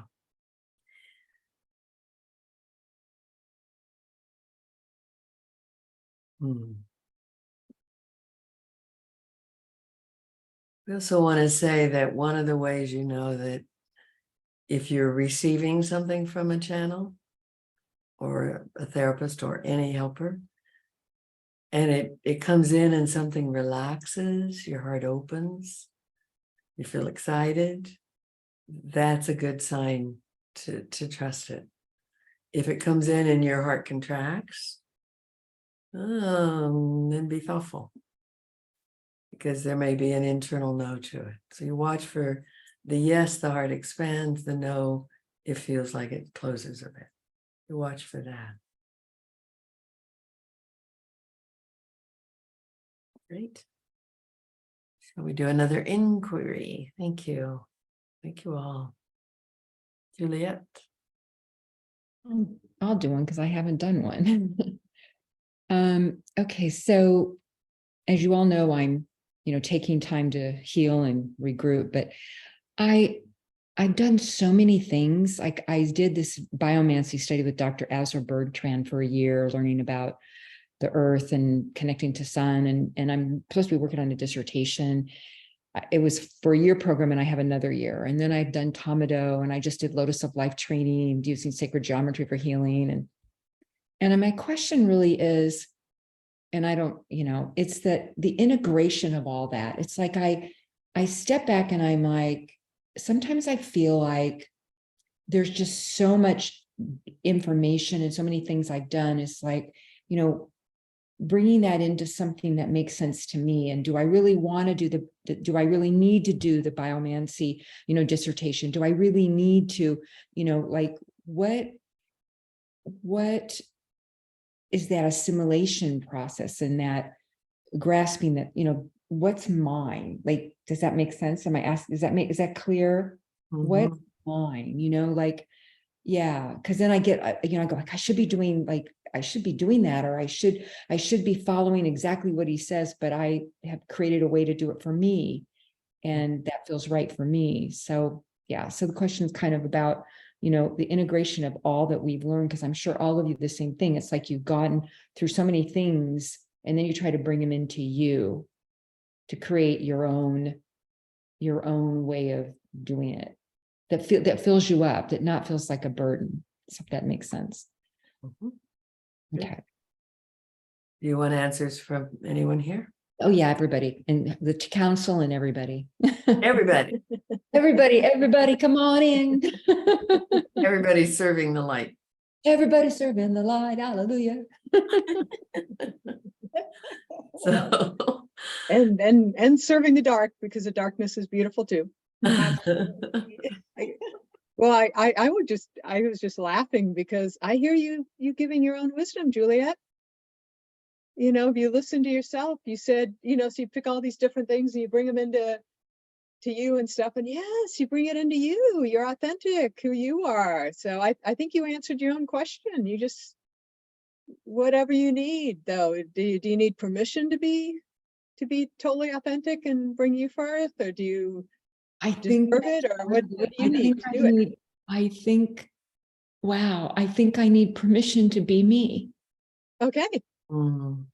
I also want to say that one of the ways you know that if you're receiving something from a channel or a therapist or any helper, and it comes in and something relaxes, your heart opens, you feel excited, that's a good sign to trust it. If it comes in and your heart contracts, then be thoughtful, because there may be an internal no to it. So you watch for the yes, the heart expands, the no, it feels like it closes a bit. You watch for that. Great. Shall we do another inquiry? Thank you. Thank you all. Juliet. I'll do one because I haven't done one. Okay, so as you all know, I'm, taking time to heal and regroup, but I've done so many things. Like I did this biomancy study with Dr. Azra Bergtran for a year, learning about the earth and connecting to sun. And I'm supposed to be working on a dissertation. It was for a year program, and I have another year. And then I've done Tamado, and I just did Lotus of Life training using sacred geometry for healing. And my question really is, and I don't, it's that the integration of all that. It's like I step back and I'm like, sometimes I feel like there's just so much information and so many things I've done. It's like, you know, bringing that into something that makes sense to me. And do I really want to do do I really need to do the biomancy, you know, dissertation? Do I really need to, you know, like what is that assimilation process and that grasping that, you know, what's mine? Like, does that make sense? Am I asking, is that clear? What's mine, you know, like, yeah, because then I get, you know, I go like, I should be doing that, or I should be following exactly what he says, but I have created a way to do it for me. And that feels right for me. So yeah, so the question is kind of about, you know, the integration of all that we've learned, because I'm sure all of you the same thing. It's like you've gotten through so many things, and then you try to bring them into you to create your own way of doing it that fills you up, that not feels like a burden. So if that makes sense. Mhm. Okay. Do you want answers from anyone here? Oh yeah, everybody, and the council and everybody. Everybody, everybody, come on in. everybody's serving the light. Everybody serving the light, hallelujah. So. And serving the dark, because the darkness is beautiful too. Well, I was just laughing because I hear you giving your own wisdom, Juliet. You know, if you listen to yourself, you said, you know, so you pick all these different things and you bring them into you and stuff. And yes, you bring it into you. You're authentic, who you are. So I think you answered your own question. You just, whatever you need though. Do you need permission to be totally authentic and bring you forth, or do you I think deserve it, or what do you need to do it? I think, wow, I think I need permission to be me. Okay. Mm.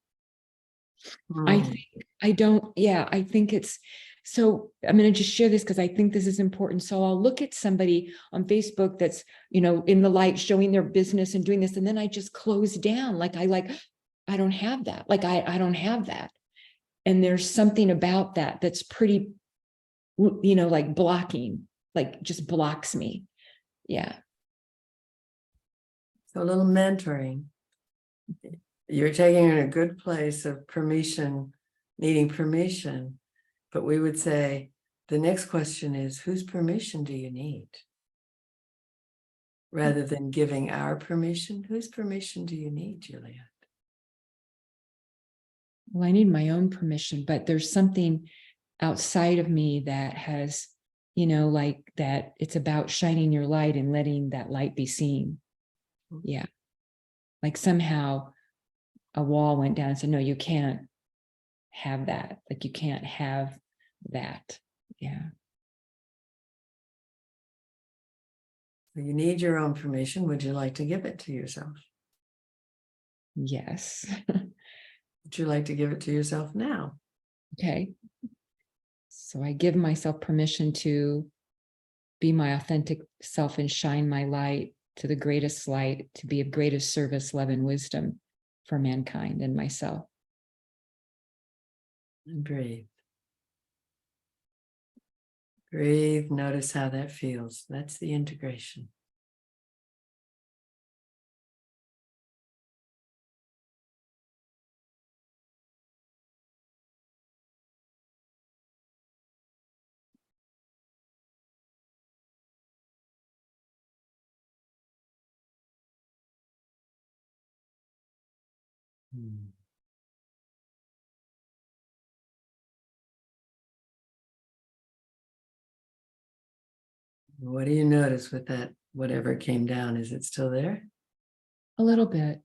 I Mm. think I don't, yeah, I think it's, so I'm going to just share this because I think this is important. So I'll look at somebody on Facebook that's, you know, in the light, showing their business and doing this. And then I just close down. Like, I don't have that. Like, I don't have that. And there's something about that that's pretty, you know, like blocking, like just blocks me. Yeah. So a little mentoring. You're taking in a good place of permission, needing permission. But we would say, the next question is, whose permission do you need? Rather than giving our permission, whose permission do you need, Juliet? Well, I need my own permission, but there's something outside of me that has, you know, like that it's about shining your light and letting that light be seen. Yeah. Like somehow a wall went down and said, no, you can't have that. Like you can't have that. Yeah. So you need your own permission. Would you like to give it to yourself? Yes. Would you like to give it to yourself now? Okay. So I give myself permission to be my authentic self and shine my light to the greatest light, to be of greatest service, love, and wisdom for mankind and myself. And breathe. Breathe, notice how that feels. That's the integration. Hmm. What do you notice with that? Whatever came down, is it still there? A little bit.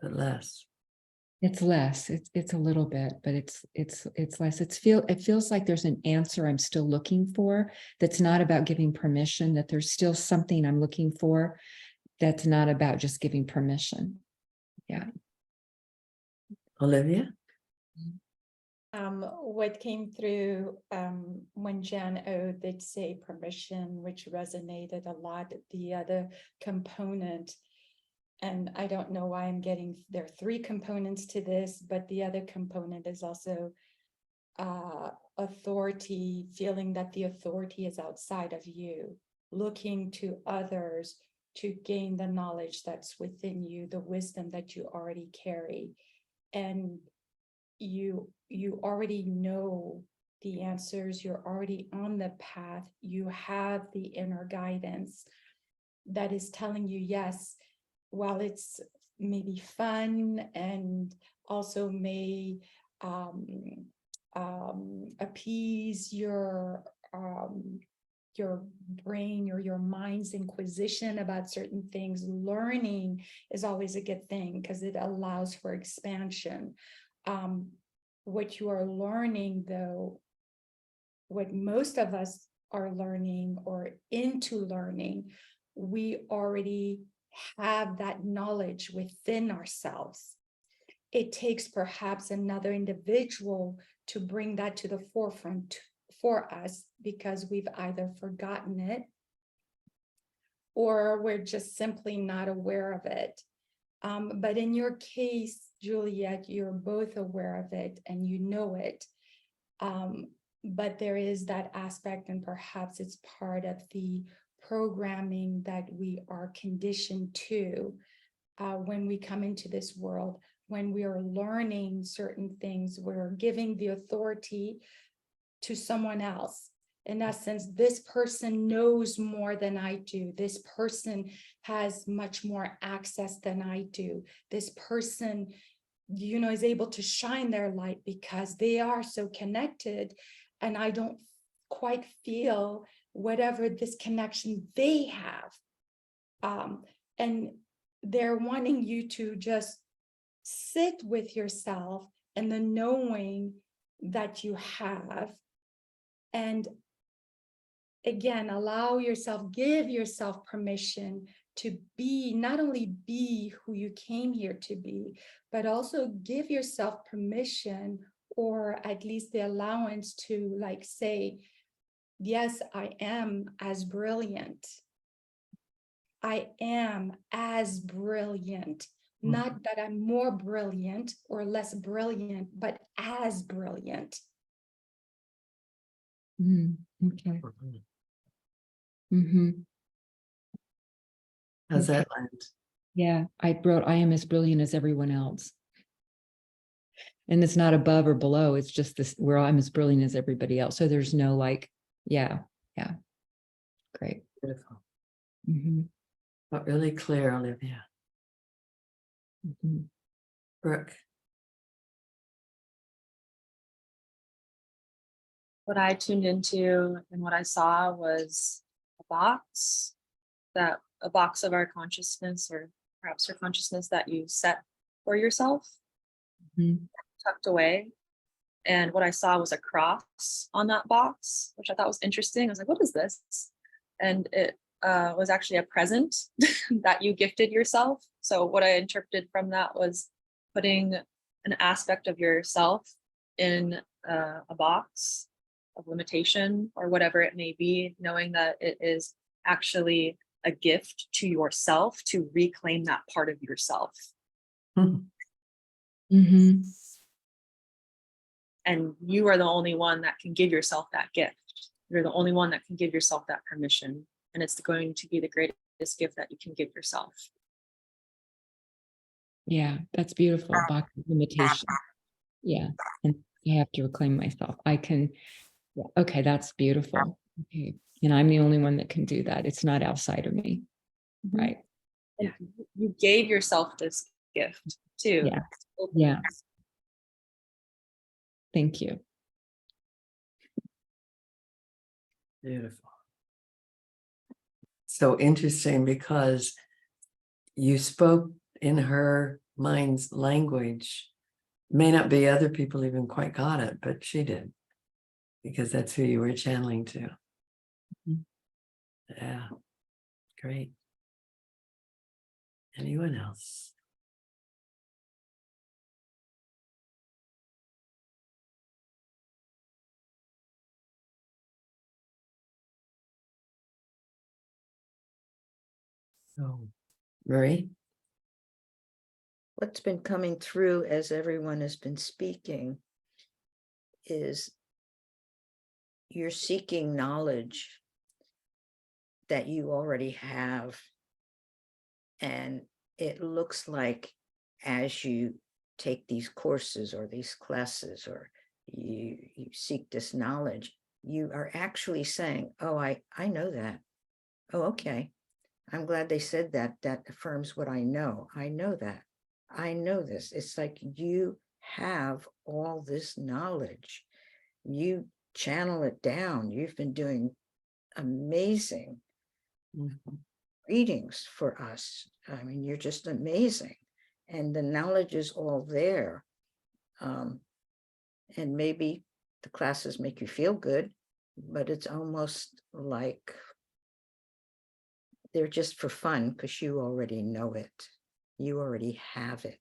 But less. It's less. It's a little bit, but it's less. It feels like there's an answer I'm still looking for. That's not about giving permission. That there's still something I'm looking for. That's not about just giving permission. Yeah. Olivia? What came through when Jan O did say permission, which resonated a lot, the other component, and I don't know why I'm getting, there are three components to this, but the other component is also authority, feeling that the authority is outside of you. looking to others to gain the knowledge that's within you, the wisdom that you already carry. And you already know the answers, you're already on the path, you have the inner guidance that is telling you, yes, while it's maybe fun and also may appease your brain or your mind's inquisition about certain things, learning is always a good thing because it allows for expansion. What you are learning, though, what most of us are learning or into learning, we already have that knowledge within ourselves. It takes perhaps another individual to bring that to the forefront for us because we've either forgotten it or we're just simply not aware of it. But in your case, Juliet, you're both aware of it and you know it. But there is that aspect, and perhaps it's part of the programming that we are conditioned to when we come into this world. When we are learning certain things, we're giving the authority to someone else. In essence, this person knows more than I do. This person has much more access than I do. This person, is able to shine their light because they are so connected, and I don't quite feel whatever this connection they have. And they're wanting you to just sit with yourself and the knowing that you have. And again, give yourself permission to be, not only be who you came here to be, but also give yourself permission, or at least the allowance to say, yes, I am as brilliant. I am as brilliant. Not that I'm more brilliant or less brilliant, but as brilliant. Okay. Mm-hmm. How's that land? Yeah, I wrote, I am as brilliant as everyone else. And it's not above or below. It's just this, where I'm as brilliant as everybody else. So there's no yeah. Great. Beautiful. Mm-hmm. But really clear, Olivia. Mm-hmm. Brooke. What I tuned into and what I saw was a box of our consciousness, or perhaps your consciousness that you set for yourself, tucked away. And what I saw was a cross on that box, which I thought was interesting. I was like, what is this? And it was actually a present that you gifted yourself. So what I interpreted from that was putting an aspect of yourself in a box of limitation or whatever it may be, knowing that it is actually a gift to yourself to reclaim that part of yourself. Mm-hmm. And you are the only one that can give yourself that gift. You're the only one that can give yourself that permission. And it's going to be the greatest gift that you can give yourself. Yeah, that's beautiful. Box of limitation. Yeah. And I have to reclaim myself. Okay, that's beautiful. Okay. And I'm the only one that can do that. It's not outside of me. Right. And you gave yourself this gift too. Yeah. Yeah. Thank you. Beautiful. So interesting, because you spoke in her mind's language. May not be other people even quite got it, but she did, because that's who you were channeling to. Yeah, great. Anyone else? So, Marie? What's been coming through as everyone has been speaking is you're seeking knowledge that you already have. And it looks like as you take these courses or these classes, or you seek this knowledge, you are actually saying, oh, I know that. Oh, okay. I'm glad they said that. That affirms what I know. I know that. I know this. It's like you have all this knowledge. You channel it down. You've been doing amazing readings for us. I mean, you're just amazing. And the knowledge is all there. And maybe the classes make you feel good, but it's almost like they're just for fun because you already know it. You already have it.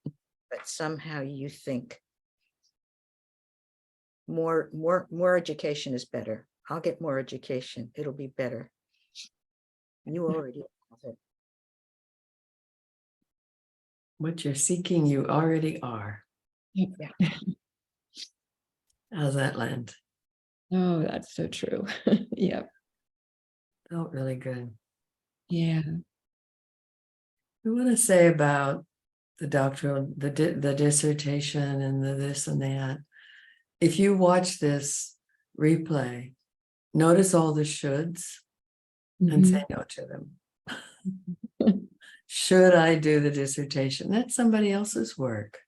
But somehow you think more education is better. I'll get more education. It'll be better. You already have it. What you're seeking, you already are. Yeah. How's that land? Oh, that's so true. Yep. Felt really good. Yeah. We want to say about the doctoral, the dissertation and the this and that. If you watch this replay, notice all the shoulds and say no to them. Should I do the dissertation? That's somebody else's work.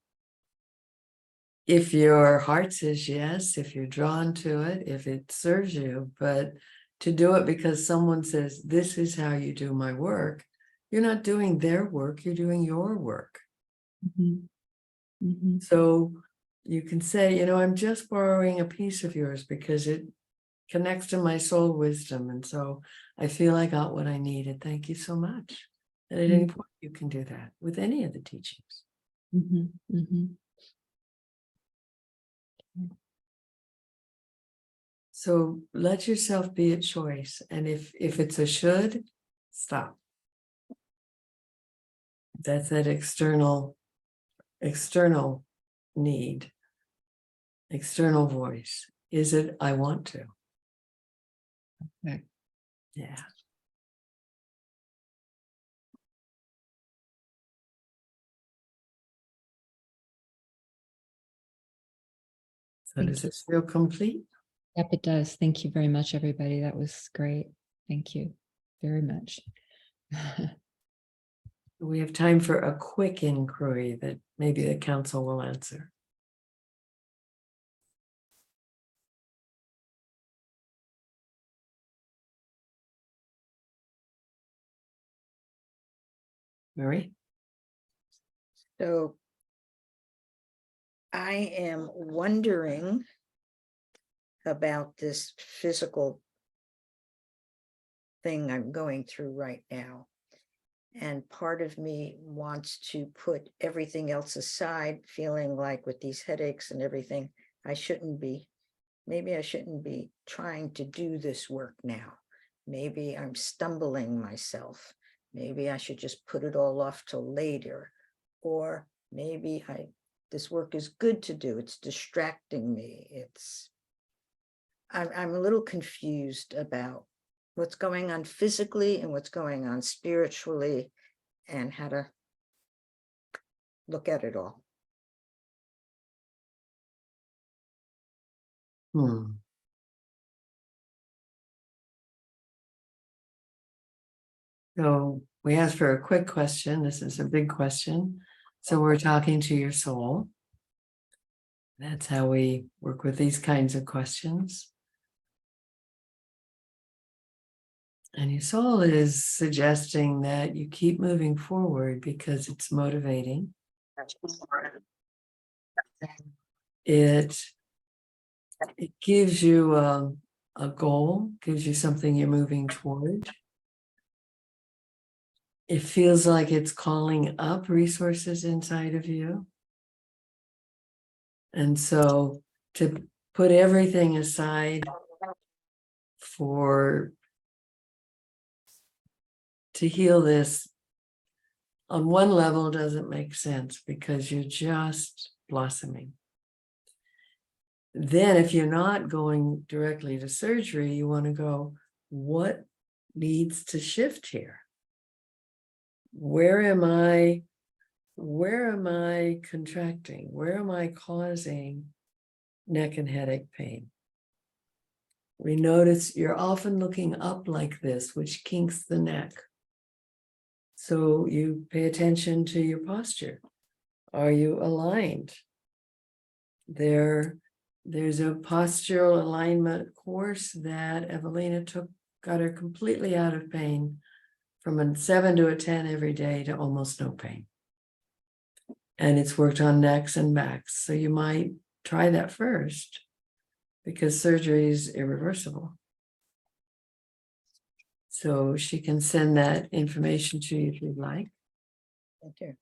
If your heart says yes, if you're drawn to it, if it serves you, but to do it because someone says, this is how you do my work, you're not doing their work, you're doing your work. So you can say, you know, I'm just borrowing a piece of yours because it connects to my soul wisdom. And so I feel I got what I needed. Thank you so much. And at any point, you can do that with any of the teachings. So let yourself be a choice. And if it's a should, stop. That's that external need, external voice. Is it, I want to? Okay. Yeah. So Thank does you. this feel complete? Yep, it does. Thank you very much, everybody. That was great. Thank you very much. We have time for a quick inquiry that maybe the council will answer. Mary? So I am wondering about this physical thing I'm going through right now. And part of me wants to put everything else aside, feeling like with these headaches and everything, maybe I shouldn't be trying to do this work now. Maybe I'm stumbling myself. Maybe I should just put it all off till later. Or maybe this work is good to do. It's distracting me. I'm a little confused about what's going on physically and what's going on spiritually and how to look at it all. So we asked for a quick question. This is a big question. So we're talking to your soul. That's how we work with these kinds of questions. And your soul is suggesting that you keep moving forward because it's motivating. It gives you a goal, gives you something you're moving toward. It feels like it's calling up resources inside of you. And so to put everything aside to heal this on one level doesn't make sense because you're just blossoming. Then if you're not going directly to surgery, you want to go, what needs to shift here. Where am I contracting? Where am I causing neck and headache pain? We notice you're often looking up like this, which kinks the neck. So you pay attention to your posture. Are you aligned? There's a postural alignment course that Evelina got her completely out of pain, from a 7 to a 10 every day to almost no pain. And it's worked on necks and backs. So you might try that first, because surgery is irreversible. So she can send that information to you if you'd like. Thank you.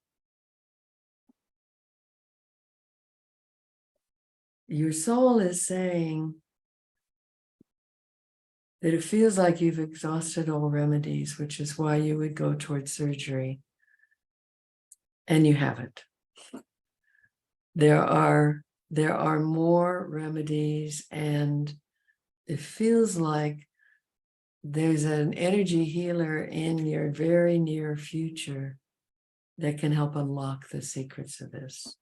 Your soul is saying that it feels like you've exhausted all remedies, which is why you would go towards surgery. And you haven't. There are more remedies, and it feels like there's an energy healer in your very near future that can help unlock the secrets of this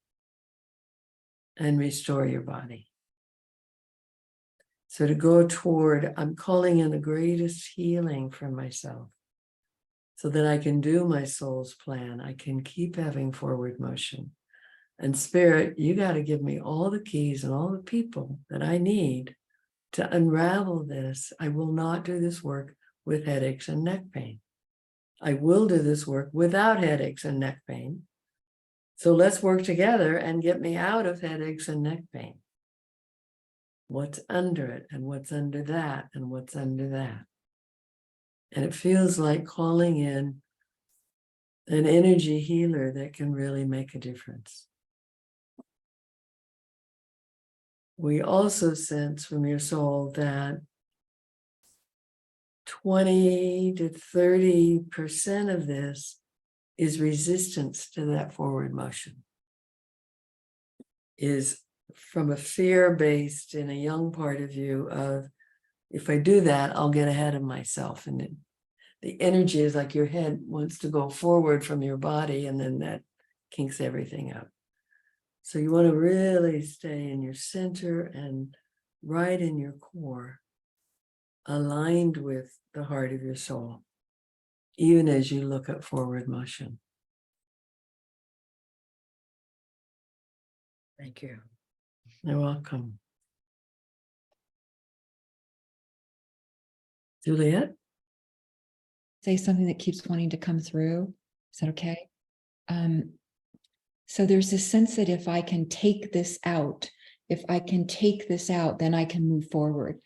and restore your body. So to go toward, I'm calling in the greatest healing for myself so that I can do my soul's plan. I can keep having forward motion. And Spirit, you got to give me all the keys and all the people that I need to unravel this. I will not do this work with headaches and neck pain. I will do this work without headaches and neck pain. So let's work together and get me out of headaches and neck pain. What's under it, and what's under that, and what's under that. And it feels like calling in an energy healer that can really make a difference. We also sense from your soul that 20 to 30% of this is resistance to that forward motion. Is from a fear-based in a young part of you of, if I do that, I'll get ahead of myself. And the energy is like your head wants to go forward from your body, and then that kinks everything up. So you want to really stay in your center and right in your core, aligned with the heart of your soul, even as you look at forward motion. Thank you. You're welcome. Juliet? Say something that keeps wanting to come through. Is that okay? So there's this sense that if I can take this out, then I can move forward.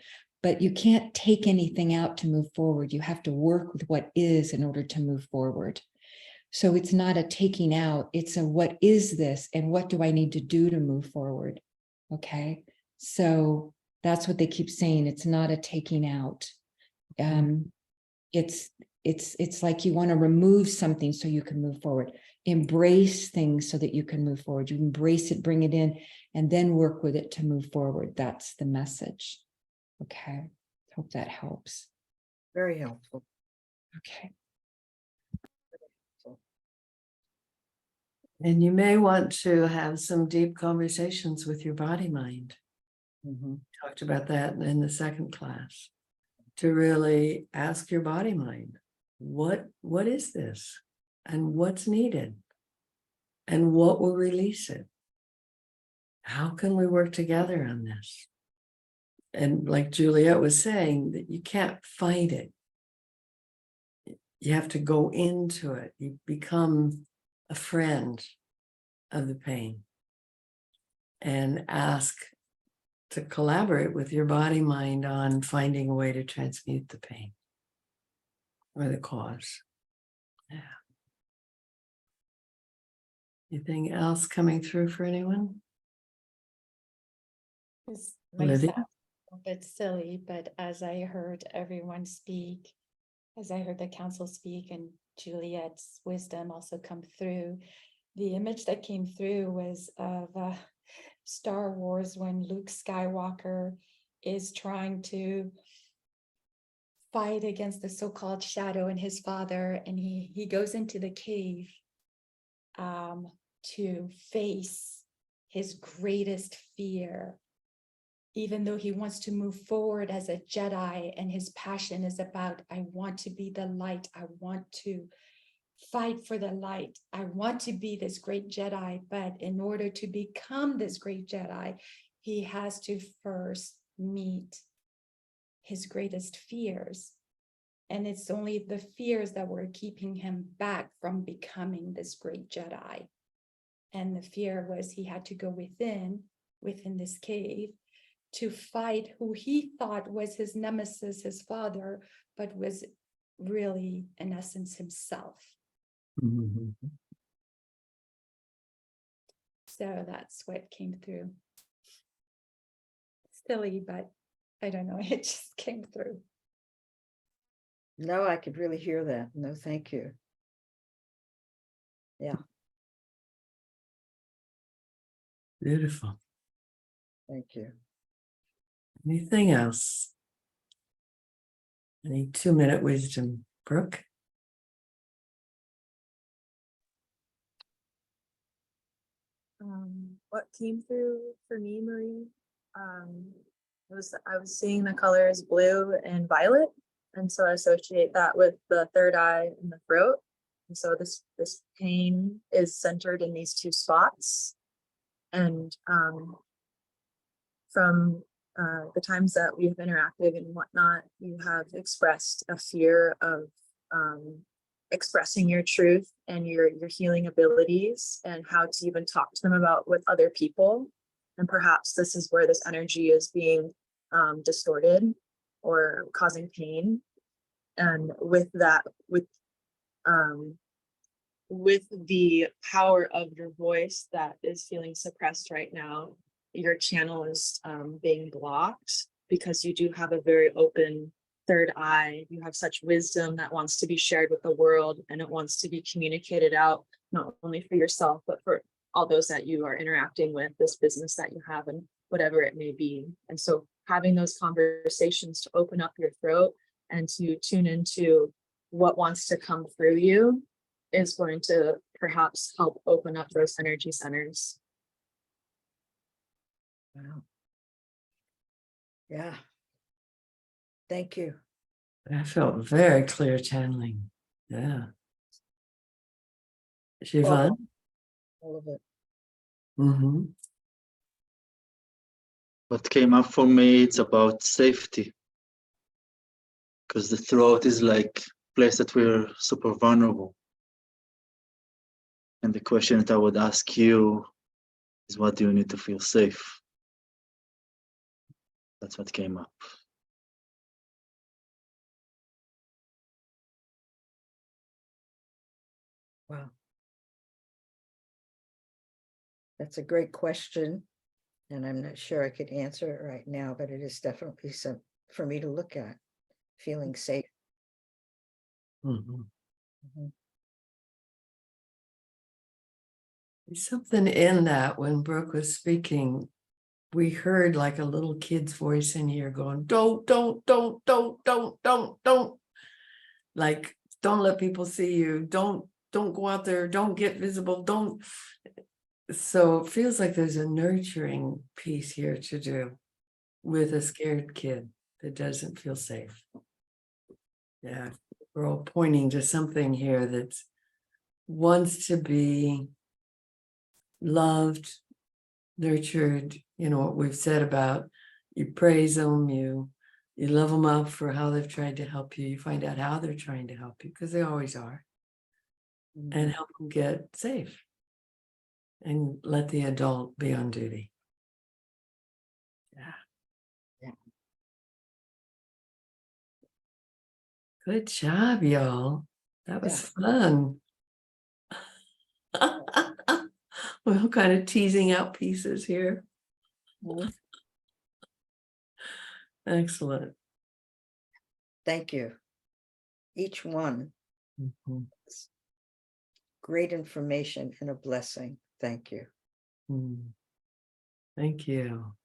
But you can't take anything out to move forward. You have to work with what is in order to move forward. So it's not a taking out, it's a what is this and what do I need to do to move forward? Okay, so that's what they keep saying. It's not a taking out. It's like you want to remove something so you can move forward. Embrace things so that you can move forward. You embrace it, bring it in, and then work with it to move forward. That's the message. Okay, hope that helps. Very helpful. Okay. And you may want to have some deep conversations with your body mind. Mhm. Talked about that in the second class. To really ask your body mind, what is this? And what's needed? And what will release it? How can we work together on this? And like Juliet was saying, that you can't fight it. You have to go into it. You become a friend of the pain and ask to collaborate with your body mind on finding a way to transmute the pain or the cause. Yeah. Anything else coming through for anyone? This might Olivia? sound a bit silly, but as I heard everyone speak, as I heard the council speak and Juliet's wisdom also come through, the image that came through was of Star Wars when Luke Skywalker is trying to fight against the so-called shadow and his father, and he goes into the cave to face his greatest fear, even though he wants to move forward as a Jedi, and his passion is about, I want to be the light, I want to fight for the light, I want to be this great Jedi. But in order to become this great Jedi, he has to first meet his greatest fears. And it's only the fears that were keeping him back from becoming this great Jedi. And the fear was he had to go within this cave to fight who he thought was his nemesis, his father, but was really, in essence, himself. Mhm. So that's what came through. Silly, but I don't know, it just came through. No, I could really hear that. No, thank you. Yeah, Beautiful. thank you. Anything else? Any 2-minute wisdom, Brooke? What came through for me, Marie, I was seeing the colors blue and violet, and so I associate that with the third eye and the throat. And so this pain is centered in these two spots. And from the times that we've interacted and whatnot, you have expressed a fear of expressing your truth and your healing abilities, and how to even talk to them about with other people. And perhaps this is where this energy is being distorted or causing pain. And with that, with the power of your voice that is feeling suppressed right now, your channel is being blocked, because you do have a very open third eye. You have such wisdom that wants to be shared with the world, and it wants to be communicated out, not only for yourself, but for all those that you are interacting with, this business that you have, and whatever it may be. And so having those conversations to open up your throat and to tune into what wants to come through you is going to perhaps help open up those energy centers. Wow. Yeah. Thank you. I felt very clear channeling. Yeah. Siobhan? All of it. Mm-hmm. What came up for me, it's about safety. Because the throat is like a place that we're super vulnerable. And the question that I would ask you is, what do you need to feel safe? That's what came up. Wow. That's a great question. And I'm not sure I could answer it right now, but it is definitely some for me to look at, feeling safe. Mm-hmm. Mhm. There's something in that when Brooke was speaking, we heard like a little kid's voice in here going, don't, like, don't let people see you. Don't go out there. Don't get visible. Don't. So it feels like there's a nurturing piece here to do with a scared kid that doesn't feel safe. Yeah, we're all pointing to something here that wants to be loved, nurtured. You know what we've said about you praise them, you love them up for how they've tried to help you. You find out how they're trying to help you, because they always are, and help them get safe, and let the adult be on duty. Yeah. Yeah. Good job, y'all. That was fun. We're all kind of teasing out pieces here. Mhm. Excellent. Thank you. Each one, Mhm. great information and a blessing. Thank you. Thank you.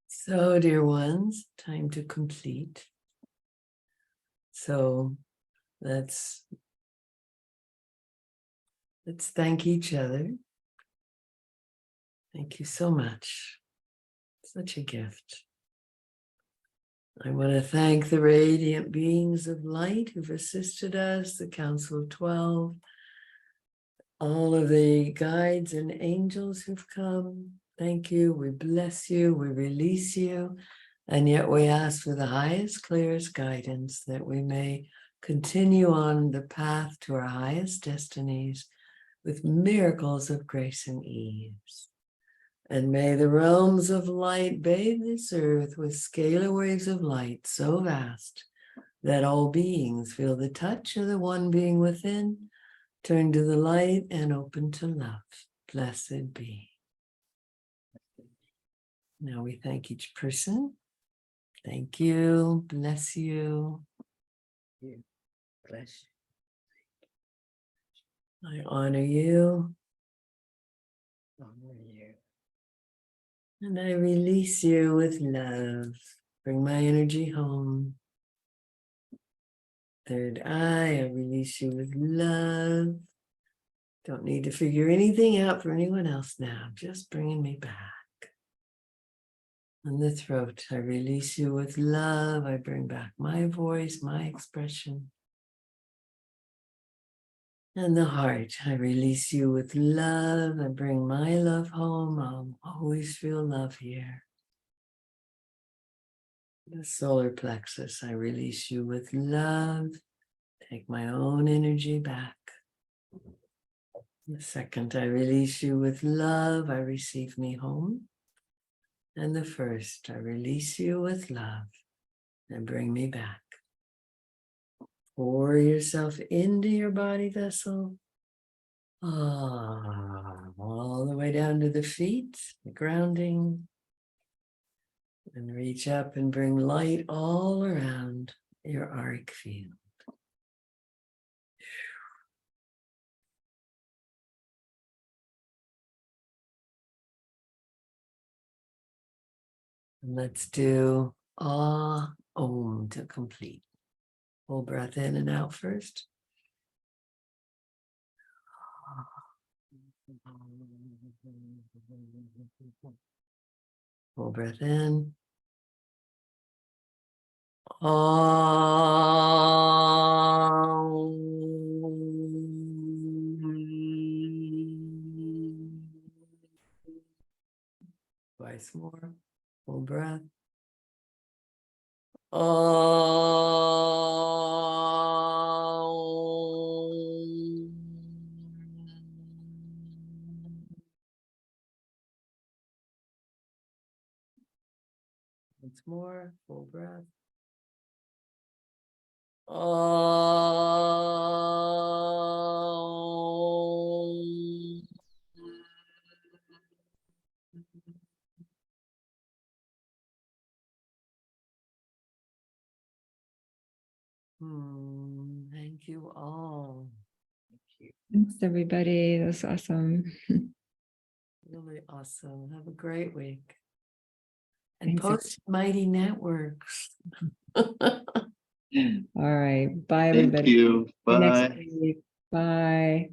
So, dear ones, time to complete. So let's thank each other. Thank you so much. Such a gift. I want to thank the radiant beings of light who've assisted us, the Council of 12, all of the guides and angels who've come. Thank you. We bless you. We release you. And yet we ask for the highest, clearest guidance that we may continue on the path to our highest destinies with miracles of grace and ease. And may the realms of light bathe this earth with scalar waves of light so vast that all beings feel the touch of the one being within, turn to the light and open to love. Blessed be. Now we thank each person. Thank you. Bless you. Bless I honor you. you. Honor you. And I release you with love. Bring my energy home. Third eye, I release you with love. Don't need to figure anything out for anyone else now. Just bringing me back. And the throat, I release you with love. I bring back my voice, my expression. And the heart, I release you with love. I bring my love home. I'll always feel love here. The solar plexus, I release you with love. Take my own energy back. The second, I release you with love. I receive me home. And the first, I release you with love and bring me back. Pour yourself into your body vessel. All the way down to the feet, the grounding. And reach up and bring light all around your auric field. And let's do Om to complete. Full breath in and out first. Full breath in. Twice more. Full breath. Once more. Full breath. Thank you all. Thank you. Thanks, everybody. That was awesome. Really awesome. Have a great week. And Thanks. post Mighty Networks. All right. Bye, Thank everybody. you. See you next Bye. week. Bye.